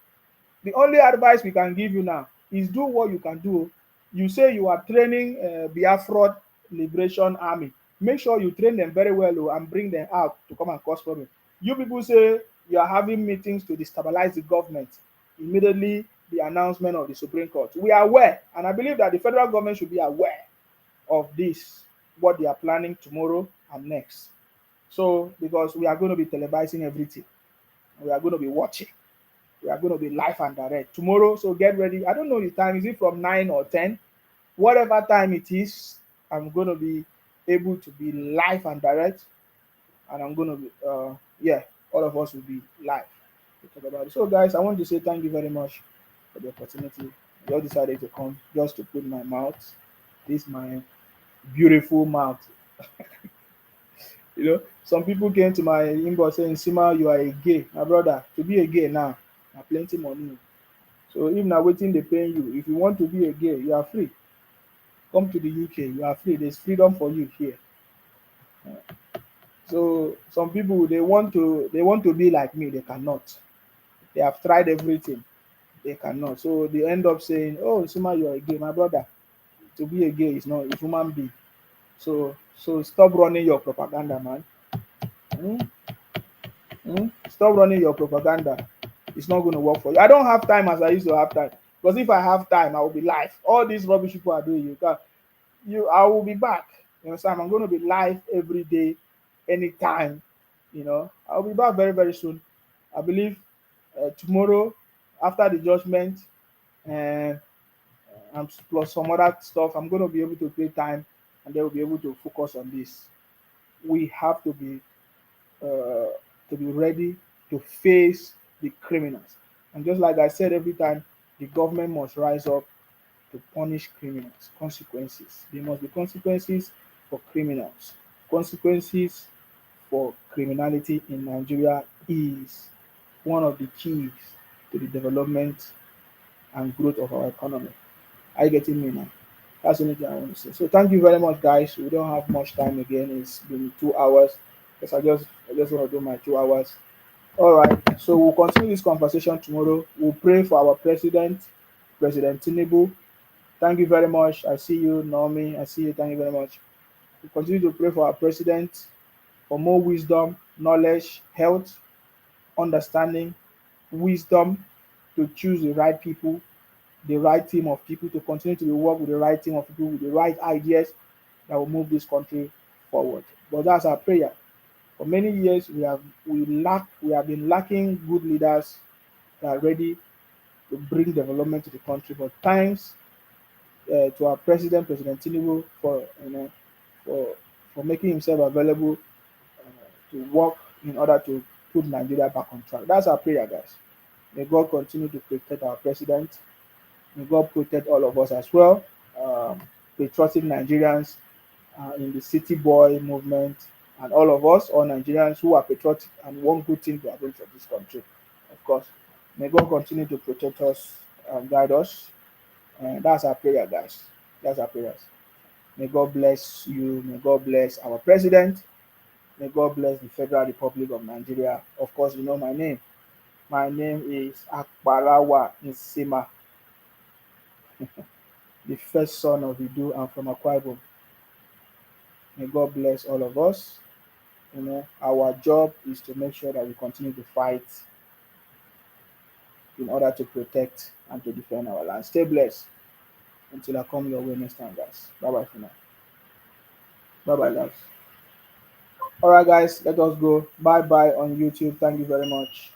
The only advice we can give you now is do what you can do. You say you are training Biafra Liberation Army. Make sure you train them very well, and bring them out to come and cause problem. You people say you are having meetings to destabilize the government. Immediately, the announcement of the Supreme Court. We are aware, and I believe that the federal government should be aware of this, what they are planning tomorrow and next. So, because we are going to be televising everything, we are going to be watching. We are going to be live and direct tomorrow. So get ready. I don't know the time. Is it from 9 or 10? Whatever time it is, I'm going to be able to be live and direct. And I'm going to be, yeah, all of us will be live to talk about it. So, guys, I want to say thank you very much for the opportunity. I just decided to come just to put my mouth, this my beautiful mouth. Some people came to my inbox saying, Sima, you are a gay. My brother, to be a gay now, na plenty money. So if na wetin dey paying you, if you want to be a gay, you are free. Come to the UK, you are free. There's freedom for you here. So some people they want to be like me, they cannot. They have tried everything, they cannot. So they end up saying, "Oh, Sima, you are a gay." My brother, to be a gay is not a human being. So stop running your propaganda, man. Hmm? Stop running your propaganda. It's not going to work for you. I don't have time as I used to have time. Because if I have time, I will be live. All these rubbish people are doing, I will be back. You understand? I'm going to be live every day, anytime. I'll be back very, very soon. I believe tomorrow, after the judgment, and plus some other stuff, I'm going to be able to create time and they will be able to focus on this. We have to be ready to face the criminals. And just like I said, every time the government must rise up to punish criminals. Consequences. There must be consequences for criminals. Consequences for criminality in Nigeria is one of the keys to the development and growth of our economy. Are you getting me now? That's the only thing I want to say. So thank you very much, guys. We don't have much time again. It's been 2 hours. Because I just want to do my 2 hours. All right. So we'll continue this conversation tomorrow. We'll pray for our president, President Tinubu. Thank you very much. I see you, Naomi. I see you. Thank you very much. We continue to pray for our president for more wisdom, knowledge, health, understanding, wisdom to choose the right people, the right team of people, to continue to work with the right team of people with the right ideas that will move this country forward. But that's our prayer. For many years, we have been lacking good leaders that are ready to bring development to the country. But times to our president, President Tinubu, for for for making himself available to work in order to put Nigeria back on track. That's our prayer, guys. May God continue to protect our president. May God protect all of us as well. Patriotic Nigerians in the City Boy movement, and all of us, all Nigerians who are patriotic and want good things to happen for this country. Of course, may God continue to protect us and guide us. And that's our prayer, guys. That's our prayers. May God bless you. May God bless our president. May God bless the Federal Republic of Nigeria. Of course, you know my name. My name is Akbarawa Nsima, the first son of Idu. I'm from Akwa Ibom. May God bless all of us. Our job is to make sure that we continue to fight in order to protect and to defend our land. Stay blessed until I come your way next time, guys. Bye bye for now. Bye bye, guys. All right, guys, let us go. Bye bye on YouTube. Thank you very much.